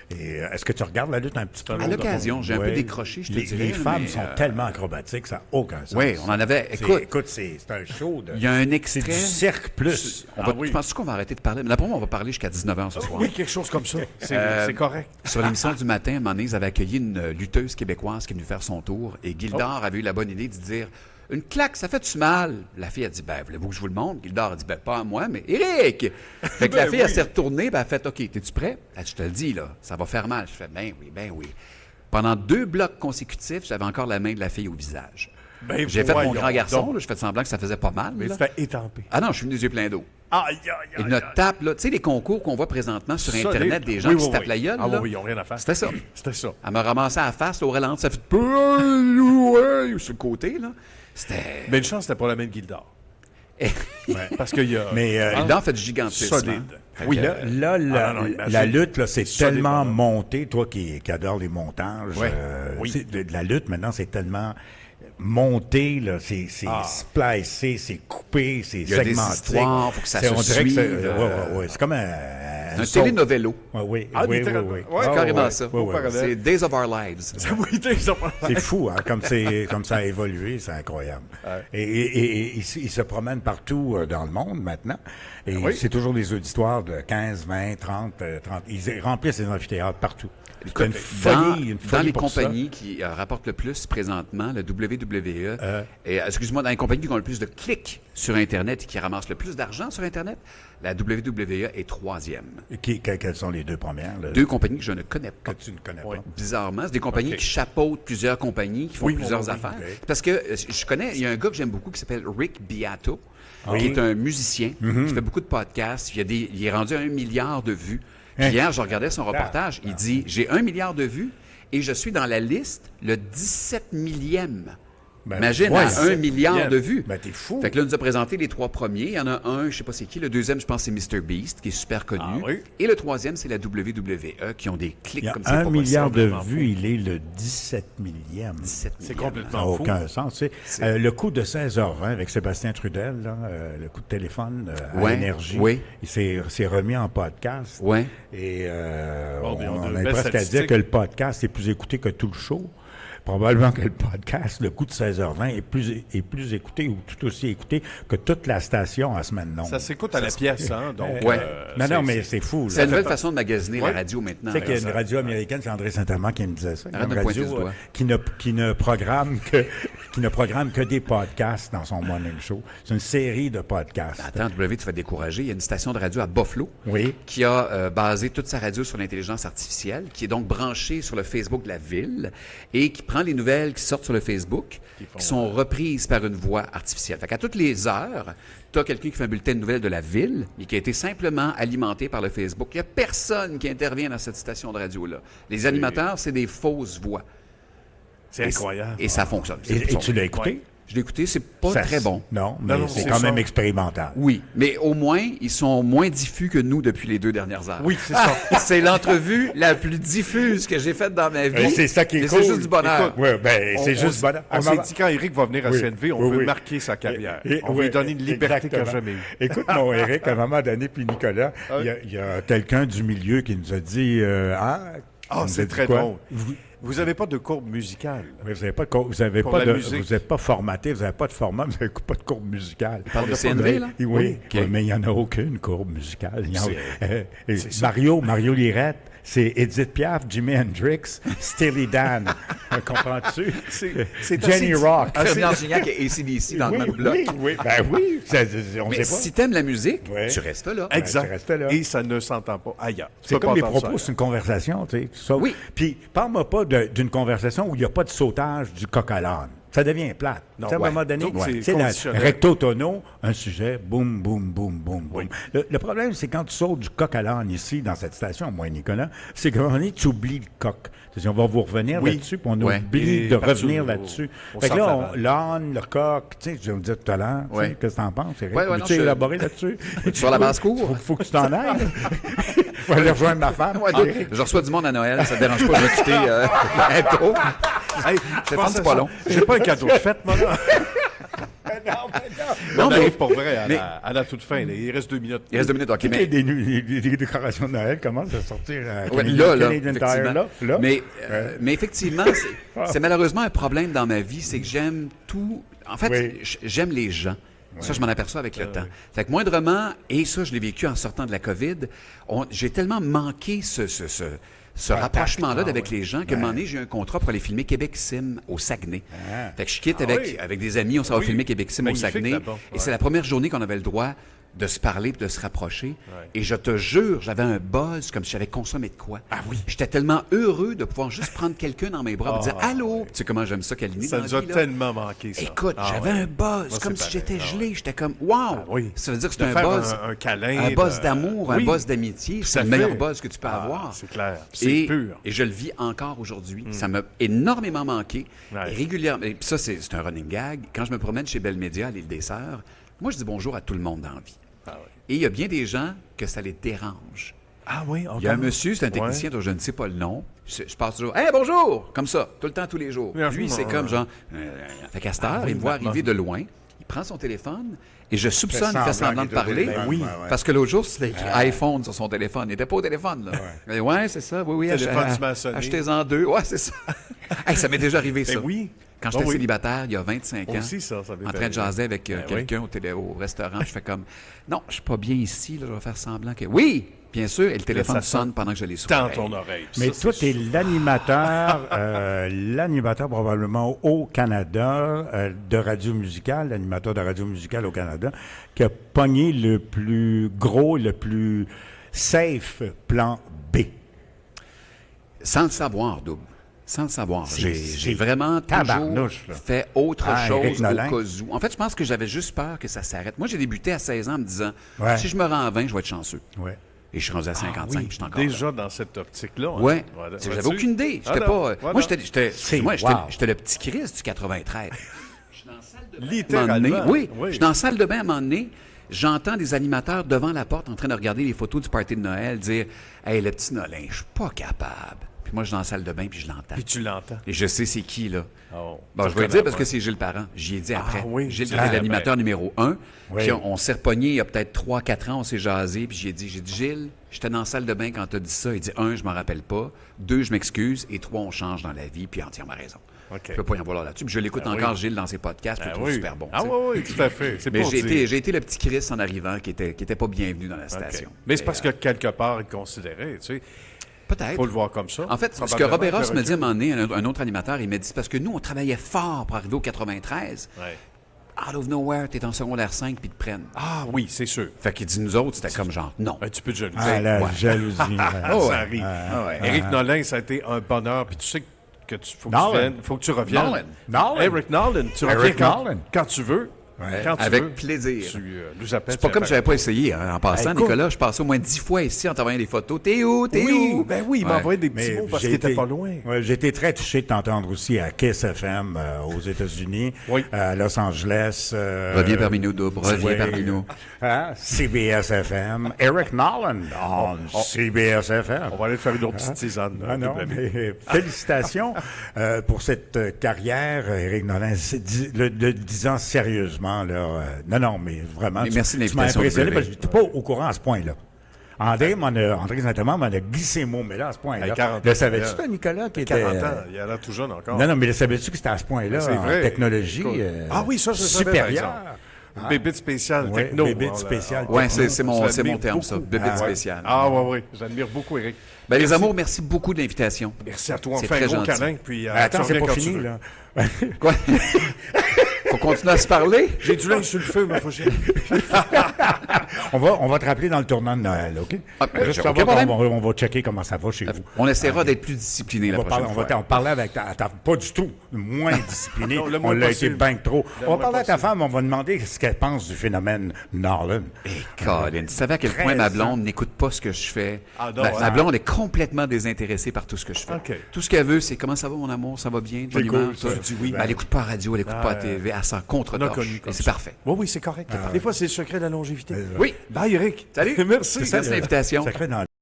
Et est-ce que tu regardes la lutte un petit peu? À l'occasion, j'ai un peu Ouais. décroché, je te dirais. Les femmes mais, sont tellement acrobatiques, ça n'a aucun sens. Oui, on en avait. C'est- Écoute, c'est un show de... il y a un C'est extrait. du cirque plus. Tu penses qu'on va arrêter de parler? Mais d'après moi, on va parler jusqu'à 19h ce soir. Oui, quelque chose comme ça. C'est correct. Sur l'émission du matin, à un moment donné, ils avaient accueilli une lutteuse québécoise qui est venue faire son tour. Et Gildor avait eu la bonne idée de dire une claque, ça fait-tu mal? La fille a dit ben, voulez-vous que je vous le montre? Gildor a dit ben, pas à moi, mais Éric! Fait que la fille, elle s'est retournée, ben, elle a fait OK, t'es-tu prêt? Elle dit, je te le dis, là, ça va faire mal. Je fais ben oui. Pendant 2 blocs consécutifs, j'avais encore la main de la fille au visage. Ben, J'ai fait mon voyons grand garçon, donc. là, je fais semblant que ça faisait pas mal. Mais là. tu fais étamper. Ah non, je suis venu des yeux pleins d'eau. Aïe, aïe, Et notre tape, là, tu sais, les concours qu'on voit présentement sur Internet, des gens qui se tapent la gueule, Ah là, oui, ils n'ont rien à faire. c'était ça. C'était ça. Elle m'a ramassé à la face, là, au ralenti, ça fait ouais, sur le côté, là. Mais une chance, c'était pas la même Gildor. Parce qu'il y a... Mais Gildor fait du gigantisme. Solide. Hein? oui, là, la lutte, là, c'est Solide, tellement là. monté, toi qui adore les montages. Ouais. Oui. La lutte, maintenant, c'est tellement monté, là, c'est splicé, c'est coupé, c'est Il y a des segmenté. histoires, faut que ça se on dirait que suive, c'est comme Un télénovello. Oui, Ah, oui, littéralement. oui. Ouais, C'est carrément ça. oui, oui. C'est Days of Our Lives. C'est fou, hein, comme ça a évolué, c'est incroyable. Et ils se promènent partout dans le monde maintenant. Et c'est toujours des histoires de 15, 20, 30. Ils remplissent les amphithéâtres partout. C'est une folie dans les pour ça. compagnies qui rapportent le plus présentement, le WWE, et excuse-moi, dans les compagnies qui ont le plus de clics sur Internet et qui ramassent le plus d'argent sur Internet, la WWE est 3e. Quelles sont les deux premières? Là? 2 compagnies que je ne connais pas. Que tu ne connais pas. Bizarrement, c'est des compagnies qui chapeautent plusieurs compagnies, qui font plusieurs affaires. oui. Parce que je connais, il y a un gars que j'aime beaucoup qui s'appelle Rick Beato, qui est un musicien, qui fait beaucoup de podcasts. Il est rendu à 1 milliard de vues. Puis hier, je regardais son reportage. Il dit, j'ai 1 milliard de vues et je suis dans la liste le 17 millième. Imagine, à 1 milliard de vues. Ben, t'es fou. Fait que là, il nous a présenté les 3 premiers. Il y en a un, je sais pas c'est qui. Le deuxième, je pense, c'est Mr. Beast, qui est super connu. Et le troisième, c'est la WWE, qui ont des clics Il y a comme ça. 1 milliard de vues, il est le 17 millième. 17 C'est millième. complètement Ça n'a fou. aucun sens. Tu sais. Le coup de 16h20 avec Sébastien Trudel, là, le coup de téléphone à Ouais, Énergie, oui. il s'est remis en podcast. Ouais. Et Bon, on de a belles presque à dire statistiques. que le podcast est plus écouté que tout le show. Probablement que le podcast, le coup de 16h20, est plus écouté ou tout aussi écouté que toute la station à semaine longue. Ça s'écoute à la pièce, hein? Donc, Ouais. Non, mais c'est fou. C'est la nouvelle façon de magasiner la radio maintenant. Tu sais qu'il y a là. une radio américaine, c'est André Saint-Amand qui me disait ça. Il y a Arrête une de pointer radio du doigt. qui ne programme que des podcasts dans son morning show. C'est une série de podcasts. Attends, W, tu vas te décourager. Il y a une station de radio à Buffalo Oui. qui a basé toute sa radio sur l'intelligence artificielle, qui est donc branchée sur le Facebook de la ville et qui prend les nouvelles qui sortent sur le Facebook, qui sont reprises par une voix artificielle. Fait qu'à toutes les heures, tu as quelqu'un qui fait un bulletin de nouvelles de la ville, mais qui a été simplement alimenté par le Facebook. Il n'y a personne qui intervient dans cette station de radio-là. Les animateurs, c'est des fausses voix. c'est incroyable. Et ça fonctionne. Et tu l'as écouté? Je l'ai écouté, c'est pas très bon. Non, mais non, c'est c'est quand ça. même expérimental. Oui, mais au moins, ils sont moins diffus que nous depuis les 2 dernières heures. Oui, c'est ça. C'est l'entrevue la plus diffuse que j'ai faite dans ma vie. C'est ça qui est Mais cool. c'est juste du bonheur. Oui, ben, c'est juste bonheur. On s'est dit quand Eric va venir à Oui, CNV, on oui, veut oui. marquer sa carrière. Et- On veut lui donner une liberté qu'il n'a exactement. jamais eue. Écoute, mon Eric, à un moment donné, puis Nicolas, il y a quelqu'un du milieu qui nous a dit il nous a c'est dit très quoi? drôle. Vous n'avez pas de courbe musicale. Mais vous n'avez Pour pas, la musique. vous n'êtes pas formaté, vous n'avez pas de format, vous n'avez pas de courbe musicale. parle de Mais- CNV, là? Oui, OK. mais il n'y en a aucune courbe musicale. Il y en a- C'est ça. Mario Lirette, c'est Edith Piaf, Jimi Hendrix, Steely Dan. Comprends-tu? c'est Jenny assez- Rock. Ferdinand Gignac et AC/DC dans le même bloc. Oui, on Mais sait pas. si t'aimes la musique, Ouais. tu restes là. Exact. tu restais là. Et ça ne s'entend pas ailleurs. Tu C'est peux comme pas les entendre propos, ça c'est une conversation, tu sais. Ça. Oui. Puis, parle-moi pas d'une conversation où il n'y a pas de sautage du coq à l'âne. Ça devient plate. Non, Tu sais, à un ouais. moment donné, Donc, c'est tu sais, la- conditionnel. recto tono, un sujet, boum, boum, boum, boum, boum. Le problème, c'est quand tu sautes du coq à l'âne ici, dans cette station, moi, Nicolas, c'est qu'à un moment donné, tu oublies le coq. C'est-à-dire, on va vous revenir Oui. là-dessus, puis on Ouais. oublie Et de partout revenir au- là-dessus. au Fait que centre là, Laval. l'âne, le coq, tu sais, je vais vous dire tout à l'heure, tu sais, Ouais. qu'est-ce que t'en penses, Eric? Ouais, non, Peux-tu je- élaborer là-dessus? Sur la basse-cour? Faut que tu t'en ailles. Je vais aller rejoindre ma femme. Ouais, donc, je reçois du monde à Noël, ça te dérange pas, je vais quitter bientôt. Hey, C'est pense pas à pas ça. long. J'ai pas un cadeau de fête, moi, là. Non, On mais arrive pour vrai mais- à la toute fin. là. Il reste 2 minutes. il reste 2 minutes, OK, Toutes mais... des décorations de Noël commencent à sortir à Ouais, Canadian là, Tire, effectivement. là. Mais effectivement, c'est malheureusement un problème dans ma vie, c'est que j'aime tout. En fait, Oui. j'aime les gens. Ça, je m'en aperçois avec le temps. Fait que moindrement, et ça, je l'ai vécu en sortant de la COVID, j'ai tellement manqué ce rapprochement-là avec les gens qu'à un moment donné, j'ai eu un contrat pour aller filmer Québec Sim au Saguenay. Fait que je quitte oui. avec des amis, on s'en va Oui. filmer Québec Sim au Magnifique Saguenay. là-bas. Et c'est la première journée qu'on avait le droit de se parler et de se rapprocher. Et je te jure, j'avais un buzz comme si j'avais consommé de quoi. Ah oui. J'étais tellement heureux de pouvoir juste prendre quelqu'un dans mes bras et dire « Allô! » Tu sais comment j'aime ça, Kalini, Ça dans nous la a vie, là? tellement manqué, ça. Écoute, Ah j'avais ouais. un buzz, Moi, comme c'est si j'étais pareil. Ah gelé. J'étais comme « Wow! Oui. Ça veut dire que De c'est un faire buzz. un câlin. Un buzz d'amour, un Oui. buzz d'amitié. Tout C'est à le meilleur fait. buzz que tu peux avoir. C'est clair. C'est pur. Et je le vis encore aujourd'hui. Ça m'a énormément manqué. Ouais. Et régulièrement. Et puis ça, c'est un running gag. Quand je me promène chez Bell Media à l'île des Sœurs, moi, je dis bonjour à tout le monde dans la vie. Ah oui. Et il y a bien des gens que ça les dérange. Ah oui, Il y a un monsieur, c'est un technicien dont je ne sais pas le nom. Je passe toujours, hey, bonjour! Comme ça, tout le temps, tous les jours. Lui, c'est comme genre, fait qu'à cette heure, il me voit arriver de loin, il prend son téléphone et je soupçonne qu'il fait semblant de parler. Oui. Parce que l'autre jour, c'était écrit iPhone sur son téléphone. Il n'était pas au téléphone, là. Ouais, c'est ça, oui, Téléphone du maçonnier. achetez-en 2. Ouais, c'est ça. Hey, ça m'est déjà arrivé, ça. oui. Quand j'étais oui. célibataire, il y a 25 ans, Aussi, ça m'est en train arrivé. de jaser avec quelqu'un oui. au restaurant, je fais comme, non, je suis pas bien ici, là, je vais faire semblant que... Oui, bien sûr, et le téléphone ça sonne pendant que je l'ai sous Dans l'oreille. ton oreille. Mais Ça, toi, c'est tu es l'animateur probablement au Canada de radio musicale, l'animateur de radio musicale au Canada, qui a pogné le plus gros, le plus safe plan B. Sans le savoir, Double. Sans le savoir. C'est J'ai vraiment toujours tabarnouche, là. fait autre Éric chose au Nolin. cas où. En fait, je pense que j'avais juste peur que ça s'arrête. Moi, j'ai débuté à 16 ans en me disant, Ouais. si je me rends à 20, je vais être chanceux. Ouais. Et je suis rendu à 55, je suis encore Déjà là. dans cette optique-là. hein. Ouais. Voilà. J'avais Vois-tu? aucune idée. Ah J'étais non, pas. voilà. Moi, j'étais wow. j'étais le petit Christ du 93. Littéralement. Oui, je suis dans la salle de bain à un moment donné. J'entends des animateurs devant la porte en train de regarder les photos du party de Noël dire « Hey, le petit Nolin, je suis pas capable. » Puis moi, je suis dans la salle de bain puis je l'entends. Puis tu l'entends. Et je sais c'est qui, là. Oh. Bon, je vais le dire parce que c'est Gilles Parent. J'y ai dit après. oui, Gilles tu était l'as l'animateur numéro 1. Oui. Puis on s'est repogné il y a peut-être 3-4 ans, on s'est jasé. Puis j'ai dit, Gilles, j'étais dans la salle de bain quand tu as dit ça. Il dit, 1, je m'en rappelle pas. 2, je m'excuse. Et 3, on change dans la vie. Puis entièrement raison. OK. Je peux pas y en vouloir là-dessus. Puis je l'écoute encore, oui. Gilles, dans ses podcasts. Je le trouve super bon. Ah tu sais. oui, tout à fait. C'est Mais pour j'ai dire. été le petit Chris en arrivant qui était pas bienvenu dans la OK. station. Mais c'est parce que quelque part, il considérait, tu sais. Peut-être. Faut le voir comme ça. En fait, ce que Probablement Robert Ross avec me le dit à un moment donné, un autre animateur, il m'a dit, c'est parce que nous, on travaillait fort pour arriver au 93. Ouais. Out of nowhere, t'es en secondaire 5 puis ils te prennent. Ah oui, c'est sûr. Fait qu'il dit, nous autres, c'était comme genre, non. Un petit peu de jalousie. Ah, la Ouais. jalousie. Ça arrive. ouais. Éric Nolin, ça a été un bonheur. Puis tu sais que faut que Nolan. tu viennes, faut que tu reviennes. Nolan. Eric Nolan, tu Eric reviens Nolan. quand tu veux. Ouais. Quand tu Avec veux. plaisir. Tu nous appelles. C'est pas comme si j'avais pas essayé. Hein. En passant, Écoute. Nicolas, je passais au moins 10 fois ici en t'envoyant des photos. T'es où? T'es Oui, où? ben oui, il m'a Ouais. envoyé des petits mots parce qu'il était pas loin. Ouais, j'ai été très touché de t'entendre aussi à Kiss FM aux États-Unis, Oui. à Los Angeles. Reviens parmi nous, Double. Reviens parmi nous. Hein? CBS FM. Eric Nolan on CBS FM. On va aller te faire une autre petite tisane. Ah non, mais félicitations pour cette carrière, Éric Nolin. Le disant sérieusement, là. Non, mais vraiment. Mais merci de tu m'as l'invitation, impressionné W. parce que je n'étais pas au courant à ce point-là. André Saint-Amand m'en a glissé mot, mais là, à ce point-là. 40 Le ans, savais-tu, toi, Nicolas, qui était. 40 ans, il a l'air tout jeune encore. Non, mais le savais-tu que c'était à ce point-là, C'est en vrai. technologie Écoute. Ah oui, ça, je le savais, par supérieure? exemple. Bébite spéciale, Ouais, techno. bébite Voilà. spéciale. Ouais, techno. c'est mon terme, ça. beaucoup. Bébé Ah, spécial. Ah oui, j'admire beaucoup, Éric. Ben, les amours, merci beaucoup de l'invitation. Merci à toi. On C'est fait un très gros gentil. câlin. Puis, Attends, tu c'est reviens pas quand tu fini, veux. là. Quoi? Faut continuer à se parler? J'ai du linge sur le feu, mais faut que j'y aille. On va te rappeler dans le tournant de Noël, OK? Ah, ben, Juste j'ai savoir aucun problème. on va checker comment ça va chez vous. On essaiera d'être plus discipliné la On va prochaine parler, fois. on parlait avec pas du tout, moins discipliné. Non, le on moins l'a été possible. bien que trop. Le On va moins parler à ta possible. femme, on va demander ce qu'elle pense du phénomène Nolan. Colin, tu savais à quel point ma blonde n'écoute pas ce que je fais. Ah non, Ma hein? blonde est complètement désintéressée par tout ce que je fais. OK. Tout ce qu'elle veut, c'est comment ça va mon amour, ça va bien, de bonne C'est cool, humeur, ça. ça. Je dis oui. Ben, elle écoute pas la radio, elle écoute pas la TV, elle s'en On a contre-torche. connu Et comme c'est ça. parfait. Oui, c'est correct. Des fois, c'est le secret de la longévité. Oui. Bye, Eric. Salut. Merci. Merci de l'invitation. Sacré dans